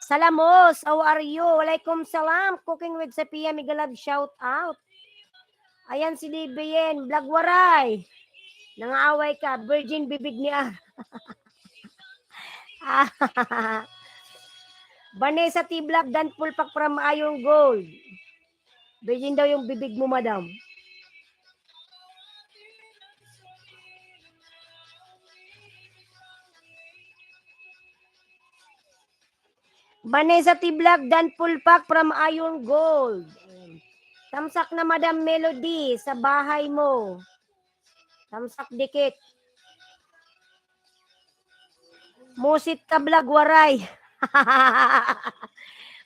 Salamos, how are you? Walaikum salam. Cooking with Sapia, Migalab, shout out. Ayan si Libyen, Blagwaray. Nangaaway ka, virgin bibig ni Ara. Vanessa T-Black, Dan Pulpak from Ayong Gold. Virgin daw yung bibig mo, madam. Vanessa T-Black, Dan Pulpak from Ayong Gold. Tamsak na, Madam Melody, sa bahay mo. Tamsak dikit. Musit ka, Blagwaray.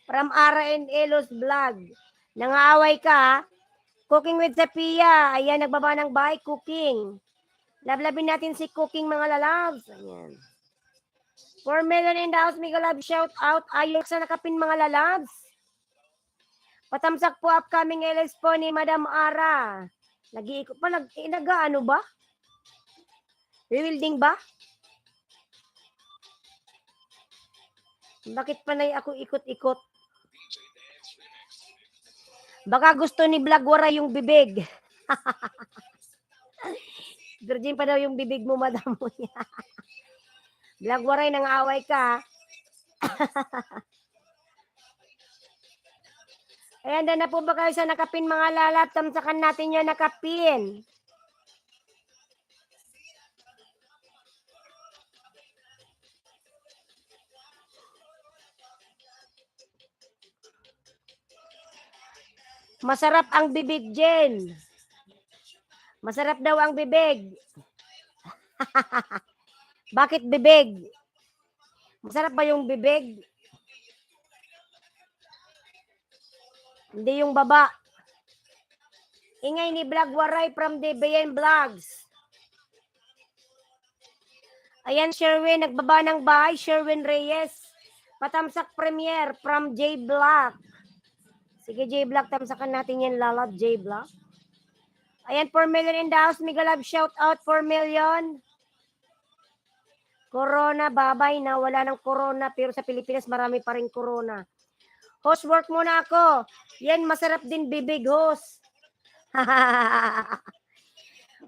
From Ara and Elos Vlog. Nangaaway ka, ha? Cooking with Sapia. Ayan, nagbaba ng bahay, cooking. Lablabin natin si Cooking, mga lalabs. Ayan. 4 million in the house, Mega Love, shout out. Ayok sa nakapin, mga lalabs. Patamsak po upcoming LS po ni Madam Ara. Nag-iikot pa, nag-ano ba? Rewilding ba? Bakit panay ako ikot-ikot? Baka gusto ni Blagwaray yung bibig. Virgin pa daw yung bibig mo, madam mo niya. Blagwaray, nang-away ka. Ayan, na po ba kayo sa nakapin, mga lalat? Tamsakan natin yung nakapin. Masarap ang bibig, Jen. Masarap daw ang bibig. Bakit bibig? Masarap ba yung bibig? Hindi yung baba. Ingay ni Blagwaray from DBN Vlogs. Ayan, Sherwin, nagbaba ng bahay. Sherwin Reyes. Patamsak premiere from J Black. Sige, J Black, tamsakan natin yan, lalab, J Black. Ayan, 4 million in the house. Mega Love, shout out, 4 million. Corona, babay na. Wala ng corona, pero sa Pilipinas marami pa rin corona. Host, work muna ako. Yan, masarap din bibig, host.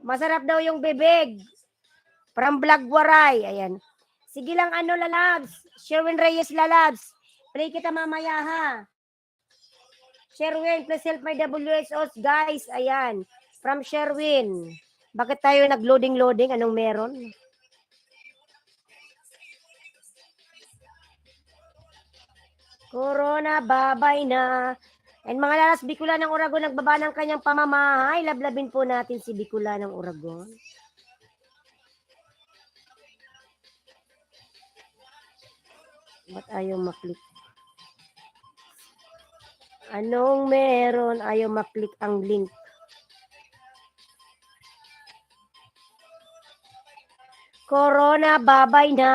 Masarap daw yung bibig. From Blagwaray. Ayan. Sige lang, ano, lalabs. Sherwin Reyes, lalabs. Play kita mamaya ha. Sherwin, please help my WSOs, guys. Ayan. From Sherwin. Bakit tayo nag-loading-loading? Anong meron? Corona, babay na. And mga lalas, Bicula ng Uragon, nagbaba ng kanyang pamamahay. Lablabin po natin si Bicula ng Uragon. Ba't ayaw maklik? Anong meron? Ayaw maklik ang link. Corona, babay na.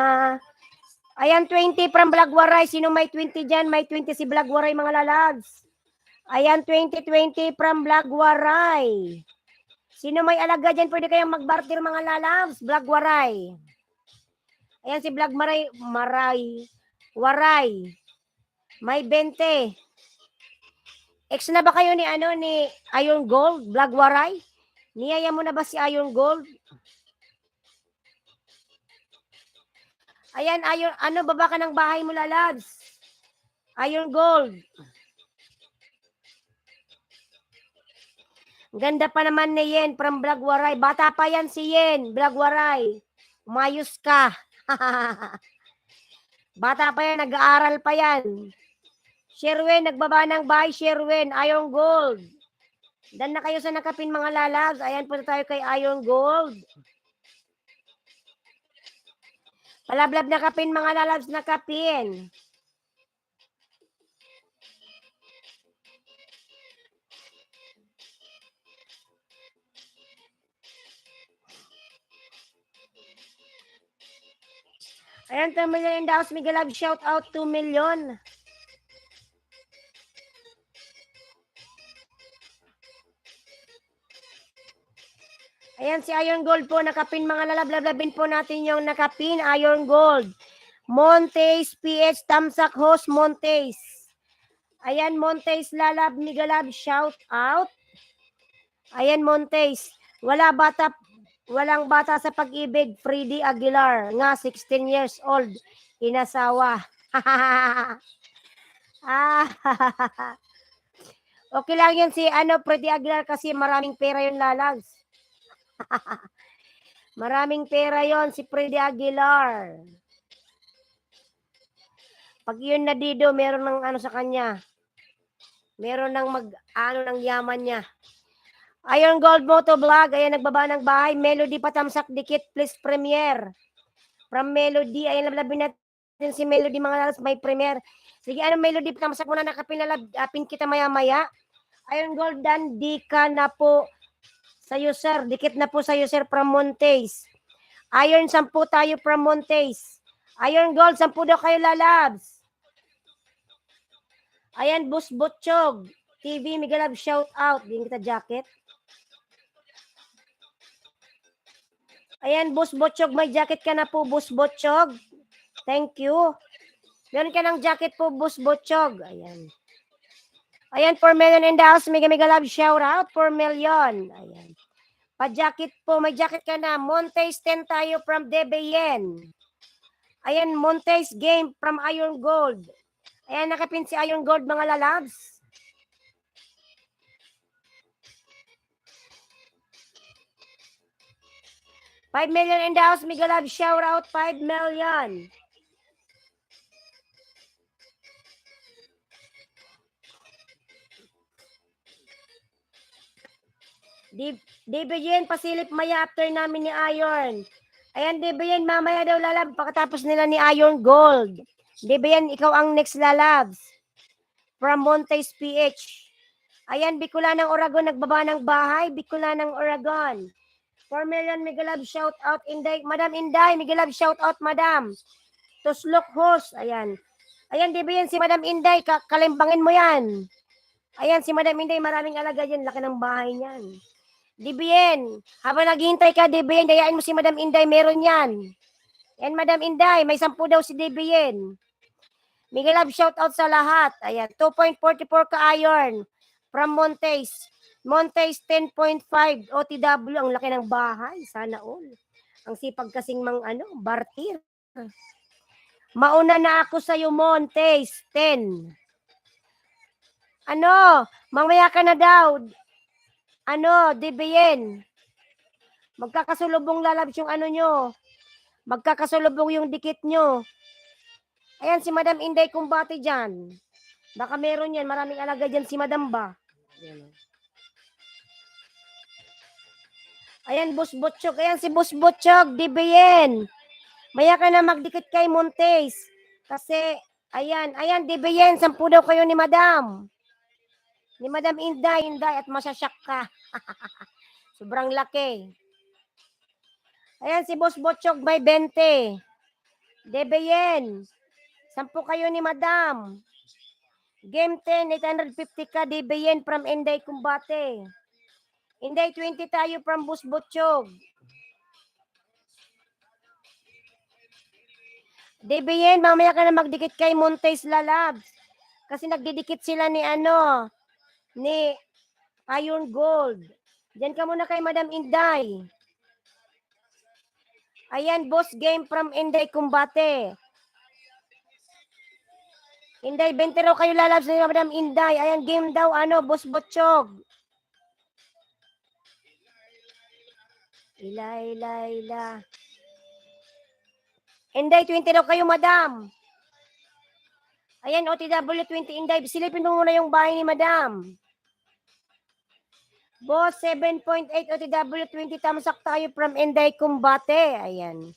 Ayan, 20 from Blagwaray. Sino may 20 dyan? May 20 si Blagwaray, mga lalags. Ayan, 20 from Blagwaray. Sino may alaga dyan? Pwede kayong mag-barter, mga lalags. Blagwaray. Ayan si Blagmaray. Waray. May 20. Ex na ba kayo ni Iron Gold? Blagwaray? Niyaya mo na ba si Iron Gold? Ayan, baba ka ng bahay mo, lalads. Iron Gold. Ganda pa naman ni Yen from Blagwaray. Bata pa yan si Yen, Blagwaray. Umayos ka. Bata pa yan, nag-aaral pa yan. Sherwin, nagbaba ng bahay, Sherwin. Iron Gold. Dan na kayo sa nakapin, mga lalads. Ayan, punta tayo kay Iron Gold. Palablab na kapin, mga lalabs na kapin. Ayan, 2 million in the house. Miguel Love, shout out 2 million. Ayan, si Iron Gold po, nakapin, mga lalablabin po natin yung nakapin, Iron Gold. Montes, PH, Tamsak Host, Montes. Ayan, Montes, lalab, Miguel Love, shout out. Ayan, Montes. Walang bata sa pag-ibig, Freddy Aguilar, nga 16 years old, inasawa. Okay lang yun si Freddy Aguilar kasi maraming pera yun, lalags. Maraming pera yon si Freddy Aguilar. Pag yun nadido, meron ng sa kanya. Meron ng ng yaman niya. Iron Gold Moto Vlog, ayan, nagbaba ng bahay. Melody Patamsak Dikit, please premiere. From Melody, ayan, lablabin natin si Melody, mga lalas, may premiere. Sige, Melody Patamsak muna, nakapin kita maya-maya. Iron Gold, dan di ka na po sa'yo, sir. Dikit na po sa'yo, sir, from Montes. Iron, 10 tayo from Montes. Iron Gold, 10 daw kayo, lalabs. Ayan, Bus Butchog. TV, Miguel Love, shout out. Din kita jacket. Ayan, Bus Butchog, may jacket ka na po, Bus Butchog. Thank you. Meron ka ng jacket po, Bus Butchog. Ayan. Ayan, 4 million in the house. Miguel Love, shout out. 4 million. Ayan. Pa-jacket po, may jacket ka na. Montes 10 tayo from DBN. Ayan, Montes game from Iron Gold. Ayan, nakapin si Iron Gold, mga lalabs. $5 million in the house, Miguel Love, shout out, 5 million. DBN, pasilip maya after namin ni Iron. Ayan, DBN, mamaya daw lalab, pagkatapos nila ni Iron Gold. DBN, ikaw ang next lalabs. From Montes PH. Ayan, Bicula ng Uragon, nagbaba ng bahay. Bicula ng Uragon. 4 million, Miguel Love, shout out, Inday. Madam Inday, Miguel Love, shout out, Madam. Tuslok host, ayan. Ayan, DBN, si Madam Inday, kalimbangin mo yan. Ayan, si Madam Inday, maraming alaga dyan. Laki ng bahay niyan. DBN, habang naghihintay ka, DBN, dayain mo si Madam Inday, meron yan. Yan, Madam Inday, may 10 daw si DBN. Miguel Love, shout out sa lahat. Ayan, 2.44 ka iron from Montes. Montes 10.5 OTW, ang laki ng bahay, sana all. Ang sipag kasing bartir. Mauna na ako sa'yo, Montes. 10. Ano? Mamaya ka na daw. Ano? DBN. Magkakasulubong lalabs yung ano nyo. Magkakasulubong yung dikit nyo. Ayan, si Madam Inday Kumbati dyan. Baka meron yan. Maraming alaga dyan si Madam ba? Ayan, Boss Butchog. Ayan, si Boss Butchog. DBN. Maya ka na magdikit kay Montes. Kasi, ayan, DBN. 10 daw kayo ni Madam. Ni Madam Inday at masasyak ka. Sobrang laki. Ayan, si Boss Butchog may 20. DBN. 10 kayo ni Madam. Game 10, 850 ka, DBN from Inday Kumbate. Inday 20 tayo from Boss Butchog. DBN, mamaya ka na magdikit kay Montes Lalabs. Kasi nagdidikit sila ni Iron Gold. Diyan ka muna kay Madam Inday. Ayan, boss game from Inday Kumbate. Inday, 20 raw kayo lalabs ni Madam Inday. Ayan, game daw, Boss Butchog. Ila. Inday, 20 daw kayo, Madam. Ayan, OTW 20, Inday. Silipin mo muna yung bahay ni Madam. Boss, 7.8 OTW 20, tamsak tayo from Inday Kumbate. Ayan.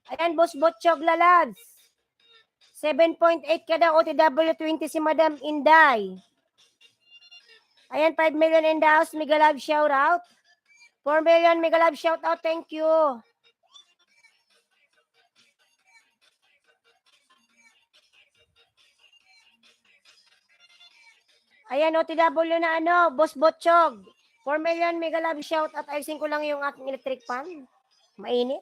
Ayan, Boss Butchog lalabs. 7.8 ka daw, OTW 20 si Madam Inday. Ayan, 5 million in the house, mega love shout out. 4 million, mega love shout out, thank you. Ayan, OTW na Boss Butchog. 4 million, mega love shout out. Ayusin ko lang yung aking electric fan. Mainit.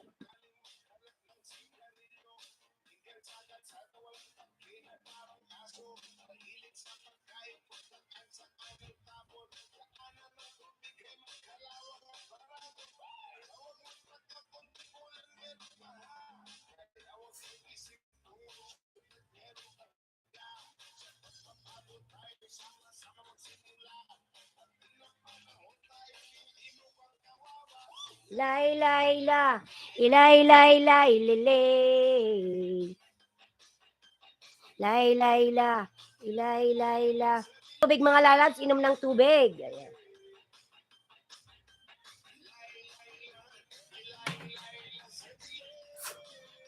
Ila. Tubig mga lalabs, inom ng tubig. Ayan.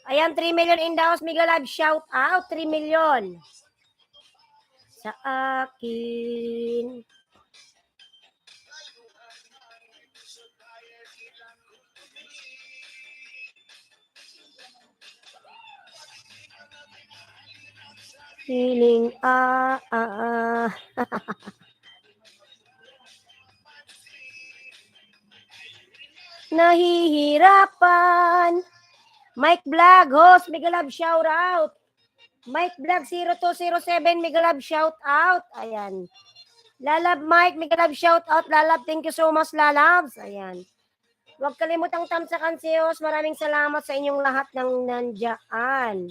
Ayan, 3 million in the house, mega live shout out, 3 million. Sa akin. Feeling Nahihirapan. Mike Vlog, host, mega love shout out. Mike Vlog 0207, mega love shout out. Ayan. Lalab Mike, mega love shout out. Lalab, thank you so much, Lalabs. Ayan. Huwag kalimutang tamsakan si host. Maraming salamat sa inyong lahat ng nandiyan.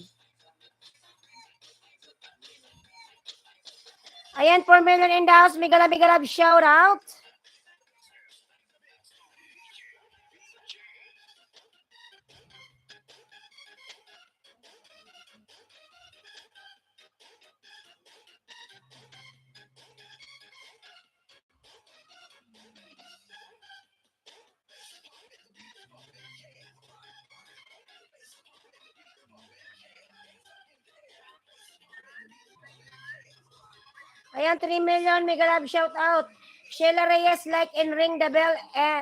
Ayan, 4 million in the house. Mega love shout out. Ayan, 3 million. Mega love shout out. Sheila Reyes, like and ring the bell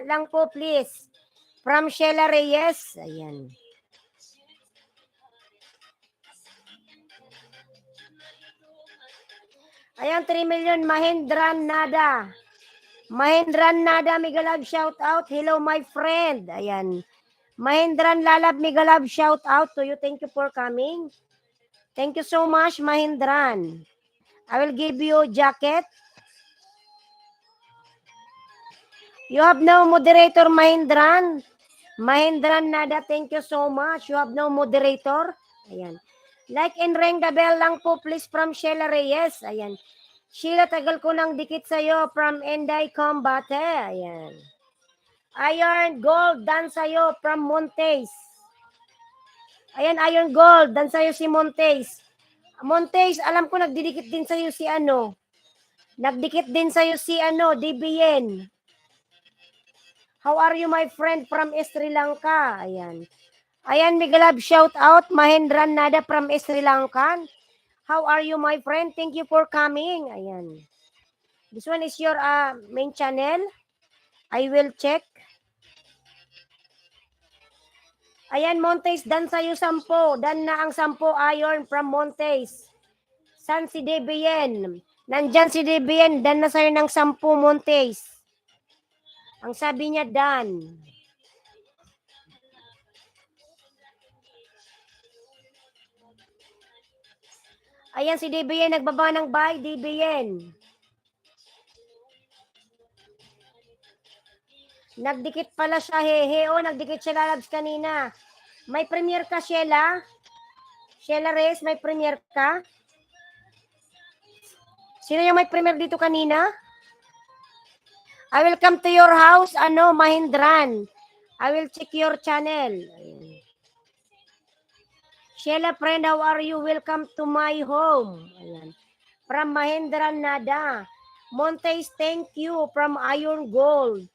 lang po, please. From Sheila Reyes. Ayan. Ayan, 3 million. Mahindran Nada. Mahindran Nada, mega love shout out. Hello, my friend. Ayan. Mahindran Lalab, mega love shout out to you. Thank you for coming. Thank you so much, Mahindran. I will give you jacket. You have no moderator, Mahindran. Mahindran Nada, thank you so much. You have no moderator. Ayan. Like and ring the bell lang po please from Sheila Reyes. Ayan. Sheila, tagal ko nang dikit sa'yo from Enday Combate. Ayan. Iron Gold, dan sa'yo from Montes. Ayan, Iron Gold, dan sa'yo si Montes. Montes, alam ko nagdidikit din sa'yo si ano. Nagdikit din sa'yo si ano, DBN. How are you my friend from Sri Lanka? Ayan. Ayan, Migalab, shout out. Mahendran Nada from Sri Lanka. How are you my friend? Thank you for coming. Ayan. This one is your main channel. I will check. Ayan, Montes, dan sa'yo 10. Dan na ang 10 iron from Montes. San si DBN? Nandyan si DBN, dan na sa'yo ng 10 Montes. Ang sabi niya, dan. Ayan si DBN, nagbaba ng buy, DBN. Nagdikit pala siya, hehe. O, nagdikit siya lalabs kanina. May premier ka, Sheila? Sheila Reyes, may premier ka? Sino yung may premier dito kanina? I will come to your house, Mahindran. I will check your channel. Sheila, friend, how are you? Welcome to my home. Ayan. From Mahindran Nada. Montes, thank you. From Iron Gold.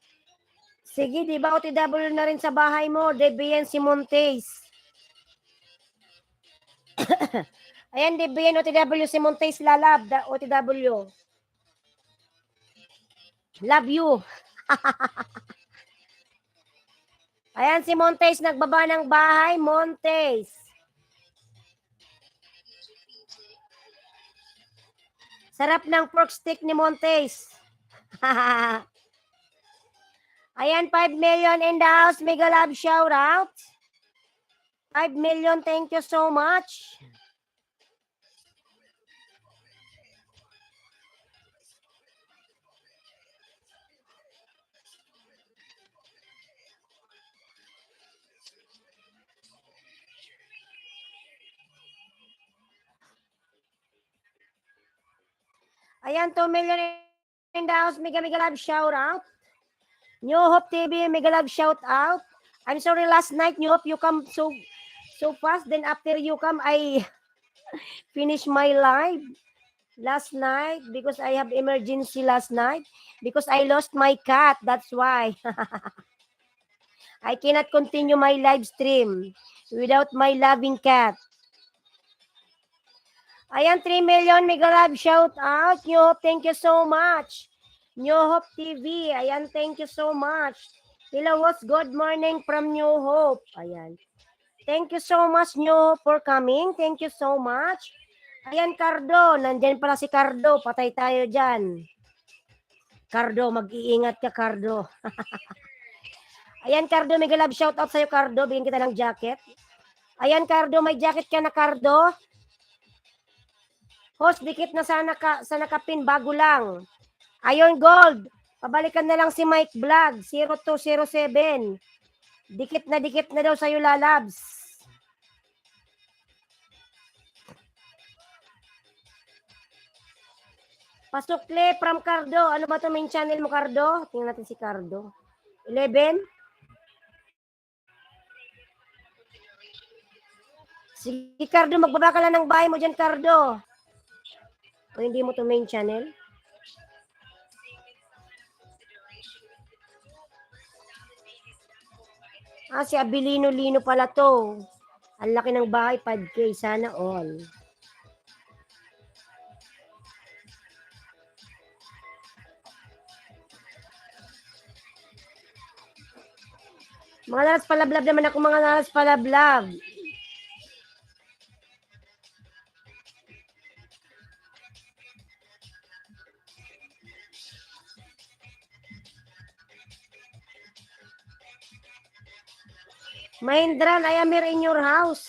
Sige, di ba OTW na rin sa bahay mo? DBN si Montes. Ayan, DBN, OTW si Montes lalab. OTW. Love you. Ayan, si Montes nagbaba ng bahay. Montes. Sarap ng pork stick ni Montes. Ayan, 5 million in the house. Mega love shout out. 5 million, thank you so much. Ayan, 2 million in the house. Mega love shout out. New Hope TV, mega love shout out. I'm sorry, last night, New Hope, you come so fast. Then after you come, I finish my live last night because I have emergency last night because I lost my cat. That's why. I cannot continue my live stream without my loving cat. Ayan, 3 million, mega love shout out. New Hope, thank you so much. New Hope TV, ayan, thank you so much. Hello, what's good morning from New Hope. Ayan. Thank you so much, New Hope, for coming. Thank you so much. Ayan, Cardo. Nandyan pala si Cardo. Patay tayo dyan. Cardo, mag-iingat ka, Cardo. Ayan, Cardo, mega love shout out sa'yo, Cardo. Bigyan kita ng jacket. Ayan, Cardo, may jacket ka na, Cardo. Host, dikit na sana sa nakapin, bago lang. Iron Gold, pabalikan na lang si Mike Vlog, 0207. Dikit na daw sa'yo, lalabs. Pasukle from Cardo. Ano ba ito main channel mo, Cardo? Tingnan natin si Cardo. 11? Sige, Cardo, magbaba ka lang ng bahay mo dyan, Cardo. O hindi mo ito main channel? Si Abilino-Lino pala to. Ang laki ng bahay, 5K. Sana all. Mga naras palablab naman ako, mga naras palablab. Mahindran, I am here in your house.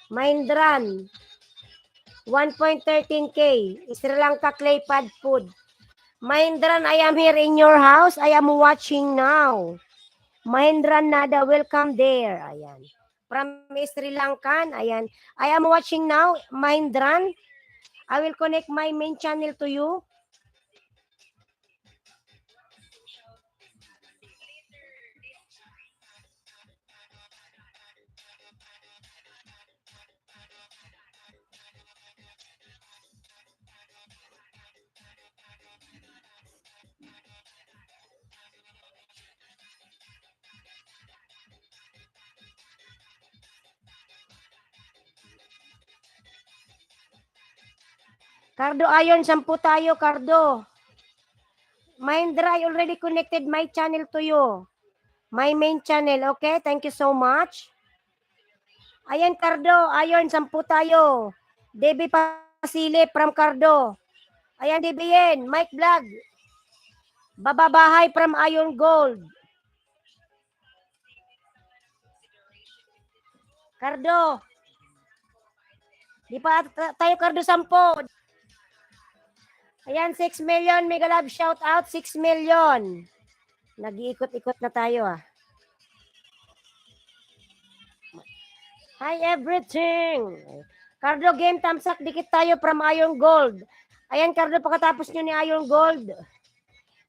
Mahindran. 1.13K. Sri Lanka clay pad food. Mahindran, I am here in your house. I am watching now. Mahindran Nada, welcome there. Ayan. from Sri Lankan. Ayan. I am watching now, Mahindran. I will connect my main channel to you. Cardo, ayon, 10 tayo, Cardo. Mahindra, I already connected my channel to you. My main channel, okay? Thank you so much. Ayan, Cardo, ayon, 10 tayo. Debbie Pasile from Cardo. Ayan, Debbie, Mike Vlog. Bababahay from Iron Gold. Cardo. Di pa tayo, Cardo, 10. Ayan, 6 million. Mega love shout out, 6 million. Nag-iikot-ikot na tayo, ah. Hi, everything. Cardo, game tamsak, dikit tayo from Iron Gold. Ayan, Cardo, pagkatapos nyo ni Iron Gold,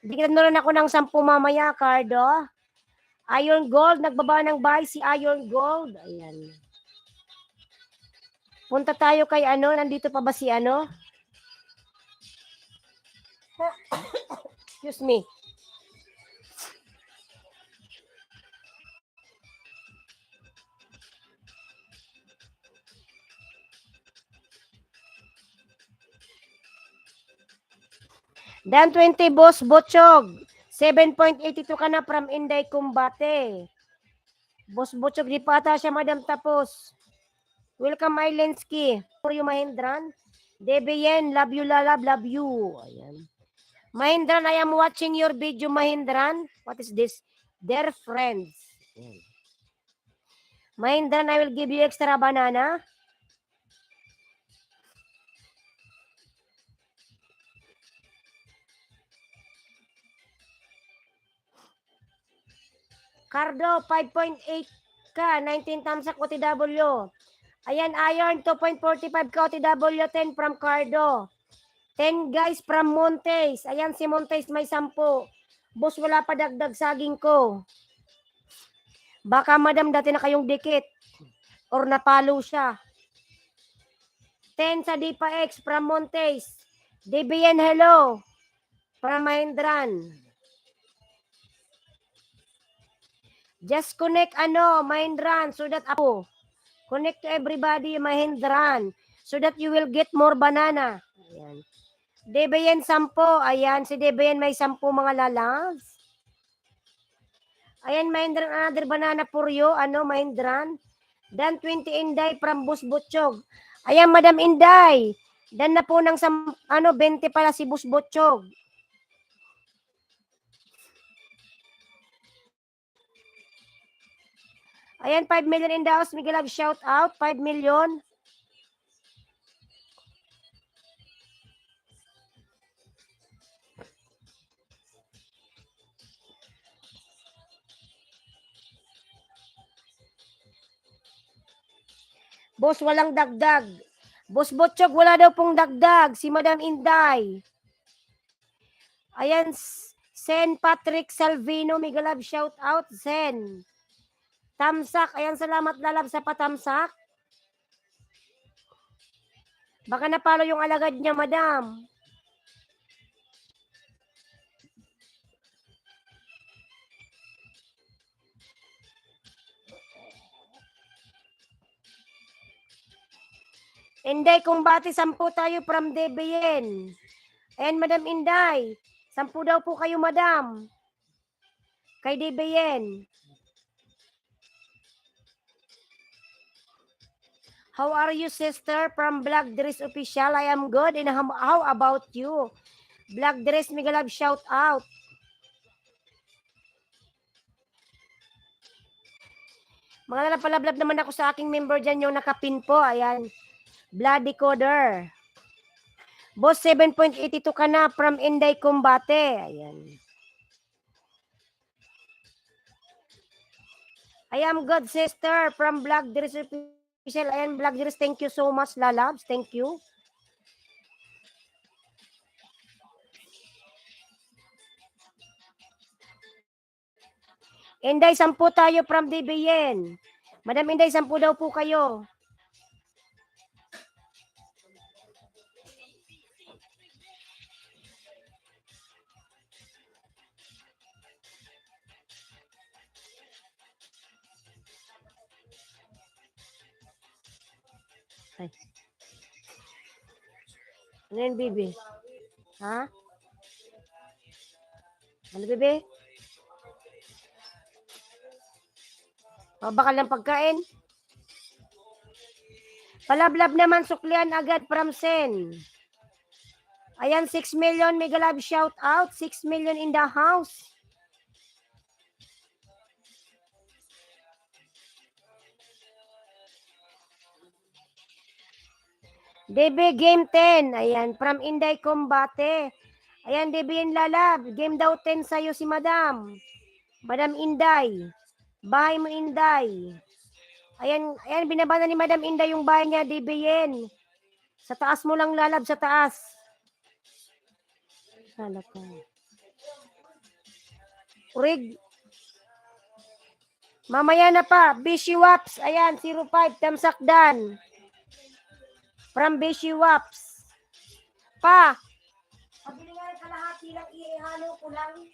dikit na rin ako ng 10 mamaya, Cardo. Iron Gold, nagbaba ng buy si Iron Gold. Ayan. Punta tayo kay ano, nandito pa ba si ano? Excuse me. Dan 20, Boss Botchog. 7.82 ka na from Inday Kumbate. Boss Botchog, di pa ata siya, Madam, tapos. Welcome, Islandski. For you, Mahindran. Debeyen, love you, love you. Ayan. Mahindran, I am watching your video, Mahindran. What is this? Dear friends. Ayan. Mahindran, I will give you extra banana. Cardo, 5.8 ka. 19 thumbs up, OTW. Ayan, Iron, 2.45 ka, OTW. 10 from Cardo. 10 guys from Montes. Ayan, si Montes may 10. Boss, wala pa dagdag saging ko. Baka, Madam, dati na kayong dikit. Or napalo siya. 10 sa Dipa X from Montes. DBN, hello. From Mahindran. Just connect, Mahindran, so that ako. Connect to everybody, Mahindran. So that you will get more banana. Ayan. DBN 10. Ayan, si DBN may 10 mga lalabs. Ayan, Mahindran, another banana for you. Mahindran? Dan 20 Inday from Boss Butchog. Ayan, Madam Inday. Dan na po ng 20 pala si Boss Butchog. Ayan, 5 million in the house. Miguel, shout out. 5 million. Boss, walang dagdag. Boss Botchog, wala daw pong dagdag. Si Madam Inday. Ayan, Sen Patrick Salvino, Miguel Love, shout out, Sen. Tamsak, ayan, salamat lalab sa patamsak. Baka napalo yung alagad niya, Madam. Inday, kumbati, 10 tayo from DBN. And Madam Inday, 10 daw po kayo, Madam. Kay DBN. How are you, sister? From Black Dress Official, I am good. And how about you? Black Dress, Miguel Love, shout out. Mga napalablab naman ako sa aking member dyan, yung nakapin po. Ayan. Bloody Coder. Boss, 7.82 ka na from Inday Kumbate. Ayan. I am good, sister, from Black Dress Official. Ayan, Black Dress, thank you so much, lalabs. Thank you. Inday, 10 tayo from DBN. Madam Inday, 10 daw po kayo. Ay. Ano yun, Bibi? Ha? Ano, Bibi? O, baka lang pagkain. Palablab naman, suklian agad from Sen. Ayan, 6 million, mega love shout out. 6 million in the house. DB game 10. Ayan, from Inday Combate. Ayan, DB in lalab. Game daw 10 sa'yo si Madam. Madam Inday. Bahay mo, Inday. Ayan, ayan, binabana ni Madam Inday yung bahay niya, DB yan. Sa taas mo lang lalab, sa taas. Sana pa. Urig. Mamaya na pa. Bishi Waps. Ayan, 05. Tamsakdan. From Bishi Waps. Pa. Pabili nga rin kalahati lang. Ihalo ko lang.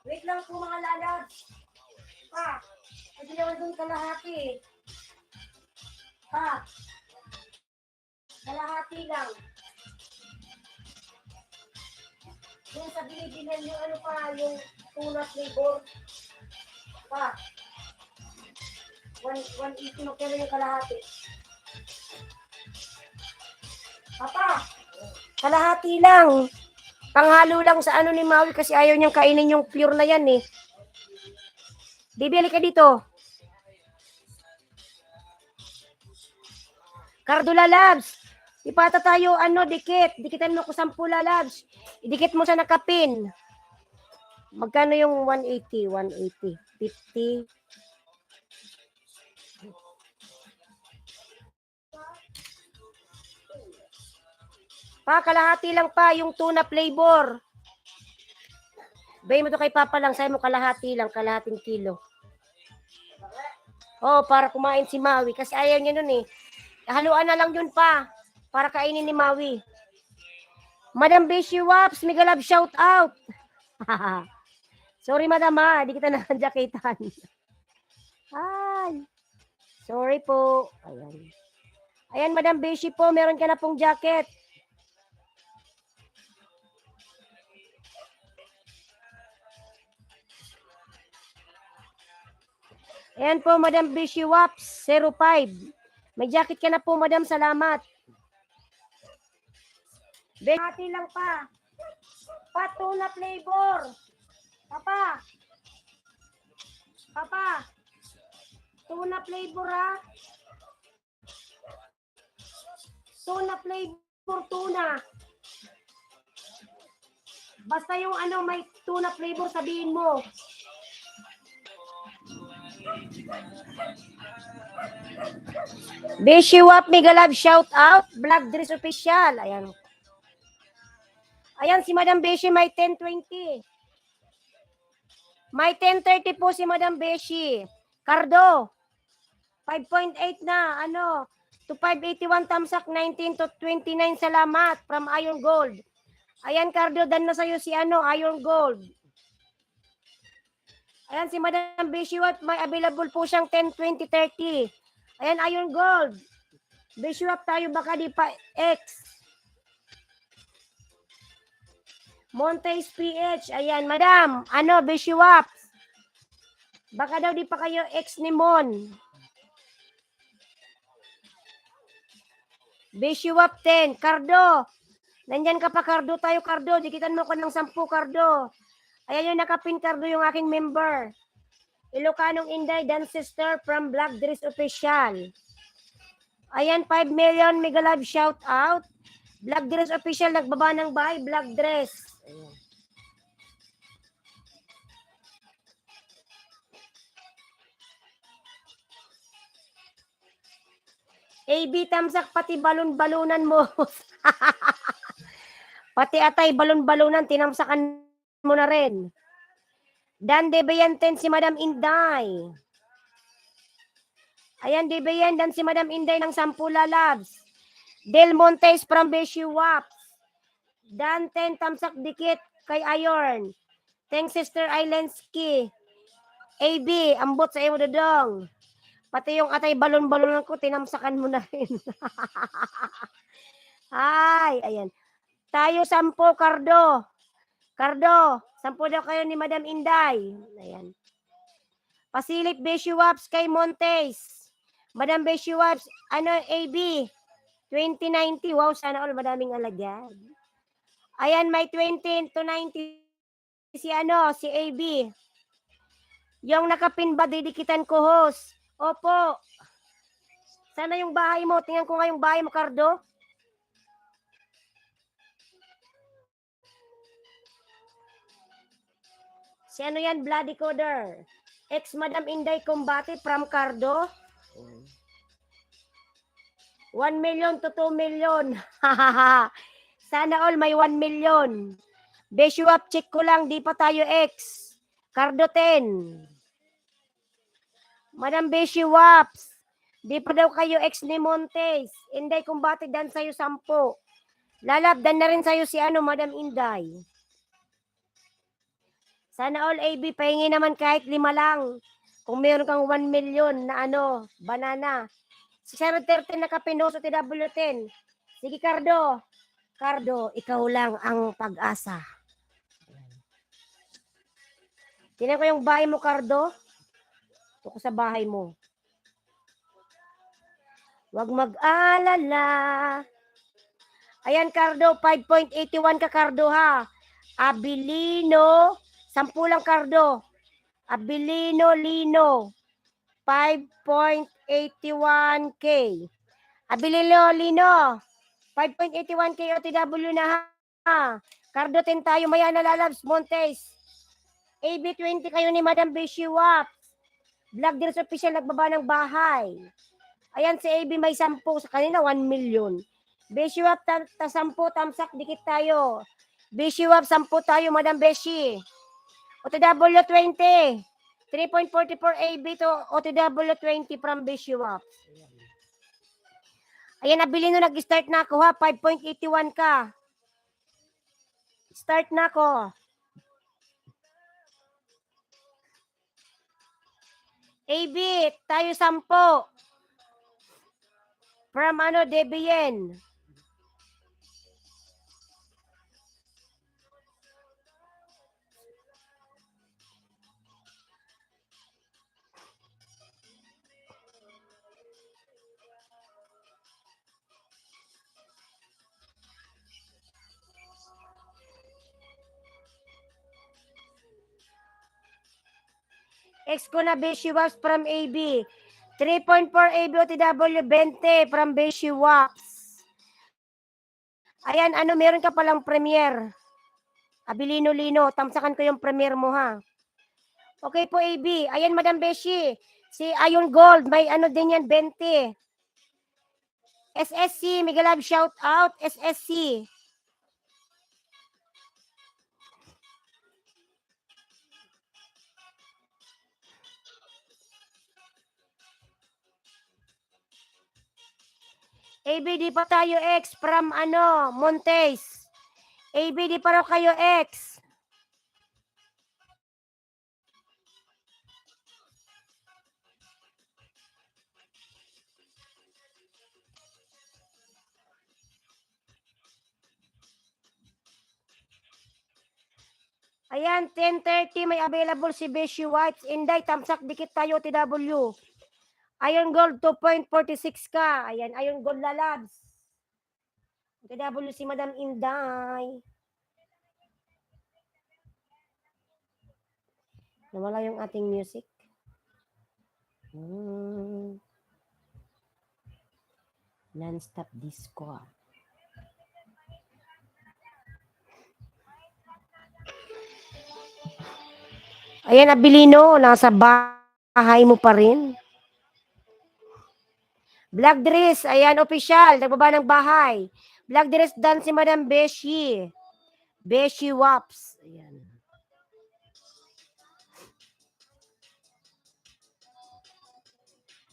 Wait lang po mga lalab. Pa. Pabili naman doon kalahati. Pa. Kalahati lang. Yung sa binibilan yung ano pa, yung tuna flavor. Pa. 180 mo pero yung kalahati. Papa, kalahati lang. Panghalo lang sa ano ni Maui kasi ayaw niyang kainin yung pure na yan eh. Bibili ka dito. Cardula Labs. Ipata tayo ano, dikit. Dikitan mo ko 10 labs. Idikit mo sa nakapin. Magkano yung 180? 180. 50. Pa, kalahati lang pa yung tuna flavor. Bay mo to kay Papa lang. Sa'yo mo kalahati lang. Kalahating kilo. Oh, para kumain si Maui. Kasi ayaw niya nun eh. Haluan na lang yun pa. Para kainin ni Maui. Madam Bishi Waps, mega love shout out. Sorry madam ha, di kita nakajaketan. Ay. Sorry po. Ayan. Ayan Madam Bishi po, meron ka na pong jacket. Ayan po Madam Bishi Waps, 05. May jacket ka na po Madam, salamat. Hati lang pa. Patuna flavor. Papa. Papa. Tuna flavor ha. Tuna flavor, tuna. Basta yung ano may tuna flavor sabihin mo. Bishiwap mega love shout out. Black Dress Official. Ayan. Ayan si Madam Beshi may 1020. May 1030 po si Madam Beshi. Cardo. 5.8 na. Ano? To 581 tamsak 19 to 29. Salamat from Iron Gold. Ayan Cardo, dan na sa'yo si ano, Iron Gold. Ayan si Madam Bishiwap. May available po siyang 10, 20, 30. Ayan Iron Gold. Bishiwap tayo baka di pa X. Montes PH. Ayan, madam. Ano, Bishiwap. Baka daw di pa kayo ex ni Mon. Bishiwap 10. Cardo. Nandyan ka pa, Cardo. Tayo, Cardo. Dikitan mo ko ng 10, Cardo. Ayan yung nakapin, Cardo, yung aking member. Ilocanong Inday, dance sister from Black Dress Official. Ayan, 5 million. Mega love shout out. Black Dress Official, nagbaba ng bahay. Black Dress. Ayan. AB tamsak, pati balon-balunan mo. Pati atay, balon-balunan, tinamsakan mo na rin. Dan Debayanten si Madam Inday. Ayan, Debayan, dan si Madam Inday ng Sampula Labs. Del Montes from Beshi Waps. Dan 10 tamsak dikit kay Ayorn. Thanks, Sister Ailensky. AB, ambot sa iyo dodong. Pati yung atay balon-balonan ko, tinamsakan mo na rin. Ay, ayan. Tayo 10, Cardo. Cardo, 10 daw kayo ni Madam Inday. Ayan. Pasilip Beshi Waps kay Montes. Madam Beshi Waps, AB? 2090. Wow, sana all madaming alagad. Ayan, may 20 to 90 si AB. Yung nakapin ba, didikitan ko, host. Opo. Sana yung bahay mo. Tingnan ko nga yung bahay mo, Cardo. Si yan, Bloody Coder. Ex-Madam Inday Combate from Cardo. 1 million to 2 million. Sana all may 1 million. Besyo up, check ko lang. Di pa tayo ex. Cardo 10. Madam Besyo Waps. Di pa daw kayo ex ni Montes. Inday Combate dan sa'yo 10. Lalab, dan na rin sa'yo si Madam Inday. Sana all AB, pahingi naman kahit 5 lang. Kung meron kang 1 million na banana. Si Sarah 13 na kapinoso TW10. Sige, Cardo. Cardo, ikaw lang ang pag-asa. Tingnan ko yung bahay mo, Cardo. Ito ko sa bahay mo. Huwag mag-alala. Ayan, Cardo. 5.81 ka, Cardo, ha. Abilino. 10 lang, Cardo. Abilino Lino. 5.81K. Abilino Lino. 5.81K OTW na, ha. Cardo 10 tayo. Maya na lalabs. Montes. AB20 kayo ni Madam Beshi Waps. Vlog Deals Official nagbaba ng bahay. Ayan si AB may 10. Sa kanina 1 million. Beshi Waps 10. Tamsak dikit tayo. Beshi Waps 10 tayo, Madam Beshi. OTW 20. 3.44 AB to OTW 20 from Beshi Waps. Ayan, nabili no, nag-start na ako, ha. 5.81 ka. Start na ako. AB, tayo 10. From Debian. Ex ko na Beshi Waps from AB. 3.4 AB OTW 20 from Beshi Waps. Ayan, meron ka palang premier. Abilino-lino. Tamsakan ko yung premier mo, ha. Okay po, AB. Ayan, Madam Beshi. Si Iron Gold, may din yan, 20. SSC, Mega Love shout out, SSC. AB, di pa tayo ex from Montes. AB, di pa raw kayo ex. Ayan, 10:30 may available si Beshi Whites. Inday, tamsak dikit tayo, TW. Iron Gold, 2.46 ka. Ayan, Iron Gold lalabs. TW si Madam Inday. Nawala yung ating music. Non-stop disco. Ayan, Abilino, nasa bahay mo pa rin. Black Dress, ayan, official. Nagbaba ng bahay. Black Dress dance si Madam Beshi. Beshi Waps. Ayan.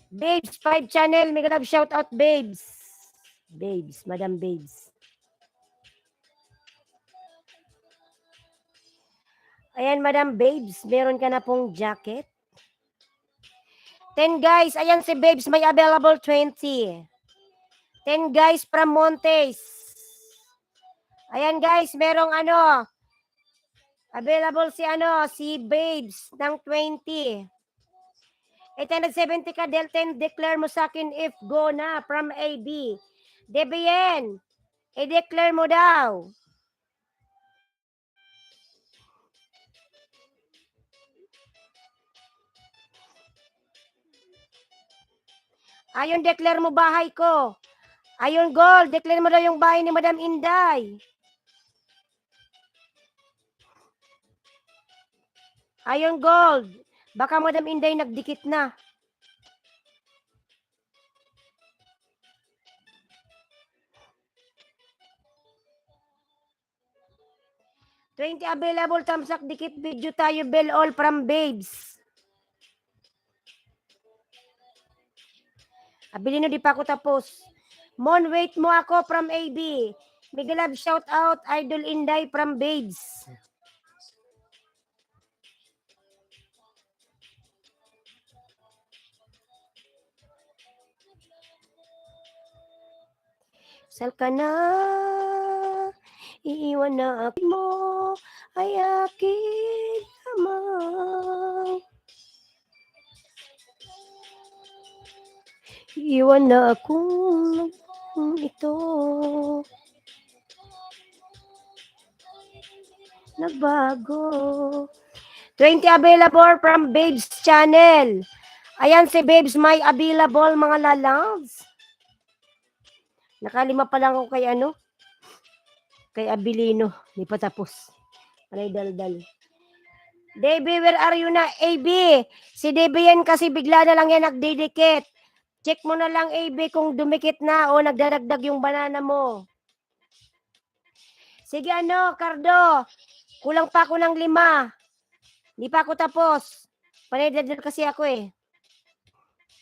Babes, 5 channel. May ganap shout out, babes. Babes, Madam Babes. Ayan, Madam Babes. Meron ka na pong jacket. 10 guys. Ayan si Babes. May available 20. 10 guys from Montes. Ayan guys. Merong available si Babes ng 20. 870 ka, Delten, declare mo sa akin if go na from AB. Debian, i-declare mo daw. Ayun, declare mo bahay ko. Ayun, Gold, declare mo daw yung bahay ni Madam Inday. Ayun, Gold. Baka Madam Inday nagdikit na. $20 available, tamsak, dikit video tayo, bell all from Babes. Abilino, di pa ako tapos. Mon, wait mo ako from AB. Migalab, shout out, Idol Inday from Babes. Sal ka na, iiwan na ako mo, ay akin lamang. Iiwan na akong ito. Nagbago. 20 available from Babes Channel. Ayan si Babes, may available mga lalags. Nakalima pa lang ako kay Abilino. Di pa tapos. Panay daldal. Debbie, where are you na? AB, si Debbie yan kasi bigla na lang yan nagdidikit. Check mo na lang, AB, kung dumikit na o nagdaragdag yung banana mo. Sige, Cardo. Kulang pa ako ng 5. Di pa ako tapos. Panay daldal kasi ako eh.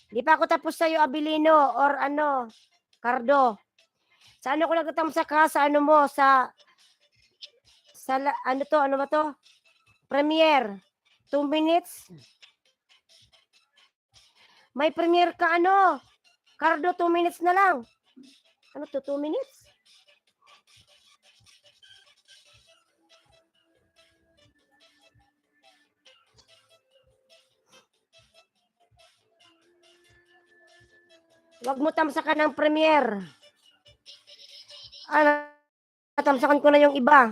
Di pa ako tapos sa'yo, Abilino, or Cardo. Sa ko nagtatamsak ka sa ano ba to? Premiere. 2 minutes. May premiere ka Cardo, 2 minutes na lang. 2 minutes? Huwag mo tamsakan ng premiere. Tamsakan ko na yung iba.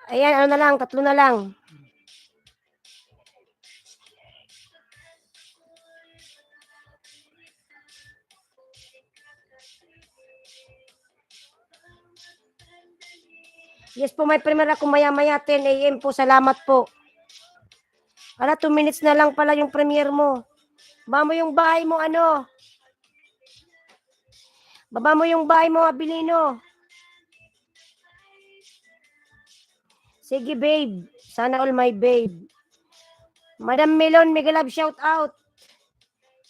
Ayan, 3 na lang. Yes po, may premiere ako maya-maya, 10 a.m. po. Salamat po. 2 minutes na lang pala yung premiere mo. Baba mo yung bahay mo, Baba mo yung bahay mo, Abilino. Sige, babe. Sana all my babe. Madam Melon, mega love shout out.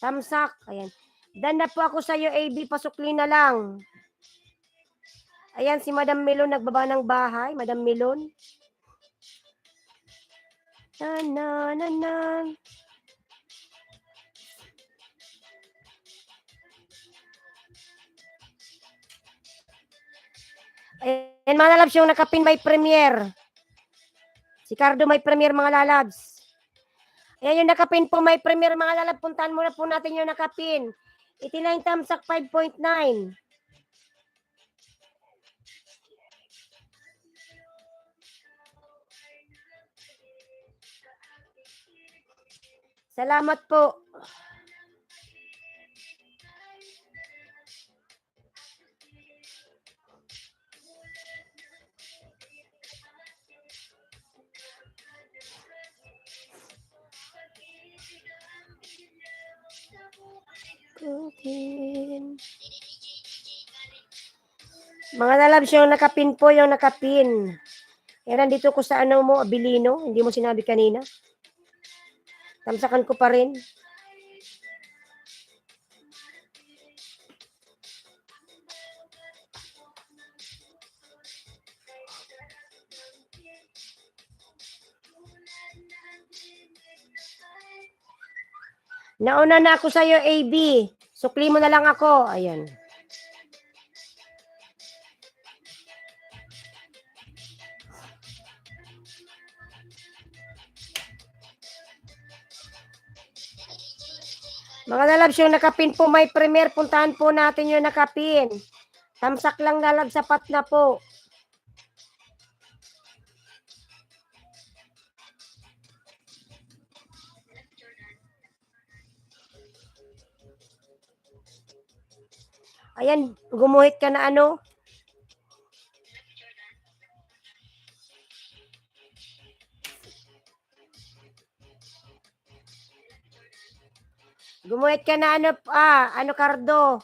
Tamsak. Ayan. Dan na po ako sa iyo, AB. Pasukli na lang. Ayan, si Madam Melon nagbaba ng bahay. Madam Melon. Na. Ayan, mga lalabs, yung nakapin may premiere. Si Cardo may premiere, mga lalabs. Ayan, yung nakapin po may premiere, mga lalabs. Puntahan muna po natin yung nakapin. 89 tamsak 5.9. Salamat po. Mga lalabs, yung nakapin po, yung nakapin. Nandito ko sa ano mo, Abilino. Hindi mo sinabi kanina. Tamsakan ko pa rin. Nauna na ako sa'yo, AB. Sukli mo na lang ako. Ayan. Mga lalabs, yung nakapin po may premier. Puntahan po natin yung nakapin. Tamsak lang lalab, sapat na po. Ayan, gumuhit ka na ano. Gumuhit ka na ano Cardo.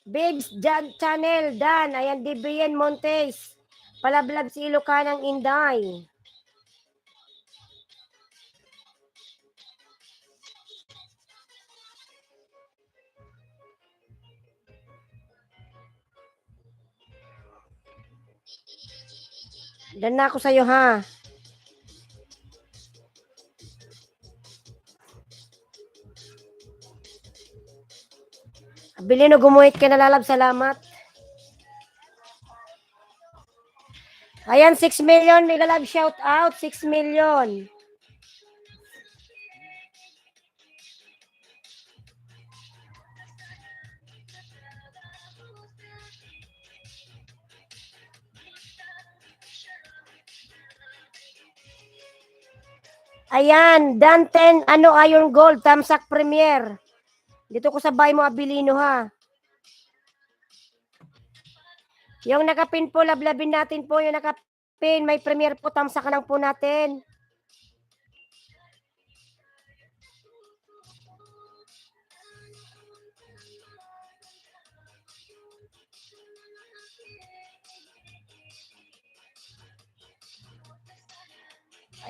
Babes Channel, Dan. Ayan, DBN Montes. Palablag si Ilocanang Inday. Dan na ako sa'yo, ha? Abilino, gumuhit ka na lalab. Salamat. Ayan, 6 million. Mega love shout out. 6 million. Ayan, Dan 10, Iron Gold, Tamsak Premier. Dito ko sa bahay mo, Abilino, ha? Yung nakapin po, lablabin natin po yung nakapin. May premier po, tamsak lang po natin.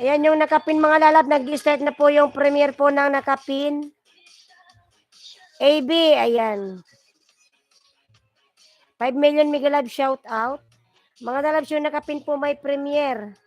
Ayan yung nakapin mga lalab, nag-start na po yung premier po ng nakapin. AB, ayan. 5 million mega love shout out. Mga lalabs yung nakapin po may premier.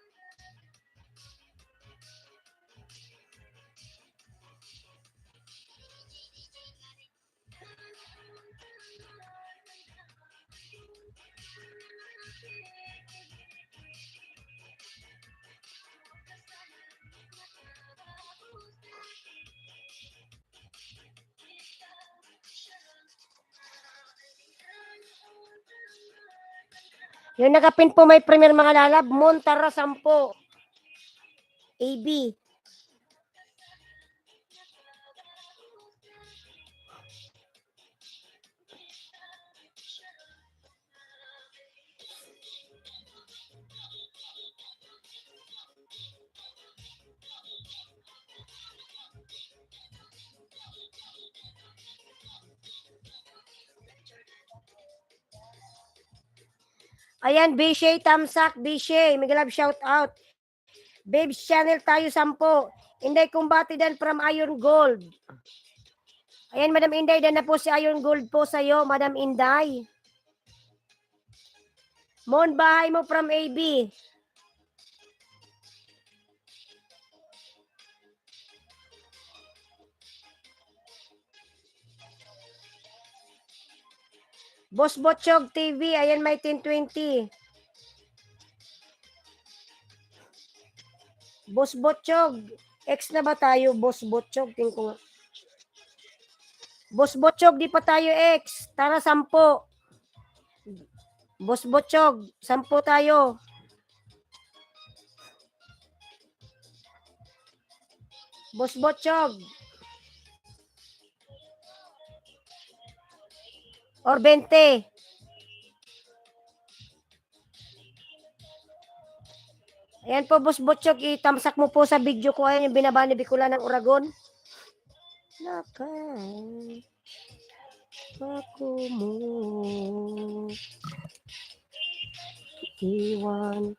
Yung nakapin po may premier mga lalab, Montara 10. AB. Ayan, Bishay, Tamsak, Bishay. Mega love shout out. Babes Channel tayo 10. Inday Kumbati dan from Iron Gold. Ayan, Madam Inday, dan na po si Iron Gold po sa'yo, Madam Inday. Mon, bahay mo from AB. Boss Botchog TV, ayan may 1020. Boss Botchog, X na ba tayo, Boss Botchog? Tingin ko nga. Boss Botchog, di pa tayo X. Tara, 10. Boss Botchog, 10 tayo. Boss Botchog. Or 20. Ayan po, Boss Butchog, itamsak mo po sa video ko. Ayan yung binaba ni Bicola ng Oragon. Nakay ako mo iwan.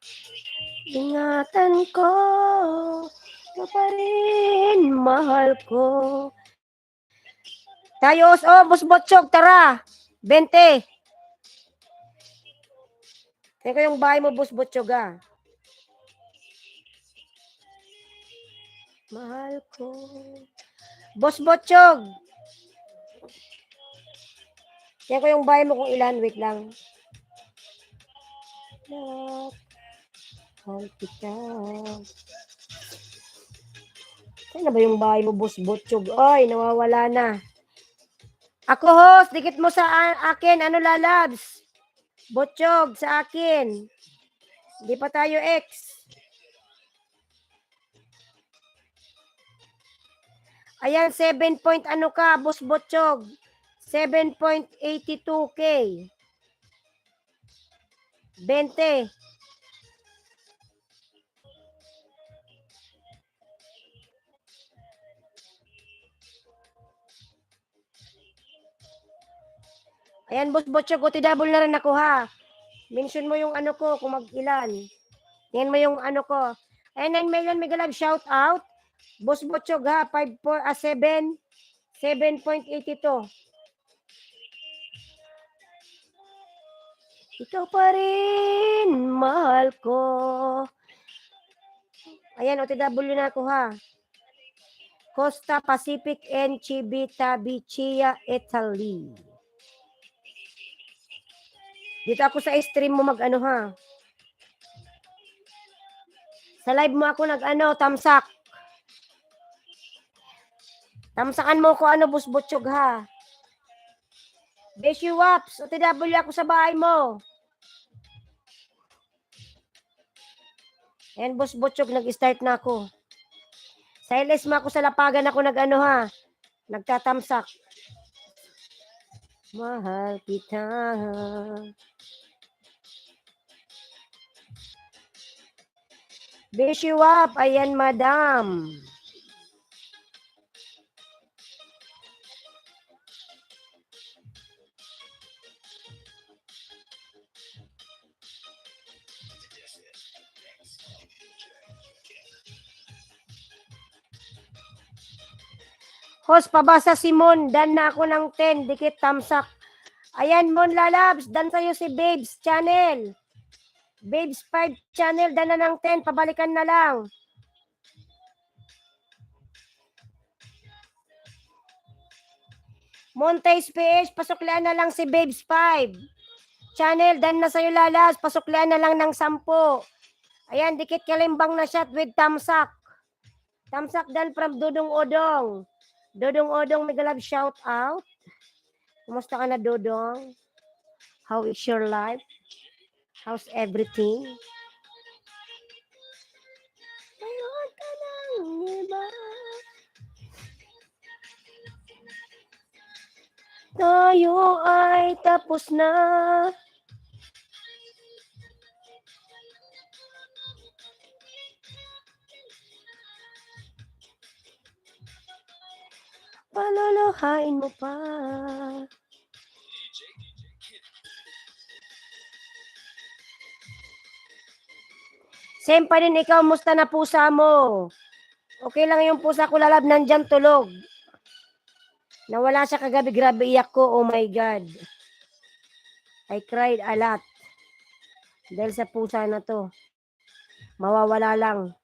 Ingatan ko pa rin, mahal ko. Tayos, Boss Butchog, tara. 20. Tingnan ko yung bahay mo, Boss Butchog, Mahal ko. Boss Butchog. Tingnan ko yung bahay mo kung ilan. Wait lang. Mahal kita. Saan na ba yung bahay mo, Boss Butchog? Ay, nawawala na. Ako, host. Dikit mo sa akin. Ano, lalabs? Butchog, sa akin. Hindi pa tayo ex. Ayan, 7 point ano ka, Boss Butchog? 7.82K. 20. Ayan, Boss Butchog, double na rin ako, ha. Mention mo yung ano ko, kung mag-ilan. Yan mo yung ano ko. Ayan, 9 million Megalab, shout out. Boss Butchog, ha, 7.82. Ikaw pa rin, mahal ko. Ayan, OTW na ako, ha. Costa Pacific and Civitavecchia, Italy. Dito ako sa stream mo mag-ano, ha. Sa live mo ako nag-ano, tamsak. Tamsakan mo ko ano, Boss Butchog, ha. Beshi Waps, OTW ako sa bahay mo. Ayan, Boss Butchog, nag-start na ako. Sa LS mo ako sa lapagan ako nag-ano, ha. Nagtatamsak. Mahal kita. Beshi Wap, ayan, madam. Host, pabasa si Mon. Dan na ako ng 10. Dikit tamsak. Ayan, Mon Lalabs. Dan sa'yo si Babes Channel. Babes 5 Channel. Dan na ng 10. Pabalikan na lang. Montes PH. Pasuklian na lang si Babes 5 Channel. Dan na sa'yo Lalabs. Pasuklian na lang ng 10. Ayan, dikit kalimbang na shot with tamsak. Tamsak dan from Dudong Odong. Dodong Odong, Megalab, shout out. Kumusta ka na, Dodong? How is your life? How's everything? Mayroon ka ng iba. Tayo ay tapos na. Palolohain mo pa. Same pa rin ikaw, musta na pusa mo? Okay lang yung pusa ko, Lalab, nandyan tulog. Nawala siya kagabi, grabe iyak ko, oh my God. I cried a lot. Dahil sa pusa na to. Mawawala lang.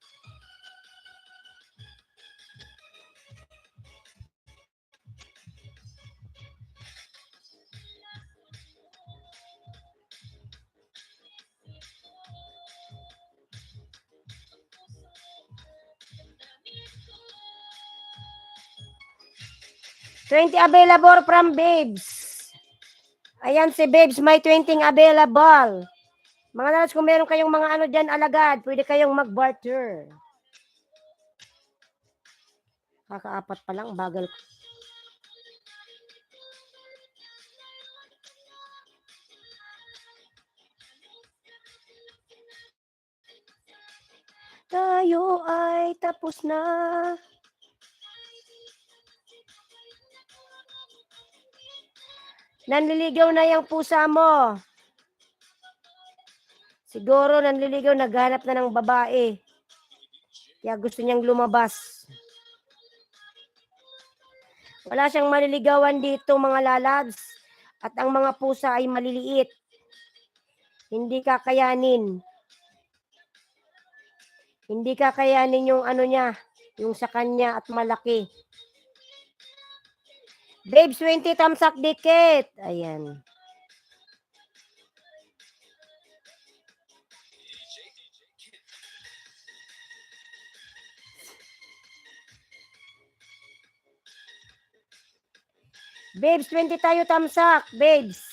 $20 available from Babes. Ayan si Babes, may 20 available. Mga nalas, kung meron kayong mga ano dyan alagad, pwede kayong mag-barter. Kakaapat pa lang, bagal ko. tayo ay tapos na. Nanliligaw na yung pusa mo. Siguro nanliligaw, naghanap na ng babae. Kaya gusto niyang lumabas. Wala siyang maliligawan dito, mga lalabs. At ang mga pusa ay maliliit. Hindi kakayanin. Hindi kakayanin yung ano niya, yung sa kanya at malaki. Babes, 20 thumbs up dikit. Ayan. Babes, 20 tayo thumbs up. Babes.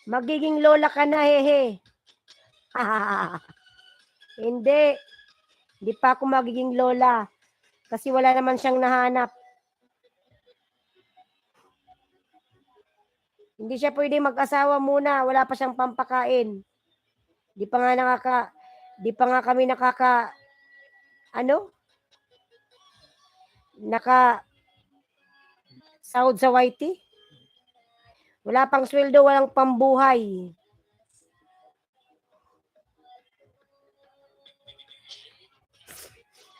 Magiging lola ka na, hehe. Hindi. Hindi pa ako magiging lola. Kasi wala naman siyang nahanap. Hindi siya pwede mag-asawa muna. Wala pa siyang pampakain. Di pa nga kami sahod sa YT. Wala pang sweldo, walang pambuhay.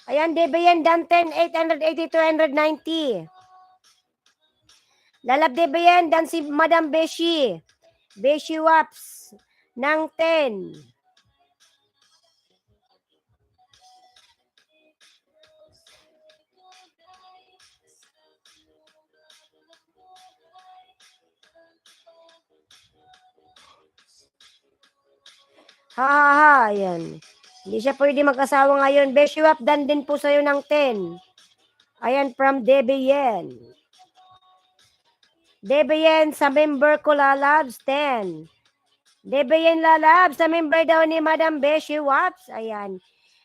Ayan, DBN, Danten, 880, 290. Lalab DBN, dan si Madam Beshi. Beshi Waps, ng 10. Ha, ayan. Hindi siya pwede mag-asawa ngayon. Beshi Wap, dan din po sa'yo ng 10. Ayan, from DBN. DBN, sa member ko lalabs, 10. DBN lalabs, sa member daw ni Madam Beshi Waps. Ayan.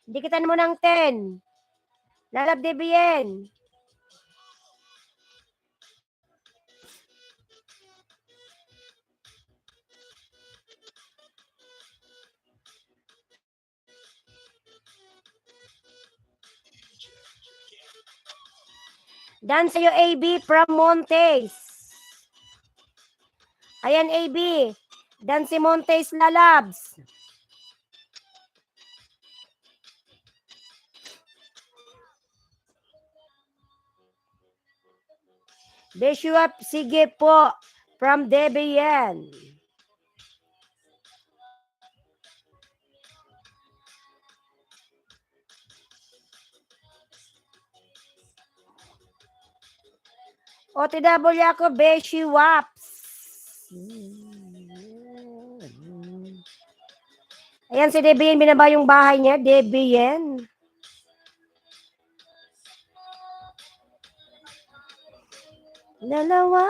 Dikitan mo ng 10. Lalab DBN. Dan sa'yo, AB from Montes. Ayan, AB. Dan si Montes lalabs. Bishop, sige po. From DBN. OTW ako, Beshi Waps. Ayan si DBN, binaba yung bahay niya. DBN. Dalawa.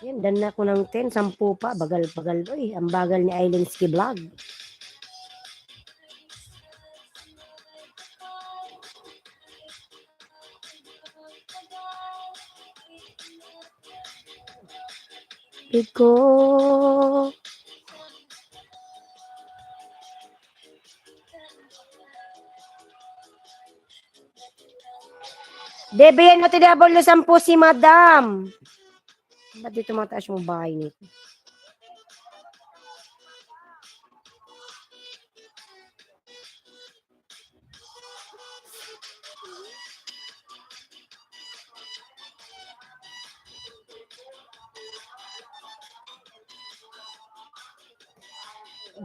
Yan, dan na ko ng 10, 10 pa. Bagal-bagal. Uy, ang bagal ni Ailenski Vlog. Iko. DBN mo TW 10 si Madam. Ba't dito mataas yung bahay nito?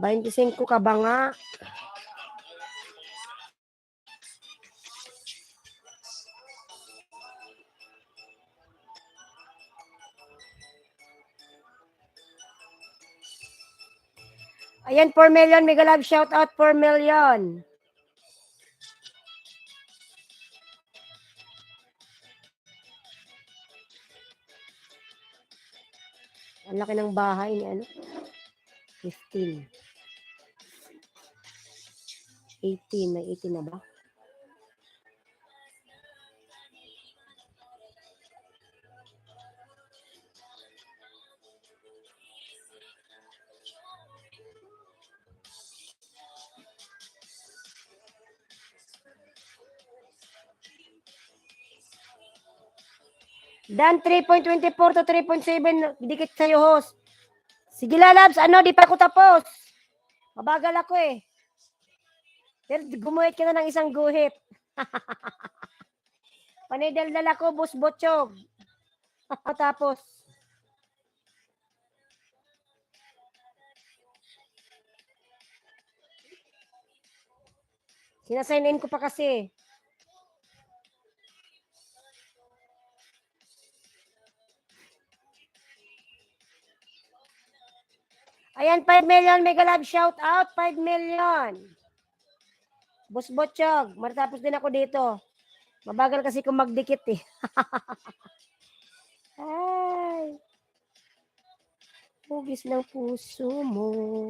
$25 ka ba nga? Ayan, 4 million. Mega love shout out, 4 million. Ang laki ng bahay ni ano? 15. 18. May 18 na ba? Dan 3.24 to 3.7 dikit sa'yo, host. Sige lalabs, di pa ako tapos. Mabagal ako eh. Pero gumuhit ka na ng isang guhit. Panidaldal ako, bus botsyog. Tapos. Sinasign in ko pa kasi. Ayan, 5 million mega love shout out. 5 million. Bus botsyog. Matapos din ako dito. Mabagal kasi kung magdikit eh. Ay. Hugis ng puso mo.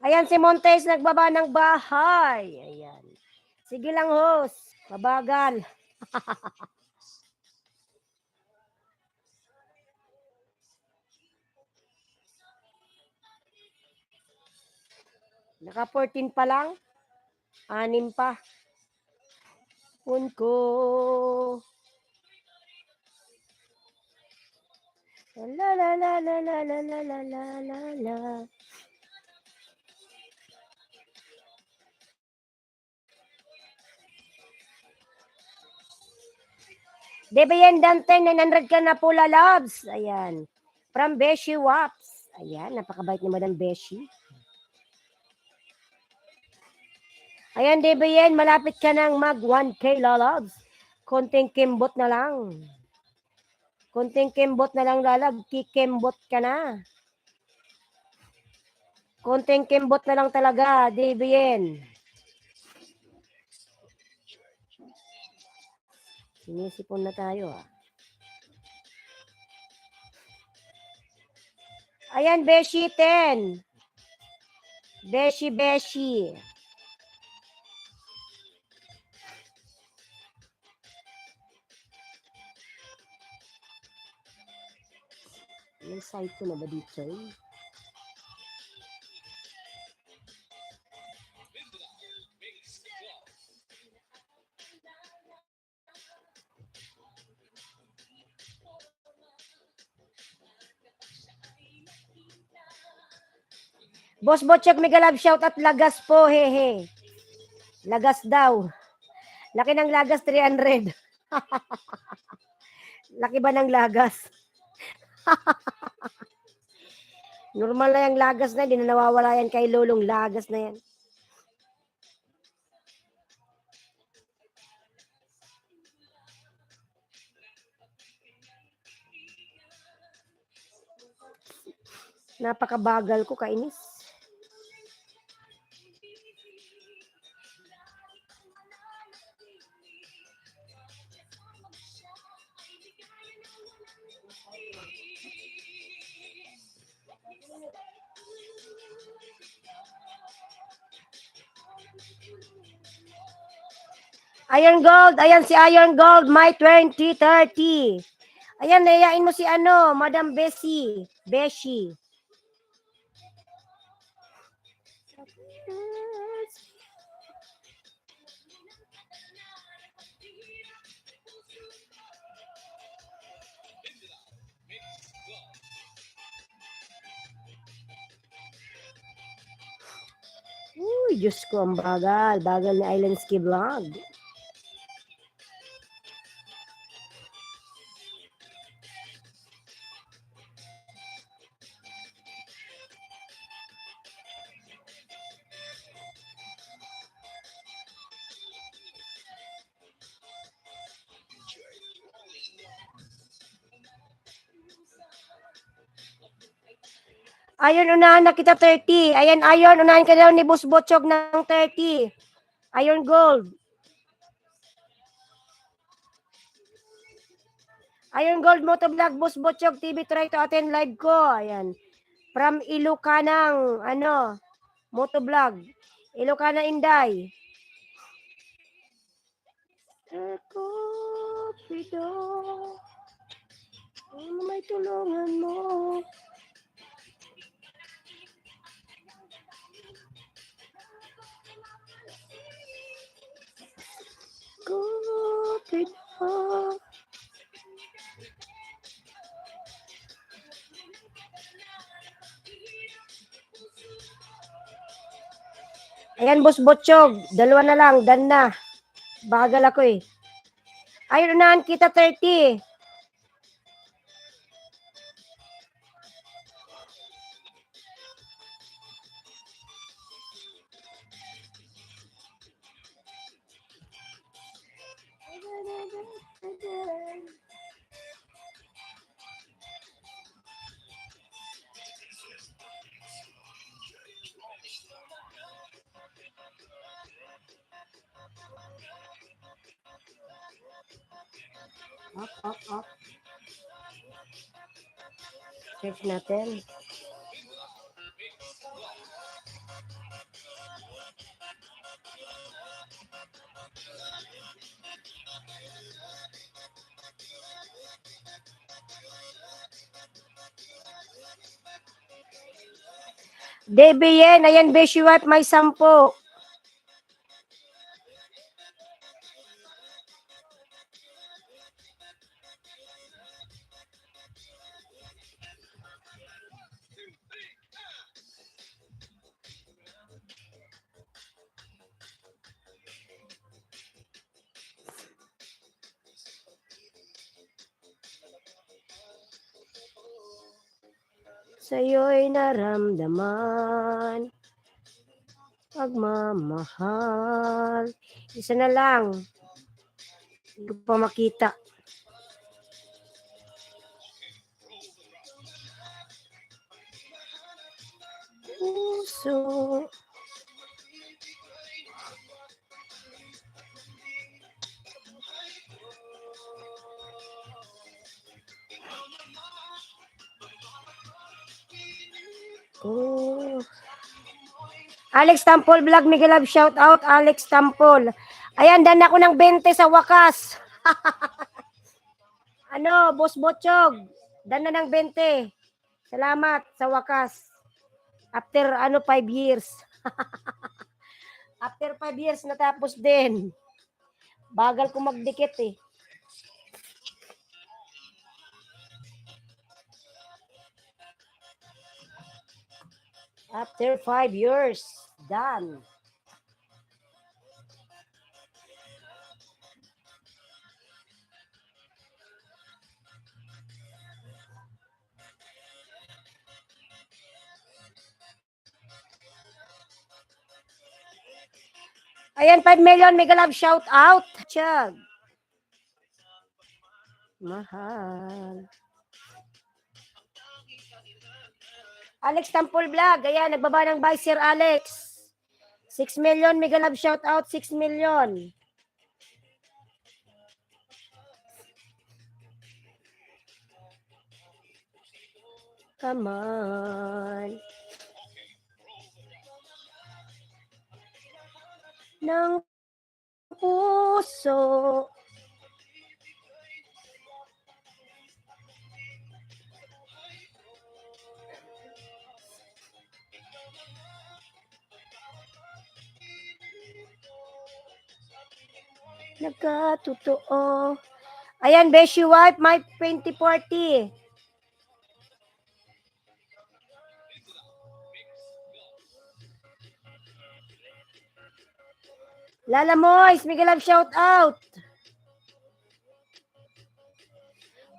Ayan si Montes nagbaba ng bahay. Ayan. Sige lang host. Mabagal. Naka 14 pa lang. 6 pa. Unko. La la la la la la la la la la la. Debayan Dante, 900 ka na pula loves. Ayan. From Beshi Waps. Ayan, napakabait ni Madam Beshi. Ayan, Debayan, malapit ka nang mag 1K loves. Konting kimbot na lang. Konting kimbot na lang lalab. Kikimbot ka na. Konting kimbot na lang talaga, Debayan. Sinisipon na tayo ah. Ayan, Beshi 10. Beshi. May site ko na ba dito? Boss Botchek, mega love shout at lagas po, hehe. Lagas daw. Laki ng lagas, 300. Laki ba ng lagas? Normal na yung lagas na, hindi na nawawala yan kay Lolong lagas na yan. Napakabagal ko, kainis. Iron Gold, ayan si Iron Gold, my 2030. Ayan, nayayain mo si Madam Beshi. Uy, Diyos ko, ang bagal. Bagal ni Island Ski Vlog. Ayon, unahan na kita 30. Ayan, Ayon, unahan ka daw ni Boss Botchog ng 30. Ayon Gold. Ayon Gold Motovlog, Boss Botchog TV, try to attend live ko. Ayan. From Ilocanang, Motovlog. Ilocana Inday. Kupido, may tulungan mo. Kupido. Ayan, Boss Botchog. Dalawa na lang. Dan na. Bagal ako eh. Ayun, unahan kita 30. Up. Search natin. Debian, ayan, Beshi Wipe, may 10. Sa'yo'y naramdaman pagmamahal. Isa na lang. Hindi ko pa makita. Puso. Oh. Alex Tampol Vlog, Miguel Love, shout out Alex Tampol. Ayan, dan ako ng 20 sa wakas. Boss Botchog, dan na ng 20. Salamat sa wakas. After 5 years. After 5 years natapos din. Bagal ko magdikit eh. After 5 years, done. Ayan, 5 million, Mega Love, shout out. Chug. Mahal. Alex Tampol Vlog, ayan, nagbaba ng buy, Sir Alex. 6 million, Mega Love, shout out, 6 million. Come on. Ng puso. Nagkatotoo. Ayan, Beshi Wife, my 2040. Lala Mois, Miguel Love, shout out.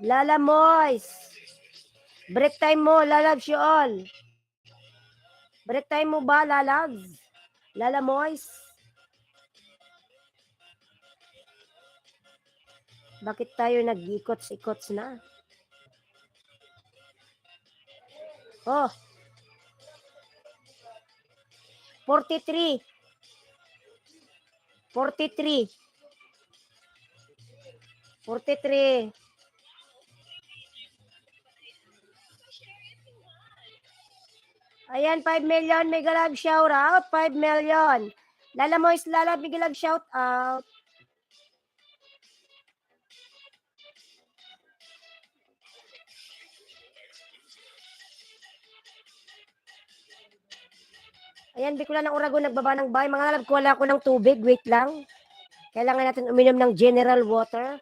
Lala Mois. Break time mo, lalabs you all. Break time mo ba, lalabs? Lala Mois. Bakit tayo nag-ikots-ikots na? Oh, 43. 43. 43. Ayan, 5 million. Mega love shout out. 5 million. Lala Mois, Lala, mega love shout out. Ayan, Bicol ng Uragon, nagbaba ng bahay. Mga lalab, wala ko ng tubig. Wait lang. Kailangan natin uminom ng general water.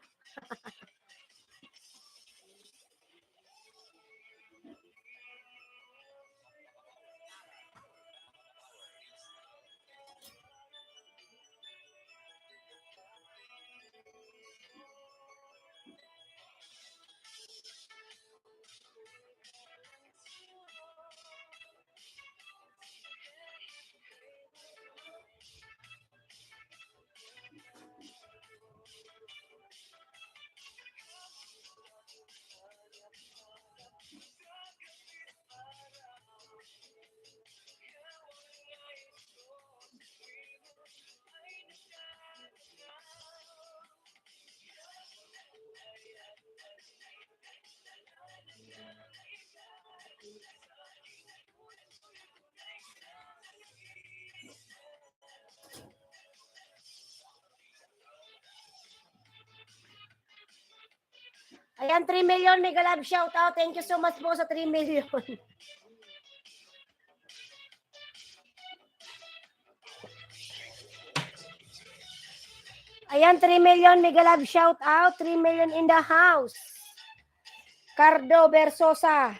Ayan, 3 million. Mega love shout out. Thank you so much po sa 3 million. Ayan, 3 million. Mega love shout out. 3 million in the house. Cardo Versosa.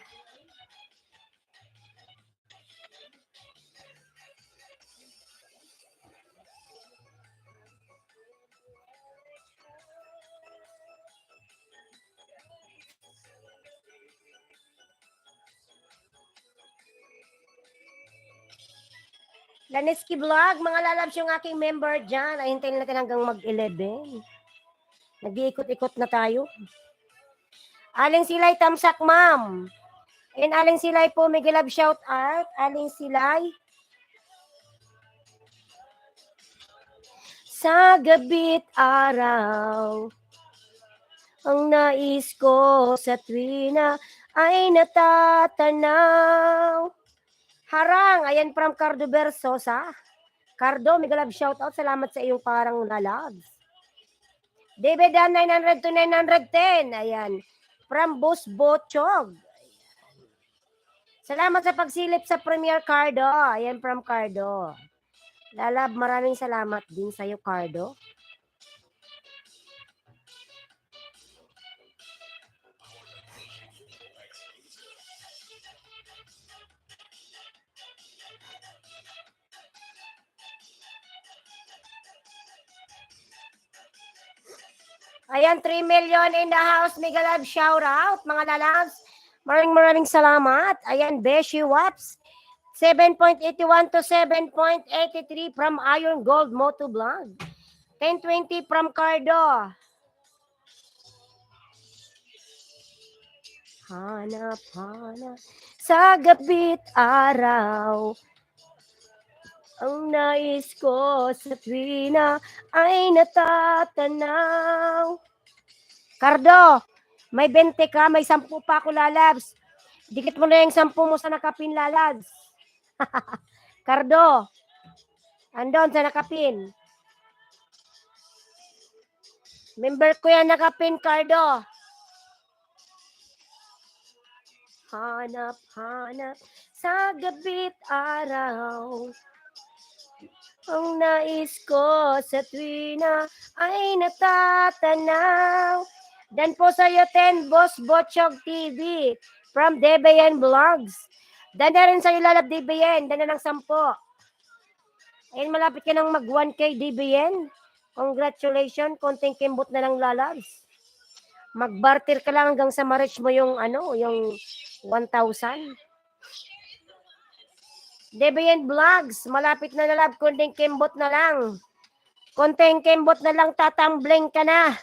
Laneski Vlog, mga lalabs yung aking member dyan. Ay, hintayin natin hanggang mag-11. Nag-iikot-ikot na tayo. Aling Silay, tamsak, ma'am. And Aling Silay po, may love shout out. Aling Silay. Sa gabi't araw, ang nais ko sa tuwina ay natatanaw. Harang, ayan from Cardo Versosa. Cardo, mega love shout out. Salamat sa iyong parang lalabs. David 900 to 910. Ayan. From Bus Bochog. Salamat sa pagsilip sa Premier Cardo. Ayan from Cardo. Lalab, maraming salamat din sa iyo, Cardo. Ayan, 3 million in the house. Mega love shout out, mga lalabs. Maraming salamat. Ayan, Beshi Waps. 7.81 to 7.83 from Iron Gold Moto Vlog. 10.20 from Cardo. Hanap sa gabi't araw, ang nais ko sa tuwina ay natatanaw. Cardo, may 20 ka, may 10 pa ako, lalabs. Dikit mo na yung 10 mo sa nakapin, lalabs. Cardo, andon sa nakapin. Member ko yan nakapin, Cardo. Hanap sa gabi't araw, ang nais ko sa tuwina ay natatanaw. Dan po sa iyo 10, Boss Bochog TV from Debayan Vlogs. Dan na rin sa iyo, lalab, Debayan. Dan na ng 10. Ayun, malapit ka nang mag 1K, Debayan. Congratulations. Konting kimbot na lang, lalabs. Mag-barter ka lang hanggang sa ma-reach mo yung yung 1,000. Debayan Vlogs, malapit na, lalab. Konting kimbot na lang. Konting kimbot na lang, tatambling ka na.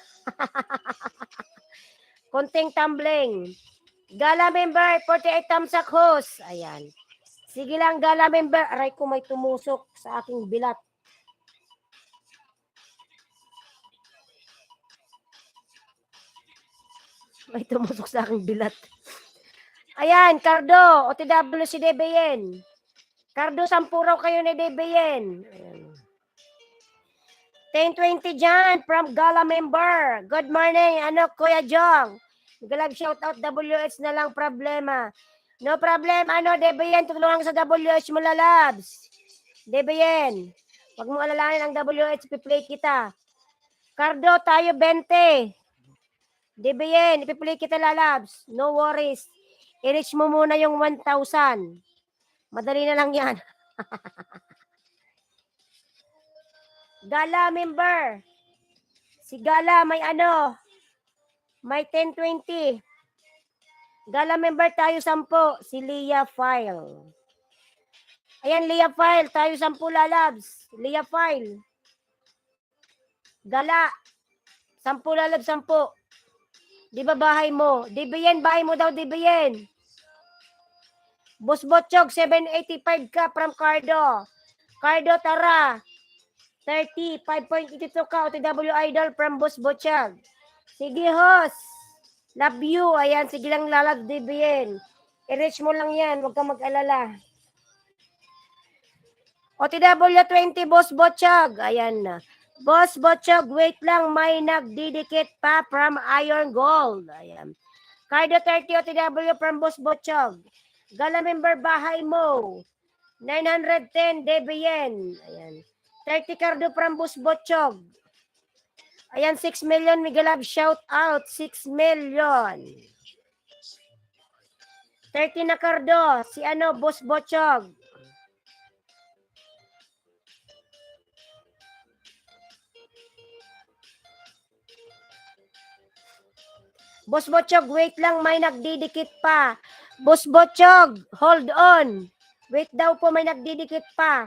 Konting tumbling. Gala member, 48 tamsak host. Ayan. Sige lang, gala member. Aray ko, may tumusok sa aking bilat. May tumusok sa aking bilat. Ayan, Cardo, OTW si DBN. Cardo, 10 raw kayo ni DBN. Ayan. 10-20 dyan from Gala member. Good morning, Kuya Jong. Galag shoutout WH na lang problema. No problem, DBN, tutulungan sa WH mo lalabs. DBN, wag mo alalahanin ang WH, piplay kita. Cardo, tayo 20. DBN, ipiplay kita lalabs. No worries. I-reach mo muna yung 1,000. Madali na lang yan. Gala member. Si Gala may may 10-20. Gala member tayo 10. Si Leah File. Ayan, Leah File. Tayo 10 lalabs. Leah File. Gala. 10 lalabs, 10. Di ba bahay mo? DBN, bahay mo daw, DBN. Boss Botchog, 785 ka from Cardo. Cardo, tara. 30, 5.82 ka, OTW Idol from Boss Botchog. Sige, host. Love you. Ayan, sige lang lalab, DBN. I-reach mo lang yan. Huwag kang mag-alala. OTW 20, Boss Botchog. Ayan na. Boss Botchog, wait lang. May nagdidikit pa from Iron Gold. Ayan. Cardo 30, OTW from Boss Botchog. Gala member bahay mo. 910, DBN. Ayan. 30 Cardo from Boss Botchog. Ayan, 6 million. Migalab, shout out. 6 million. 30 na Cardo. Si Boss Botchog. Boss Botchog, wait lang. May nagdidikit pa. Boss Botchog, hold on. Wait daw po, may nagdidikit pa.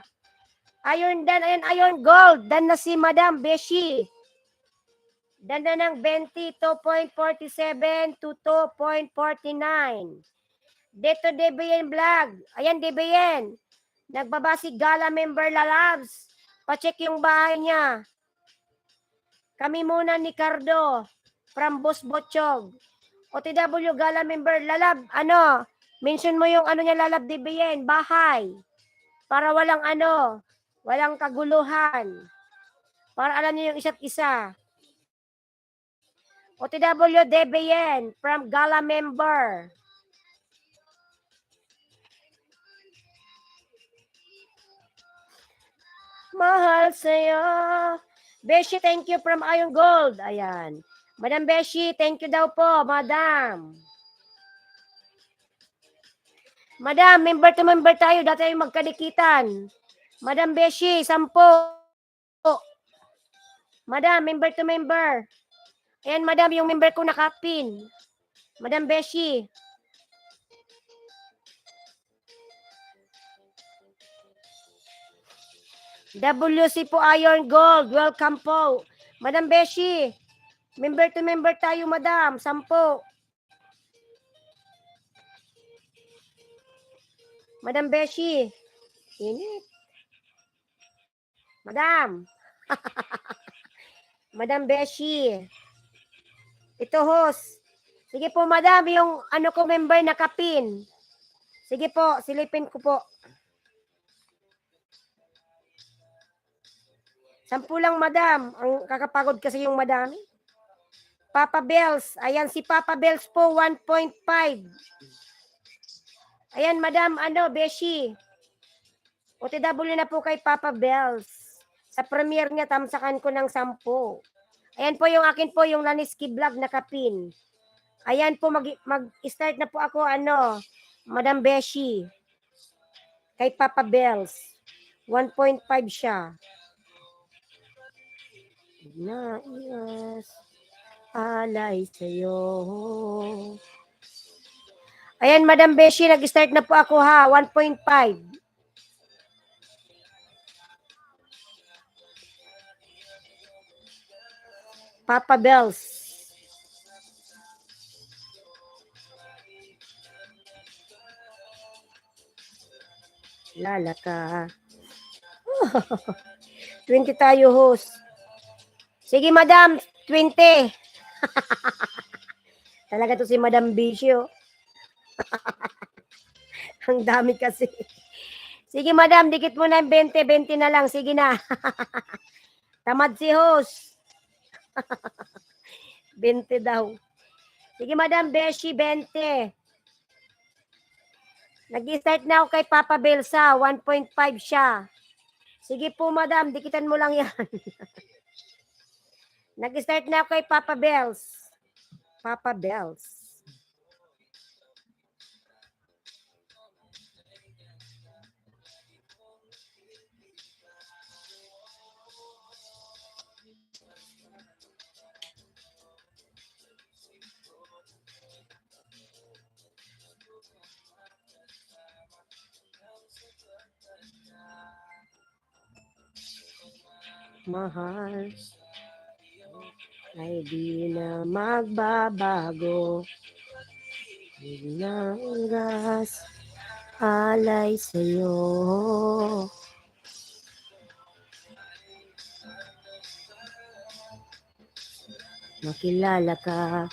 Iron Dan, ayan, Iron Gold. Dan na si Madam Beshi. Dan na ng 20, 2.47 to 2.49. Dito DBN Vlog. Ayan, DBN. Nagbabasi Gala member lalabs. Pacheck yung bahay niya. Kami muna ni Cardo from Boss Botchog. OTW Gala member lalab. Mention mo yung niya lalab, DBN. Bahay. Para walang walang kaguluhan. Para alam niyo yung isa't isa. OTW DBN from Gala member. Mahal sa'yo. Beshi, thank you from Iron Gold. Ayan. Madam Beshi, thank you daw po, Madam. Madam, member to member tayo. Dati tayo magkadikitan. Madam Beshi, 10. Madam, member to member. Ayan, Madam, yung member ko nakapin. Madam Beshi. WC po Iron Gold. Welcome po. Madam Beshi. Member to member tayo, Madam. 10. Madam Beshi. Init. Madam. Madam Beshi. Ito, host. Sige po, Madam. Yung ko member nakapin. Sige po, silipin ko po. 10 lang, Madam. Ang kakapagod kasi yung madami. Papa Bells. Ayan, si Papa Bells po, 1.5. Ayan, Madam, Beshi. OTW na po kay Papa Bells. Sa premiere niya, tamsakan ko ng 10. Ayan po yung akin po, yung Laniski Vlog na kapin. Ayan po, mag-start na po ako, Madam Beshi. Kay Papa Bells. 1.5 siya. Nais alay sa'yo. Ayan, Madam Beshi, nag-start na po ako ha. 1.5. Papa Bells. Lala ka. 20 tayo, host. Sige, madam. 20. Talaga to si Madam Bisyo. Ang dami kasi. Sige, madam. Dikit mo na yung 20. 20 na lang. Sige na. Tamad si host. 20 daw. Sige, madam. Beshi, 20. Nag-start na ako kay Papa Belsa. 1.5 siya. Sige po, madam. Dikitan mo lang yan. Nag-start na ako kay Papa Bells. Papa Bells. Mahal ay di na magbabago. Nanggas alay sa'yo. Makilala ka,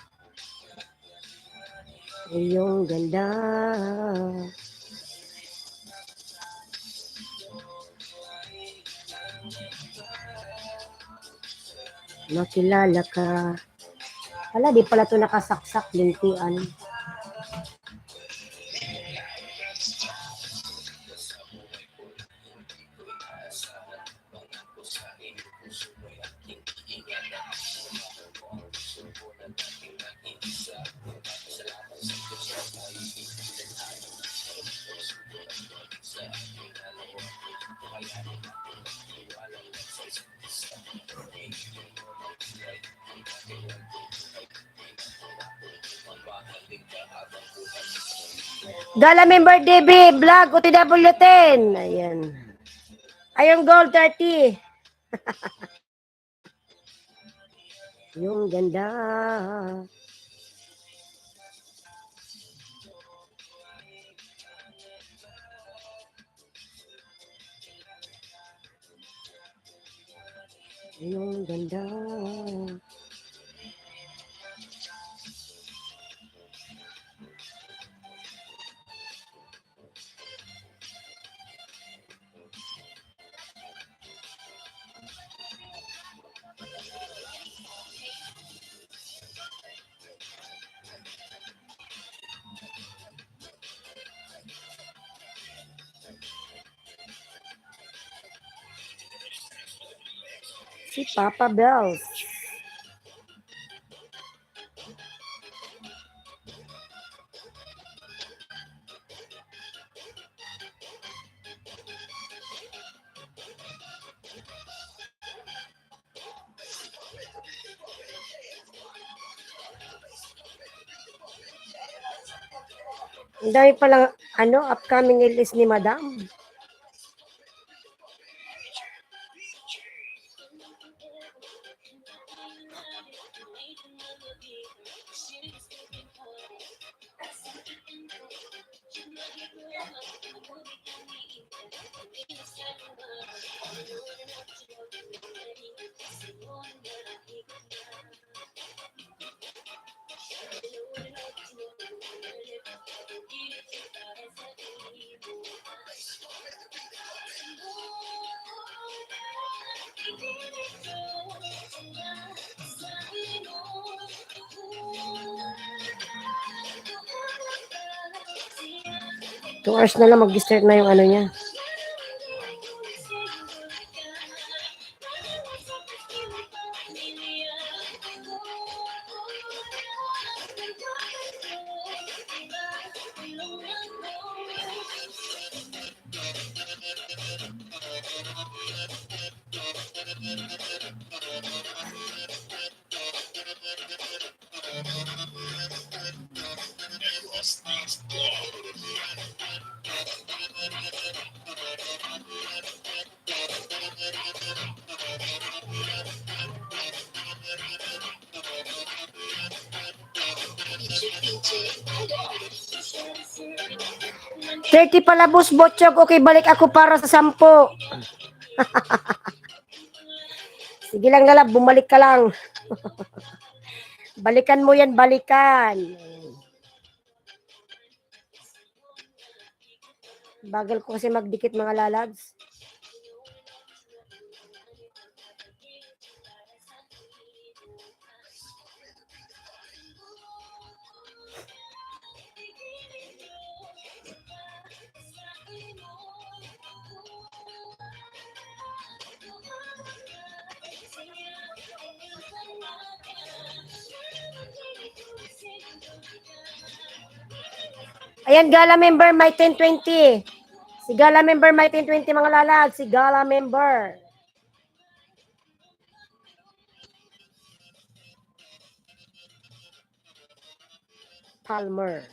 iyong ganda. Makilala ka. Wala, di pala ito nakasaksak, lintian. Gala member DB, vlog, UTW10. Ayan. Ayong gold 30. Yung ganda. Yung ganda. Si Papa Bells. Ang dami palang upcoming release ni Madam. Two hours na lang mag-start na yung niya. 30 palabos, Botchog. Okay, balik ako para sa 10. Sige lang, lalab. Bumalik ka lang. Balikan mo yan, balikan. Bagal ko kasi magdikit, mga lalabs. Ayan, Gala member, may 1020. Si Gala member, may 1020, mga lalabs. Si Gala member. Palmer.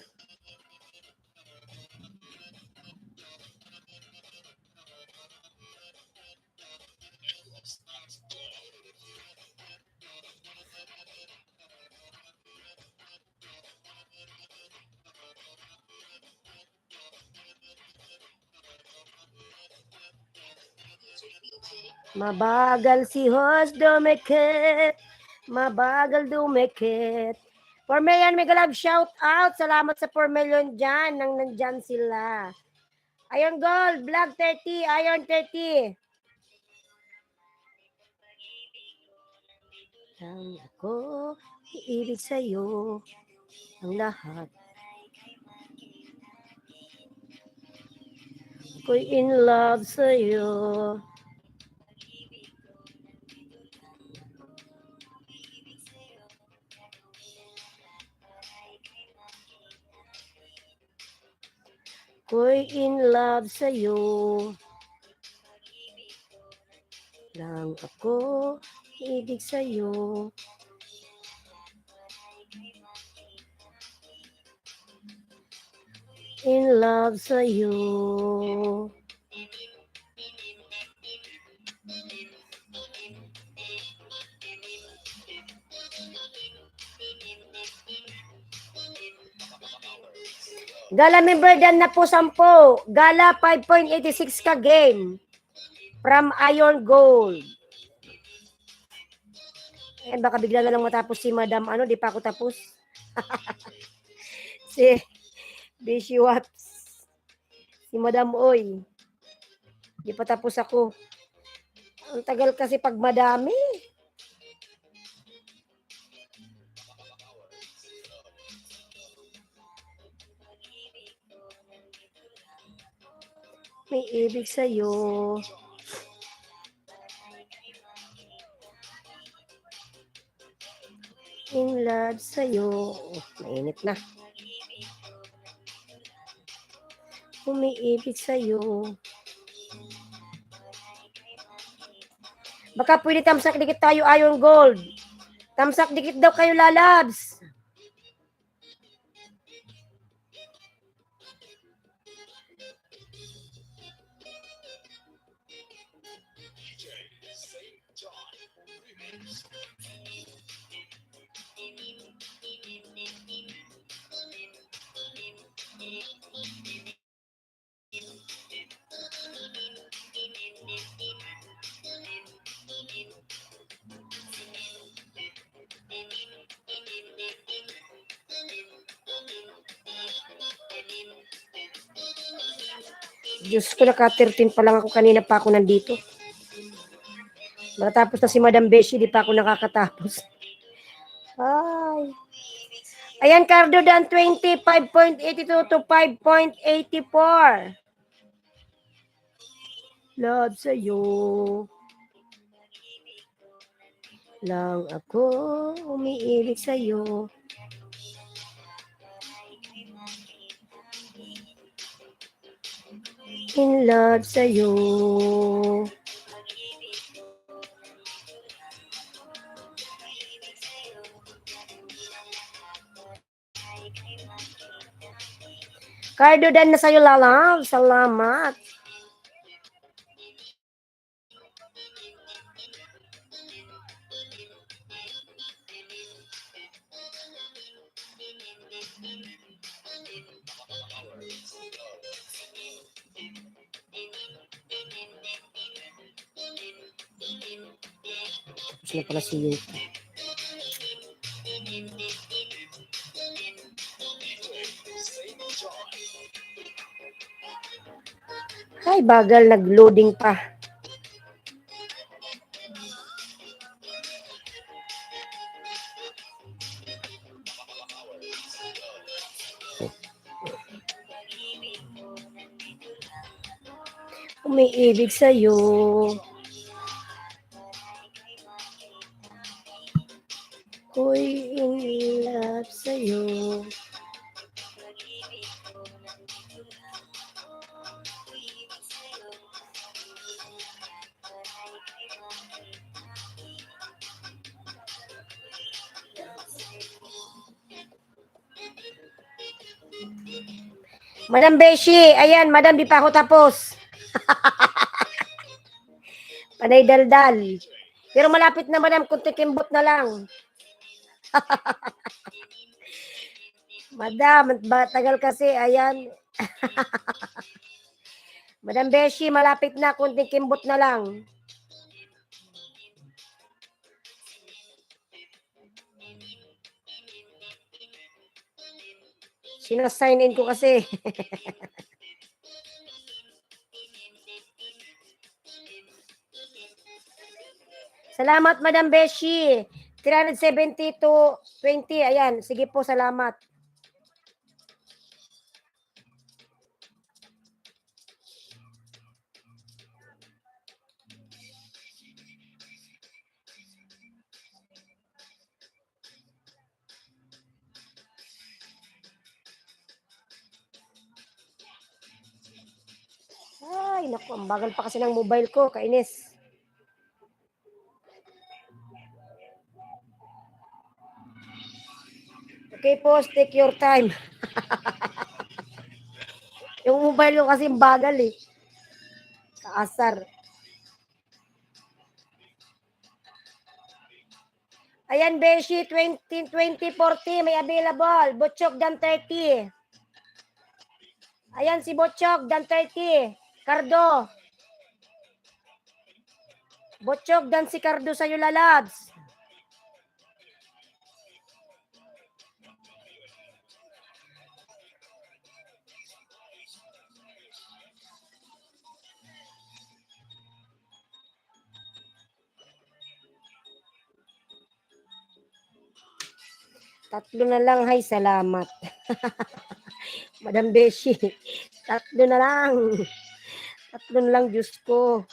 Mabagal si host dumikit. Mabagal dumikit. 4 million mega love shout out. Salamat sa 4 million dyan nang nandyan sila. Iron Gold, Vlog 30, Iron 30. Ang ako, iibig sa'yo, ang lahat. Ako'y in love sa'yo. Ako'y in love sa'yo. Lang ako, ibig sa'yo. In love sa'yo. Gala member dan na po 10. Gala 5.86 ka game. From Iron Gold. Eh, baka bigla na lang matapos si Madam, di pa ako tapos. Si Bishi Waps. Si Madam Oy. Di pa tapos ako. Ang tagal kasi pag madami. May ibig sa'yo. In love sa'yo. Mainit na. Umiibig sa'yo. Baka pwede tamsak dikit tayo, Iron Gold. Tamsak dikit daw kayo, lalabs. Diyos ko, naka-13 pa lang ako. Kanina pa ako nandito. Matapos na si Madam Beshi, di pa ako nakakatapos. Ay. Ayan, Cardo Dan 20, 5.82 to 5.84. Love sa'yo. Lang ako, umiibig sa'yo. In love sa'yo. Cardo Dan na sa'yo, lalaw. Salamat. Sino pala si Yuka? Ay, bagal, nag-loading pa. Umiibig sa'yo. Ko'y in love sa'yo. Madam Beshi, ayan, madam, di pa ako tapos. Panay daldal. Pero malapit na, madam, kunti kimbot na lang. Madam, tagal kasi, ayan. Madam Beshi, malapit na, kunti kimbot na lang. Sinasign in ko kasi. Salamat, Madam Beshi. 370 to 20. Ayan, sige po, salamat. Ay, naku, ang bagal pa kasi ng mobile ko, kainis. Okay po, take your time. Yung mobile ko kasi bagal eh. Kaasar. Ayan, Beshi, 20, 40, may available. Butchok, dan 30. Ayan si Butchok, dan 30. Cardo. Butchok, dan si Cardo sa'yo, lalabs. Tatlo na lang, hay, salamat. Madam Beshi, tatlo na lang. Tatlo na lang, Diyos ko.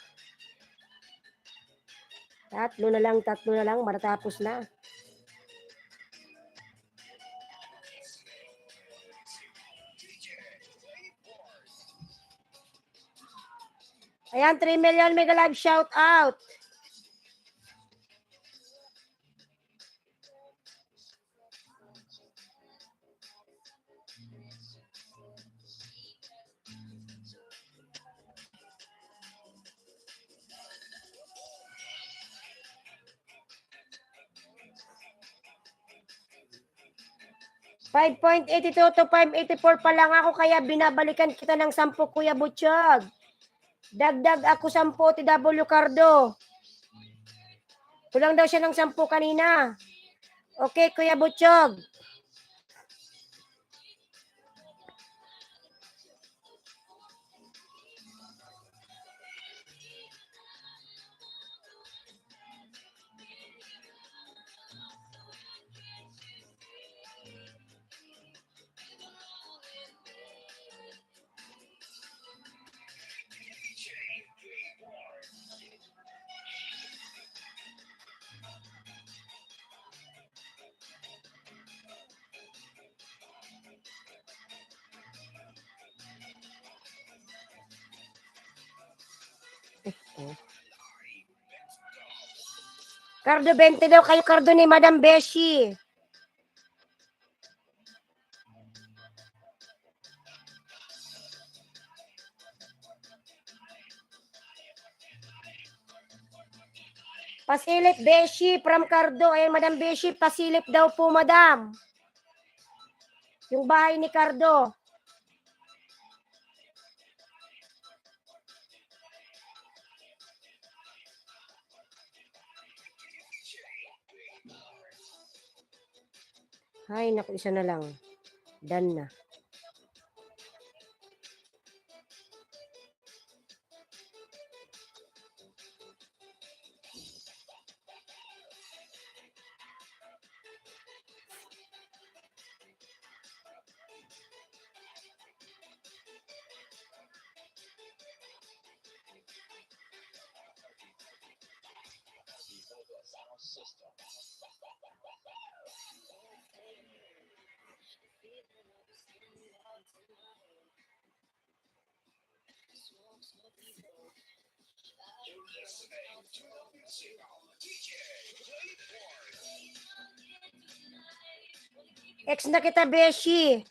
Tatlo na lang, matatapos na. Ayan, 3 million mega live shout out. $5.82 to $5.84 pa lang ako, kaya binabalikan kita ng 10, Kuya Butchog. Dagdag ako 10, TW Cardo. Kulang daw siya ng 10 kanina. Okay, Kuya Butchog. Cardo 20 daw kayo, Cardo ni Madam Beshi. Pasilip Beshi from Cardo. Ayan, Madam Beshi, pasilip daw po, Madam. Yung bahay ni Cardo. Ay, naku, isa na lang. Done na. Ex na kita, Beshi.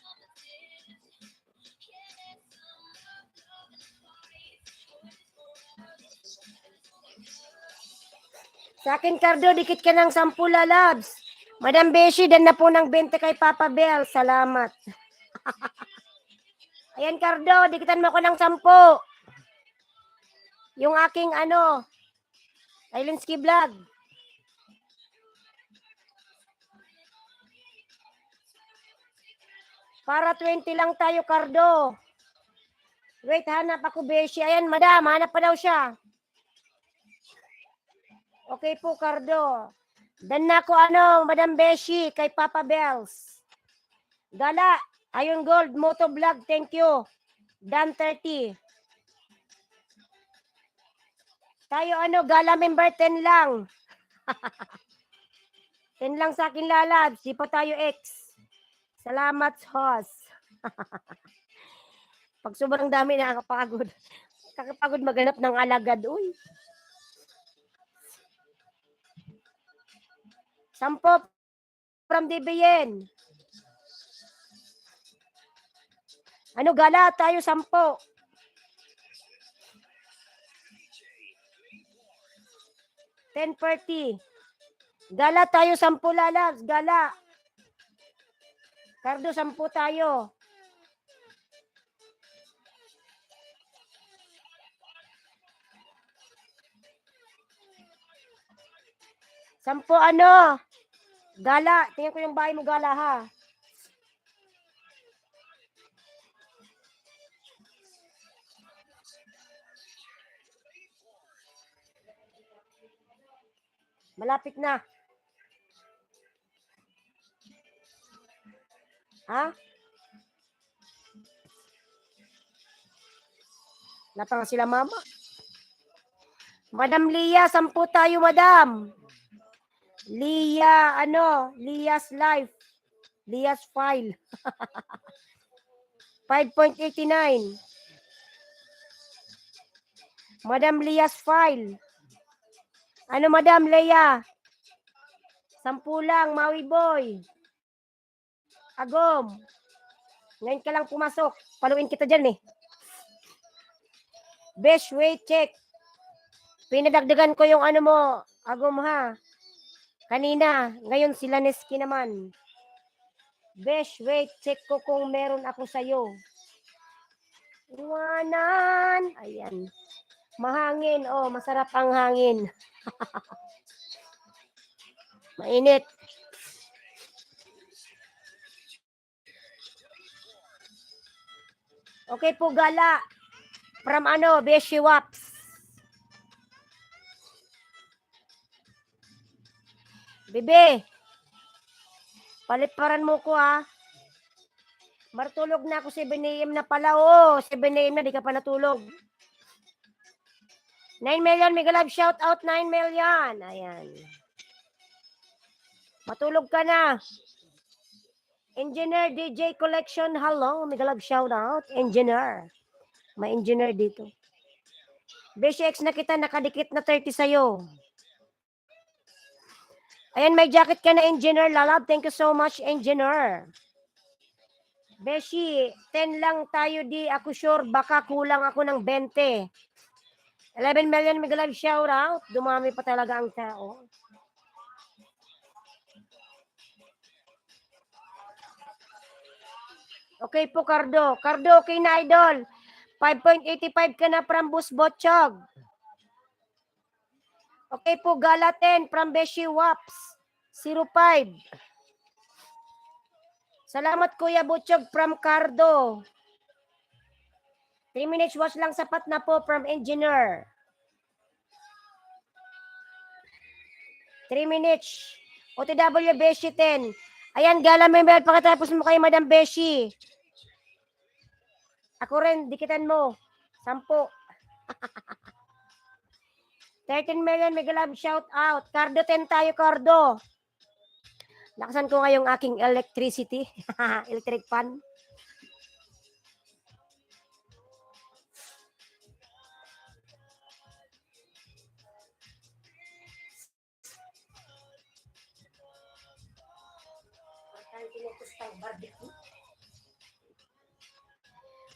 Sa akin, Cardo, dikit ka ng 10 lalabs. Madam Beshi, dan na po ng 20 kay Papa Bel. Salamat. Ayan, Cardo, dikitan mo ko ng 10. Yung aking Islandski Vlog. Para 20 lang tayo, Cardo. Wait, hanap ako, Beshi. Ayan, madam, hanap pa daw siya. Okay po, Cardo. Dan na ko, Madam Beshi, kay Papa Bells. Gala, Iron Gold, Moto Vlog, thank you. Dan 30. Tayo, Gala member 10 lang. 10 lang sa akin, lalabs. Di pa tayo ex. Salamat, host. Pag sobrang dami, nakakapagod. Kakapagod maghanap ng alagad. Uy. 10 from DBN. Gala tayo 10. 10:40. Gala tayo 10 lalabs. Gala. Cardo 10 tayo. Sampo Gala. Tingnan ko yung bahay mo, Gala, ha. Malapit na. Ha? Natanga sila, mama. Madam Lia, 10 tayo, madam. Lia, Lia's life. Lia's file. 5.89. Madam Lia's file. Madam Leia? 10 lang, Maui Boy. Agom. Ngayon ka lang pumasok. Paluin kita dyan, eh. Best weight check. Pinadagdagan ko yung mo, Agom, ha. Kanina, ngayon sila Neski naman. Best weight check ko kung meron ako sa'yo. Iwanan. Ayan. Mahangin. Oh, masarap ang hangin. Mainit. Okay po, Gala. From Beshi Waps. Bebe, paliparan mo ko, ha. Martulog na ako 7 AM na pala. Oh, 7 AM na, di ka pa natulog. 9 million, mega live shout out, 9 million. Ayan. Matulog ka na. Engineer DJ Collection, hello, mega live shout out. Engineer. May engineer dito. Beshi X na kita, nakadikit na 30 sa'yo. Ayan, may jacket ka na, engineer. Lalab, thank you so much, engineer. Beshi, 10 lang tayo, di ako sure. Baka kulang ako ng 20. 11 million mega live shout out. Dumami pa talaga ang tao. Okay po, Cardo. Cardo, okay na, idol. 5.85 ka na from Bus Botchog. Okay po, Gala 10 from Beshi Waps. 05. Salamat Kuya Butchog from Cardo. 3 minutes watch lang sapat na po from Engineer. 3 minutes. OTW Beshi 10. Ayan, Gala Member, pakitapos mo kay Madam Beshi. Ako rin, dikitan mo. 10. 13 million, mega love shout out. Cardo 10 tayo, Cardo. Lakasan ko ngayong aking electricity. Electric fan.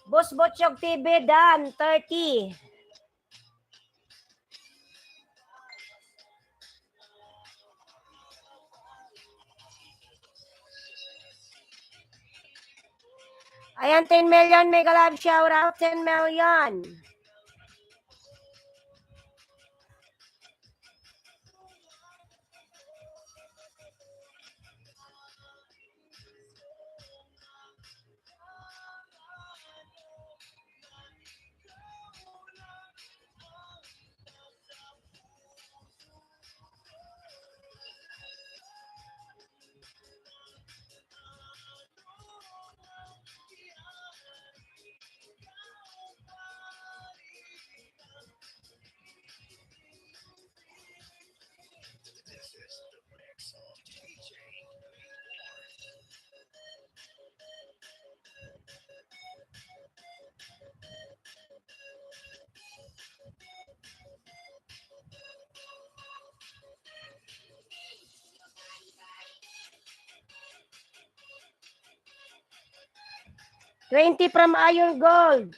Boss Botchog TV, Dan, 30. Ayan, 10 million, mega love shout out, 10 million. $20 from Iron Gold.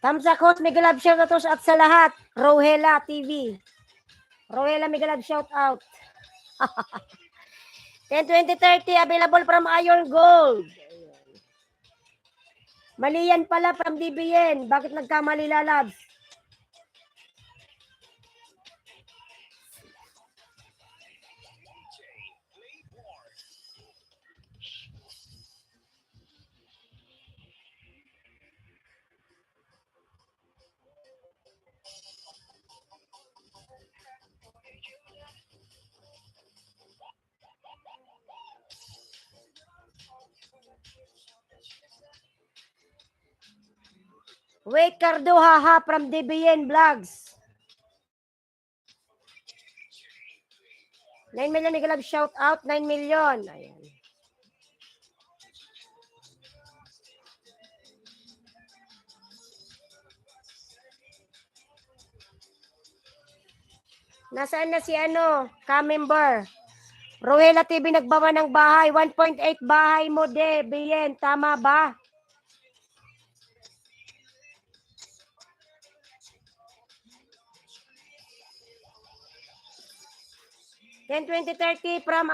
Tamsakos, mega love shout out at sa lahat. Rohela TV. Rohela, mega love shout out. 10, 20, 30, available from Iron Gold. Mali yan pala from DBN. Bakit nagkamali, lalabs? Wait, Cardo, haha, from DBN Vlogs. 9 million, mega love shout out, 9 million. Ayan. Nasaan na si ka-member? Rohela TV nagbawa ng bahay. 1.8 bahay mo, DBN. Tama ba? Then 2030 from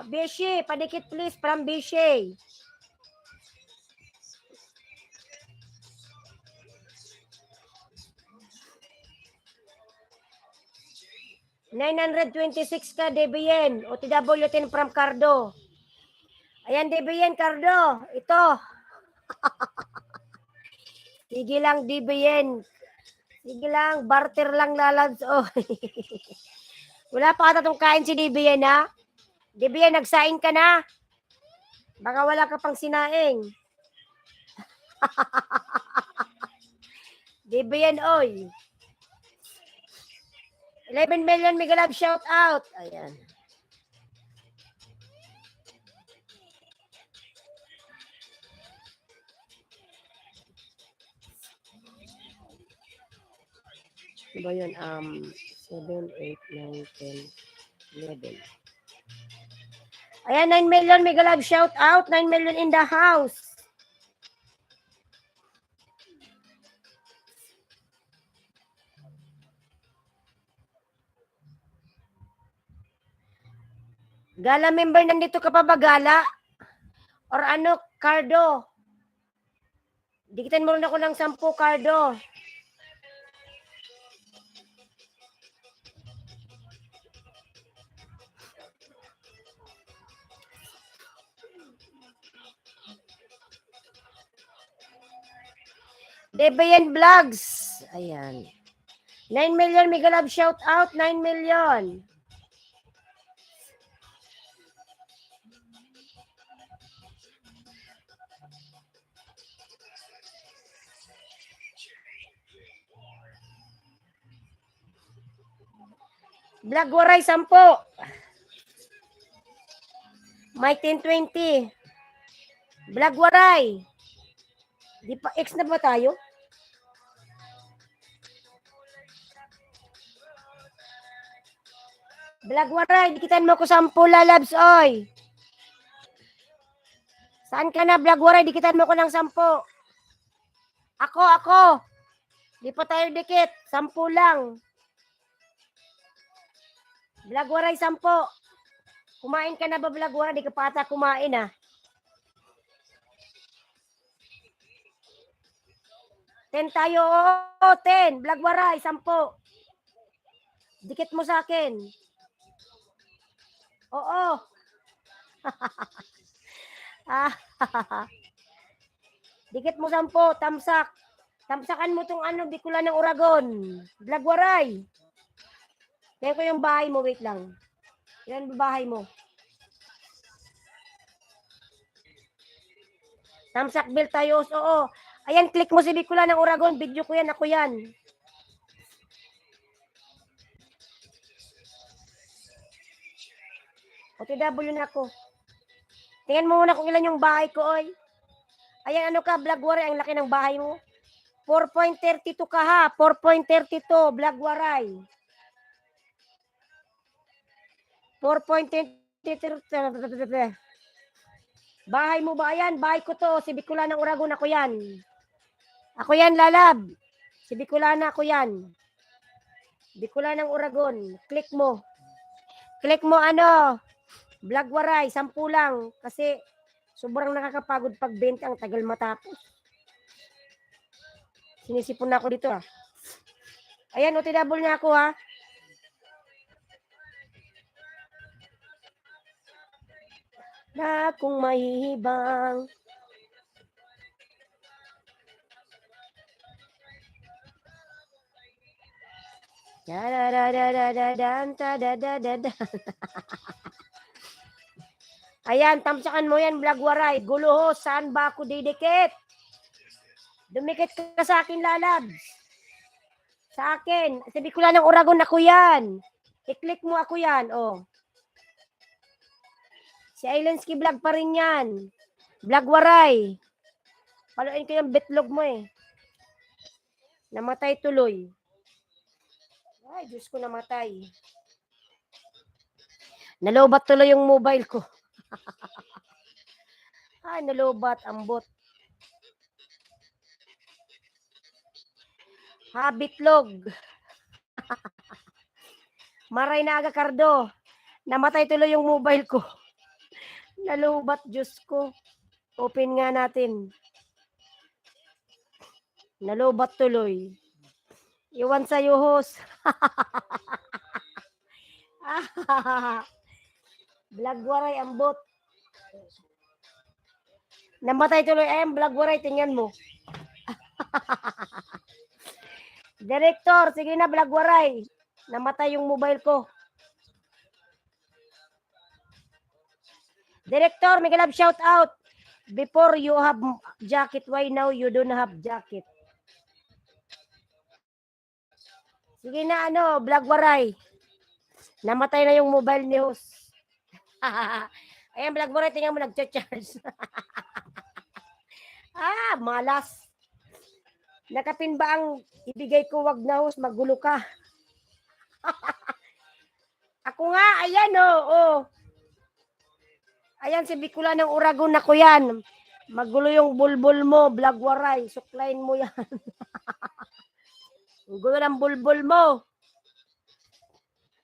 Bishi. Padikit please from Bishi. $926 ka, DBN. OTW10 from Cardo. Ayan, DBN, Cardo. Ito. Sige lang, DBN. Sige lang, barter lang, lalabs. Oh. Wala pa ata itong kain si DBN, ha? DBN, nagsaing ka na? Baka wala ka pang sinaing. DBN, oy. 11 million, mega love shout out. Ayan. Diba yun? 7, 8, 9, 10, 11. Ayan, 9 million, mega love shout out. 9 million in the house. Gala member, nandito ka pa ba, Gala? Or ano, Cardo? Dikitan mo rin ako ng 10, Cardo. Debayan Vlogs. Ayan. 9 million, mega love shout out. 9 million. Vlog Waray, 10. Mike 1020. Vlog Waray. Di pa, X na ba tayo? Vlog Waray, dikitan mo ko 10, lalabs, oy. Saan ka na, Vlog Waray? Dikitan mo ko ng 10. Ako. Di pa tayo dikit. 10 lang. Vlog Waray, 10. Kumain ka na ba, Vlog Waray? Di ka pa ata kumain, ah. 10 tayo. Oo, 10. Vlog Waray, 10. Dikit mo sa akin. Oo. Dikit mo 10. Tamsak. Tamsakan mo tong ano, Bicolan ng Uragon. Vlog Waray. Tingnan ko yung bahay mo. Wait lang. Yan ba bahay mo? Tamsak Bill tayo. Oo. Ayan, click mo si Bicolan ng Uragon. Video ko yan. Ako yan. OTW na ako. Tingnan mo muna kung ilan yung bahay ko, oy. Ayan, ano ka, Vlog Waray, ang laki ng bahay mo. 4.32 ka ha. 4.32, Vlog Waray. 4.32. Bahay mo ba? Ayan, bahay ko to. Si Bicolan ng Uragon, ako yan. Ako yan, lalab. Si Bicolan, ako yan. Bicolan ng Uragon. Click mo. Click mo ano. Vlog Waray, 10 lang. Kasi sobrang nakakapagod pagbenta, ang tagal matapos. Sinisipon na ako dito, ah. Ayan, OTW na ako, ha. Na kung mahihibang. Ayan, tamsakan mo yan, Vlog Waray. Guluho, saan ba ako didikit? Dumikit ka sa akin, lalabs. Sa akin. Sabi ko lang ng Uragon, ako yan. I-click mo, ako yan. Oh. Si Islandsky Vlog pa rin yan. Vlog Waray. Paluin ko yung bitlog mo eh. Namatay tuloy. Ay, Diyos ko, namatay. Nalobat tuloy yung mobile ko. Ay, nalobat, ambot. Ha, bitlog. Maray na aga, Cardo. Namatay tuloy yung mobile ko. Nalobat, Diyos ko. Open nga natin. Nalobat tuloy. Iwan sa'yo, host. Vlog Waray, ambot. Namatay tuloy. Ayan, Vlog Waray, tingnan mo. Director, sige na, Vlog Waray. Namatay yung mobile ko. Director, may galab shout out. Before you have jacket, why now you don't have jacket? Sige na, ano, Vlog Waray. Namatay na yung mobile ni host. Ayan, Vlog Waray, tingnan mo, nag-charge. Malas. Nakapin ba ang ibigay ko, wag na host, magulo ka. Ako nga, ayan, oh. Ayan, si Bicula ng Uragon na ko yan. Magulo yung bulbul mo, Blagwaray. Suklain mo yan. Ang gulo ng bulbul mo.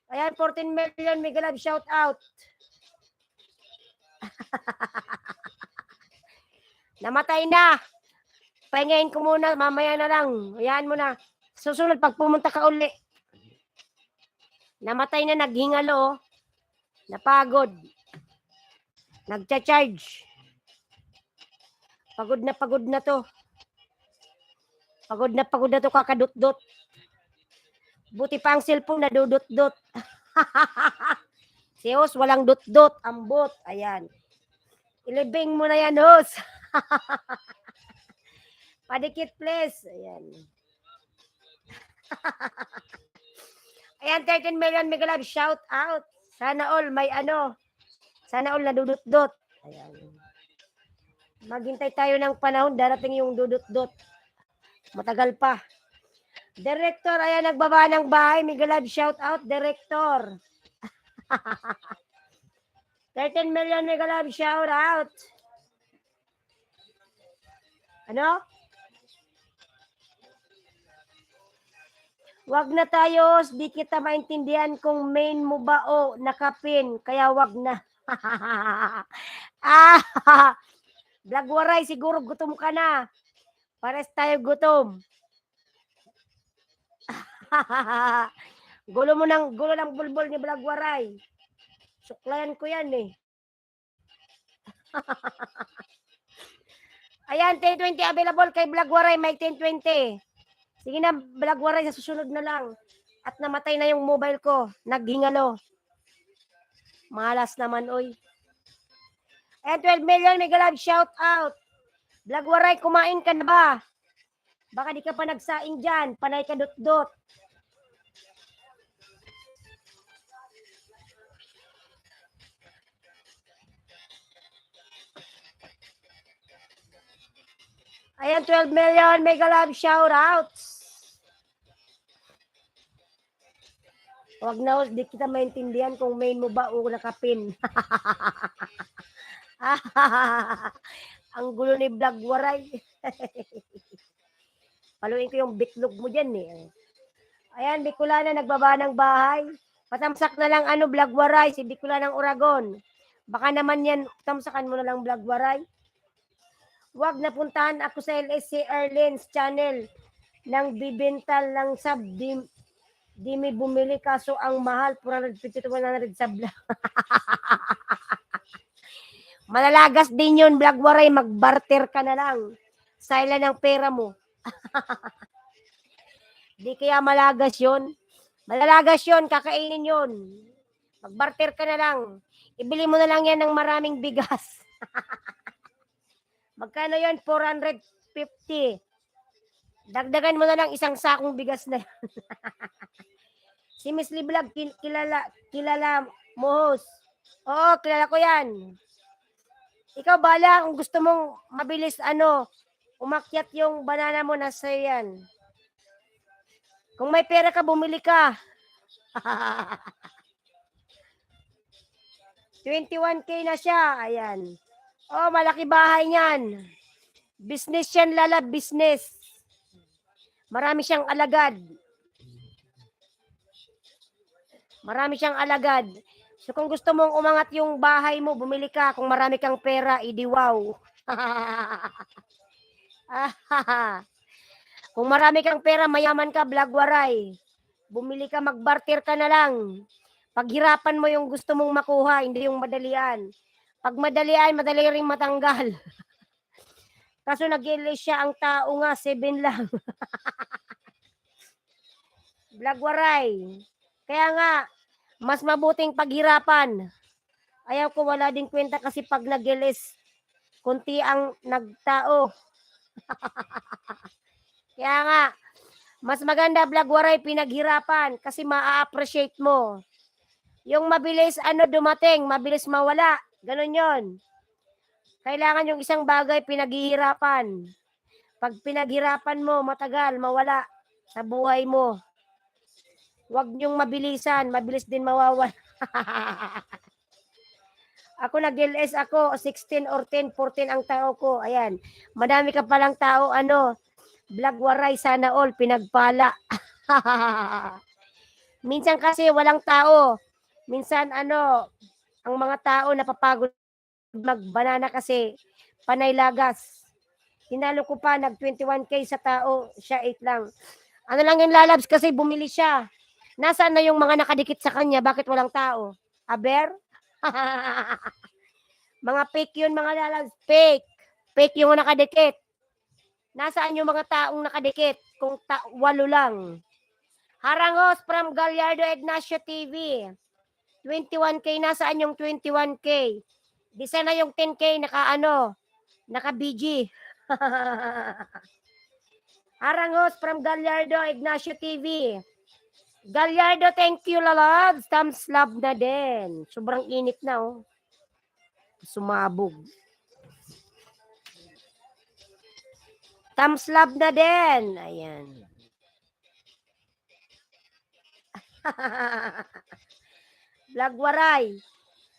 Ayan, 14 million, Mega Love, shout out. Namatay na. Pahingayin ko muna, mamaya na lang. Ayan mo na. Susunod, pag pumunta ka uli. Namatay na, naghingalo. Napagod. Nagcha-charge. Pagod na to. Pagod na to, kakadot-dot. Buti pa ang cellphone na dudot-dot. Si Hos, walang dot-dot. Ambot. Ayan. Ilibing mo na yan, Hos. Padikit, please. Ayan. Ayan, 13 million, Mega Love, shout out. Sana all may ano. Sana all nadudot-dot. Ayan. Maghintay tayo ng panahon, darating yung dudot-dot. Matagal pa. Director, ayan, nagbaba ng bahay. Mega Love, shout out, Director. 13 million, Mega Love, shout out. Ano? Wag na tayo, di kita maintindihan kung main mo ba o nakapin, kaya wag na. Blagwaray, siguro gutom ka na. Pares tayo gutom. gulo ng bulbul ni Blagwaray. Suklayan ko yan eh. Ayan, 1020 available kay Blagwaray, may 1020. Sige na, Blagwaray, sa susunod na lang. At namatay na yung mobile ko. Naghingalo. Malas naman, oy. Ayan, 12 million, Mega Love, shout out. Blagwaray, kumain ka na ba? Baka di ka pa nagsaing dyan. Panay ka dot-dot. Ayan, 12 million, Mega Love, shout out. Huwag na, di kita maintindihan kung main mo ba o nakapin. Ang gulo ni Blagwaray. Paluin ko yung bitlog mo dyan eh. Ayan, Bicolana, nagbaba ng bahay. Patamsak na lang Blagwaray, si Bicolana ng Uragon. Baka naman yan, tamsakan mo na lang Blagwaray. Huwag napuntahan ako sa LSC Airlines channel ng bibintal ng sub. Di may bumili kaso ang mahal, 450 sub lang. Malalagas din yun, Blagwaray, magbarter ka na lang. Sila ng pera mo. Di kaya malagas yun. Malalagas yun, kakainin yun. Magbarter ka na lang. Ibili mo na lang yan ng maraming bigas. Magkano yun? 450. Dagdagan mo na lang isang sakong bigas na yan. Si Miss Liblag, kilala mo, host. Oo, kilala ko yan. Ikaw bala, kung gusto mong mabilis, umakyat yung banana mo, nasa yan. Kung may pera ka, bumili ka. 21K na siya. Ayan. Oh, malaki bahay niyan. Business yan, Lala, business. Marami siyang alagad. So kung gusto mong umangat yung bahay mo, bumili ka. Kung marami kang pera, idi wow. Kung marami kang pera, mayaman ka, Blagwaray. Bumili ka, magbarter ka na lang. Paghirapan mo yung gusto mong makuha, hindi yung madalian. Pag madalian, madali ring matanggal. Kaso nag-ilis siya ang tao nga, 7 lang. Blagwaray. Kaya nga, mas mabuting paghirapan. Ayaw ko wala din kwenta kasi pag nag-ilis, kunti ang nagtao. Kaya nga, mas maganda, Blagwaray, pinaghirapan kasi ma-appreciate mo. Yung mabilis, dumating, mabilis mawala. Ganon yon. Kailangan yung isang bagay pinaghihirapan. Pag pinaghirapan mo, matagal, mawala sa buhay mo. Huwag niyong mabilisan, mabilis din mawawala. Ako nag-LS ako, 16 or 10, 14 ang tao ko. Ayan. Madami ka palang tao, vlog waray, sana all, pinagpala. Minsan kasi walang tao. Minsan ang mga tao napapagod mag-banana kasi panay lagas. Tinalo ko pa, nag 21K sa tao, siya 8 lang. Ano lang yung lalabs kasi bumili siya. Nasaan na yung mga nakadikit sa kanya? Bakit walang tao? Aber? Mga fake yun, mga lalabs. Fake. Fake yung nakadikit. Nasaan yung mga taong nakadikit? Kung 8 lang. Harangos from Gallardo Ignacio TV. 21K, nasaan yung 21K? Di sana yung 10K naka-BG. Harangos from Gallardo Ignacio TV. Gallardo, thank you, lalabs. Thumbs love na din. Sobrang init na, oh. Sumabog. Thumbs love na din. Ayan. Vlog waray.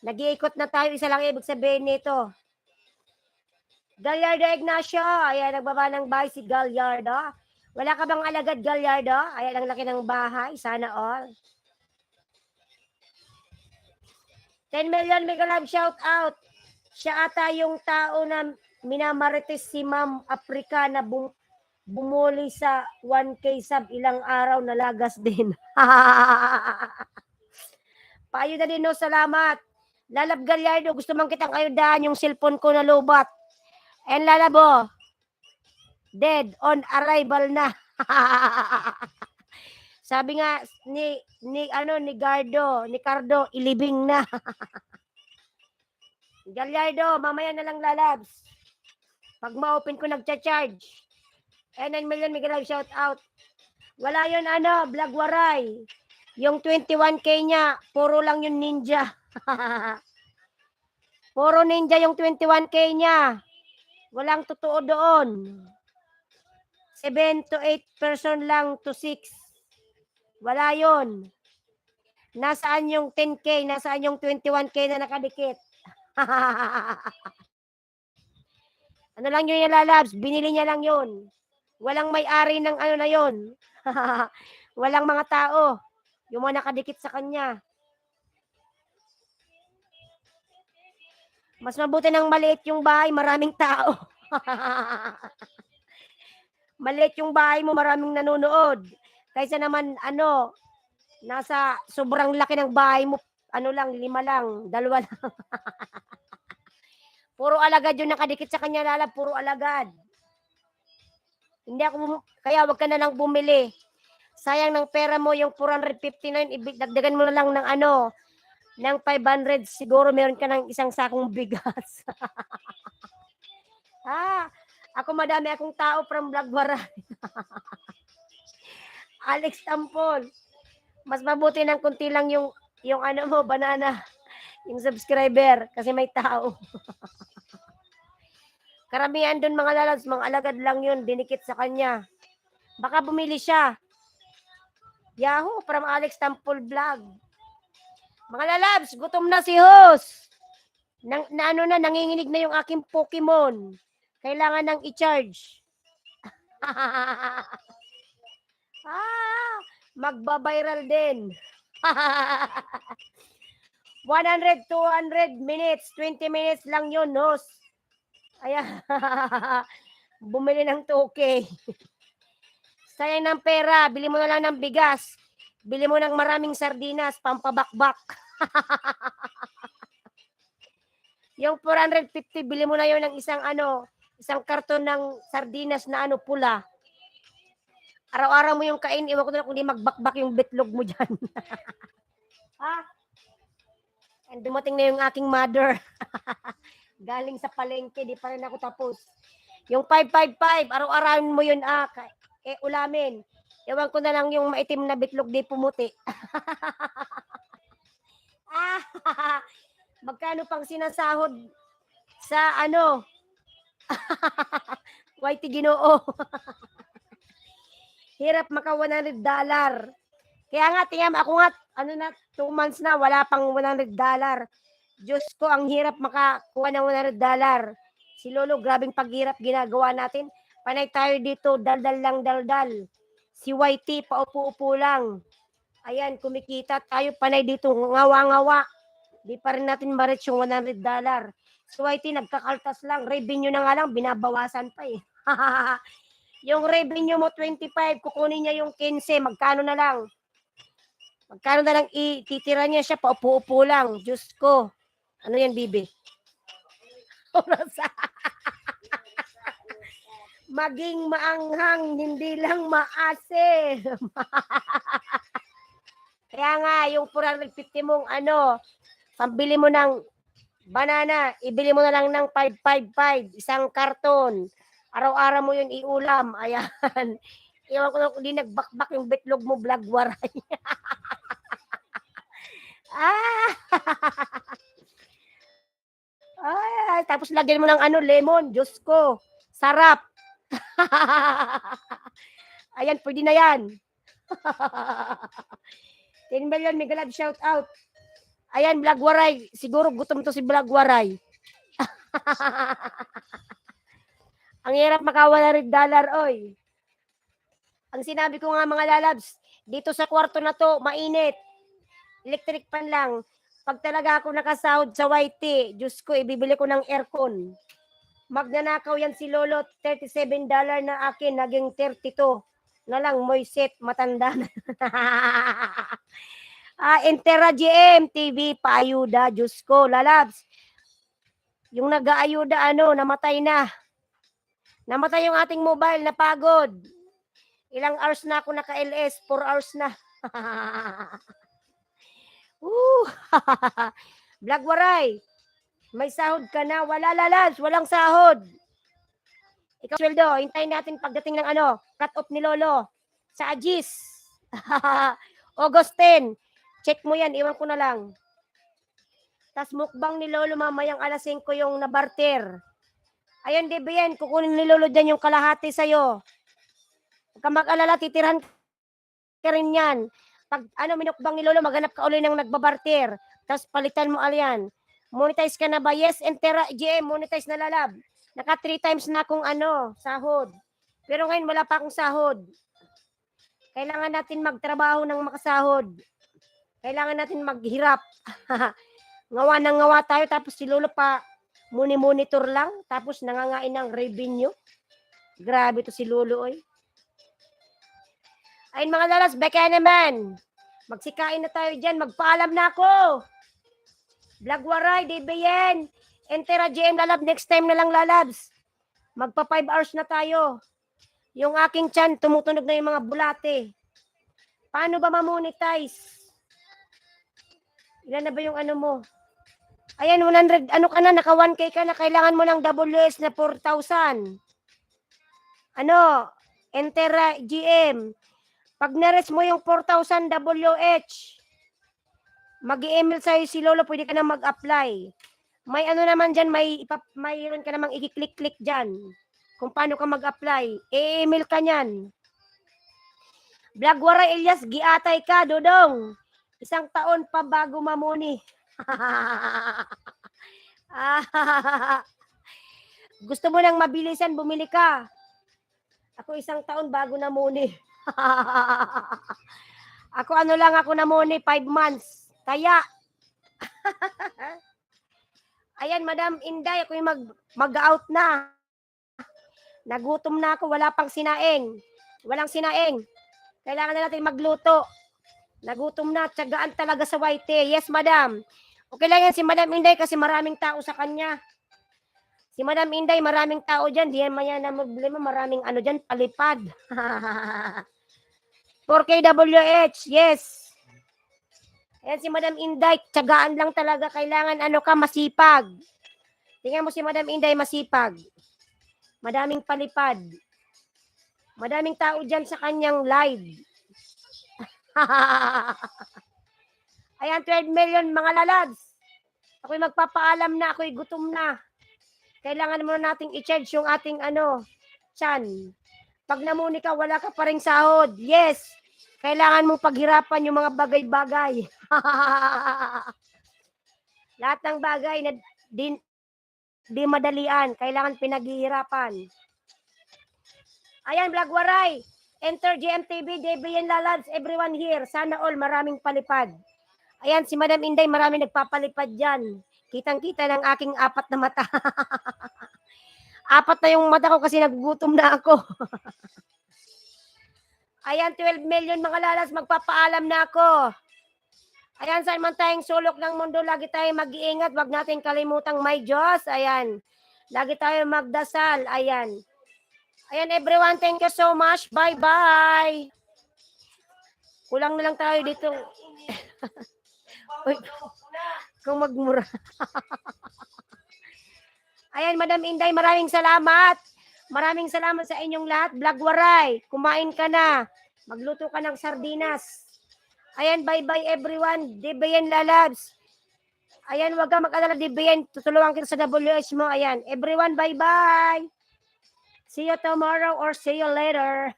Nag-iikot na tayo. Isa lang ibig sabihin nito. Gallardo Ignacio. Ayan, nagbaba ng bahay si Gallardo. Wala ka bang alagad, Gallardo? Ayan, ang laki ng bahay. Sana all. 10 million mega love shout out. Siya ata yung tao na minamarites si Ma'am Africa na bumuli sa 1K sub ilang araw na lagas din. Payo na din, no, salamat. Lalab Gallardo, gusto man kitang ayudahan yung cellphone ko na lobat. And lalabo, dead on arrival na. Sabi nga ni Cardo, ilibing na. Gallardo, mamaya na lang lalabs. Pag ma-open ko nagcha-charge. And 9 million mega love shout out. Wala yun vlog waray. Yung 21K niya, puro lang yung ninja. Puro ninja yung 21K niya. Walang totoo doon. 7 to 8 person lang to 6. Wala yun. Nasaan yung 10K? Nasaan yung 21K na nakadikit? Ano lang yun yung lalabs? Binili niya lang yun. Walang may-ari ng na yun. Walang mga tao. Yung mga nakadikit sa kanya. Mas mabuti ng maliit yung bahay, maraming tao. Maliit yung bahay mo, maraming nanonood. Kaysa naman, nasa sobrang laki ng bahay mo, 5 lang, 2 lang. Puro alagad yung nakadikit sa kanya, lalab, puro alagad. Kaya wag ka na lang bumili. Sayang ng pera mo, yung 459, dagdagan mo na lang ng ng 500, siguro meron ka ng isang sakong bigas. Ako madami akong tao from Blagwaray. Alex Tampol. Mas mabuti ng kunti lang yung banana, yung subscriber, kasi may tao. Karamihan doon mga lalabs, mga alagad lang yun, dinikit sa kanya. Baka bumili siya. Yahoo, from Alex Tampol Vlog. Mga lalabs, gutom na si host. Nanginginig na yung aking Pokemon. Kailangan nang i-charge. Magbabiral din. 100, 200 minutes, 20 minutes lang yun, host. Ayan. Bumili ng 2K. Sayang ng pera, bili mo na lang ng bigas. Bili mo ng maraming sardinas, pampabakbak. Yung 450, bili mo na yun ng isang karton ng sardinas na pula. Araw-araw mo yung kain, iwan ko na kung di magbakbak yung bitlog mo dyan. And dumating na yung aking mother. Galing sa palengke, di pa rin ako tapos. Yung 555, araw-araw mo yun, ulamin. Ewan ko na lang yung maitim na bitlog di pumuti. Magkano pang sinasahod sa YT Ginoo. Hirap maka $100. Kaya nga, tingnan ako nga, 2 months na, wala pang $100. Diyos ko, ang hirap makakuha ng $100. Si Lolo, grabing paghirap ginagawa natin. Panay tayo dito, daldal lang daldal. Si YT, paupo-upo lang. Ayan, kumikita tayo, panay dito, ngawa-ngawa. Di pa rin natin ma-reach yung $100. Si YT, nagkakaltas lang. Revenue na nga lang, binabawasan pa eh. Yung revenue mo, 25, kukunin niya yung 15. Magkano na lang? Magkano na lang ititira niya siya, paupo-upo lang. Diyos ko. Ano yan, Bibi? Maging maanghang, hindi lang maasim. Kaya nga, yung 450 mong pambili mo ng banana, ibili mo na lang ng 555, isang karton. Araw-araw mo yun iulam. Ayan. Iwan ko na kung di nagbakbak yung bitlog mo, Blagwaray. Ay, tapos lagyan mo ng lemon. Diyos ko. Sarap. Ayan, pwede na yan. 10 million, mega love shout out. Ayan, Blagwaray. Siguro gutom to si Blagwaray. Ang hirap makawala $100, oy. Ang sinabi ko nga mga lalabs, dito sa kwarto na to, mainit. Electric pan lang. Pag talaga ako nakasahod sa YT, Diyos ko, ibibili ko ng aircon. Magnanakaw yan si Lolo, $37 na akin, naging 32 na lang, Moiset, matanda na. Intera GM TV, paayuda, Diyos ko, lalabs. Yung nag-aayuda, namatay na. Namatay yung ating mobile, napagod. Ilang hours na ako naka-LS, 4 hours na. Blagwaray, may sahod ka na, wala lalabs, walang sahod. Ikaw, sweldo, hintayin natin pagdating ng cut-off ni Lolo sa Agis. August 10. Check mo yan, iwan ko na lang. Tas mukbang ni Lolo mamayang alas 5 yung nabarter. Ayun, di ba yan, kukunin ni Lolo dyan yung kalahati sa'yo. Huwag ka mag-alala, titirhan ka rin yan. Pag minukbang ni Lolo, maghanap ka ulit ng nagbabarter. Tas palitan mo alyan. Monetize ka na ba? Yes, Intera GM, monetize na lalab. Naka 3 times na akong sahod. Pero ngayon wala pa akong sahod. Kailangan natin magtrabaho ng makasahod. Kailangan natin maghirap. Ngawa ng ngawa tayo, tapos si Lolo pa monitor lang, tapos nangangain ng revenue. Grabe to si Lolo, oy. Ayun mga lalas, beka naman. Magsikain na tayo dyan, magpaalam na ako. Blagwaray, DBN, Intera GM lalab, next time na lang lalabs. Magpa 5 hours na tayo. Yung aking tiyan, tumutunog na yung mga bulate. Paano ba ma-monetize? Ilan na ba yung mo? Ayan, 100, ka na, naka 1K ka na, kailangan mo ng WS na 4,000. Intera GM. Pag nares mo yung 4,000 WH, mag-i-email sa'yo si Lolo, pwede ka na mag-apply. May naman dyan, mayroon ka namang i-click-click dyan. Kung paano ka mag-apply. E-email ka nyan. Blagwara Elias, giatay ka, Dodong. 1 taon pa bago mamuni. Gusto mo nang mabilisan, bumili ka. Ako 1 taon bago namuni. Ako ako namuni 5 months. Kaya, ayan, Madam Inday, ako yung mag-out na. Nagutom na ako, wala pang sinaing. Walang sinaing. Kailangan na natin magluto. Nagutom na, tiyagaan talaga sa YT. Yes, Madam. Okay lang yan si Madam Inday kasi maraming tao sa kanya. Si Madam Inday, maraming tao dyan. Di yan na problema, maraming dyan, palipad. 4KWH, yes. Ayan si Madam Inday, tiyagaan lang talaga. Kailangan masipag. Tingnan mo si Madam Inday, masipag. Madaming palipad. Madaming tao dyan sa kanyang live. Ayan, 12 million mga lalads. Ako'y magpapaalam na, ako'y gutom na. Kailangan muna nating i-charge yung ating tiyan. Pag namuni ka, wala ka pa ring sahod. Yes, kailangan mong paghirapan yung mga bagay-bagay. Lahat ng bagay na di madalian, kailangan pinaghihirapan. Ayan, Vlog Waray. Enter GMTV, JBN Lalabs, everyone here. Sana all, maraming palipad. Ayan, si Madam Inday, maraming nagpapalipad dyan. Kitang-kita ng aking 4 na mata. 4 na yung mata ko kasi nagugutom na ako. Ayan, 12 million mga lalas, magpapaalam na ako. Ayan, saan man tayong sulok ng mundo, lagi tayong mag-iingat. Wag natin kalimutang may Diyos. Ayan, lagi tayong magdasal. Ayan. Ayan, everyone, thank you so much. Bye-bye. Kulang na lang tayo dito. Uy, kung magmura. Ayan, Madam Inday, maraming salamat. Maraming salamat sa inyong lahat. Vlog Waray, kumain ka na. Magluto ka ng sardinas. Ayan, bye-bye everyone. DBN Lalabs. Ayan, wag kang mag-alala, DBN. Tutulungan kita sa WS mo. Ayan, everyone, bye-bye. See you tomorrow or see you later.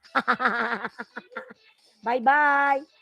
Bye-bye.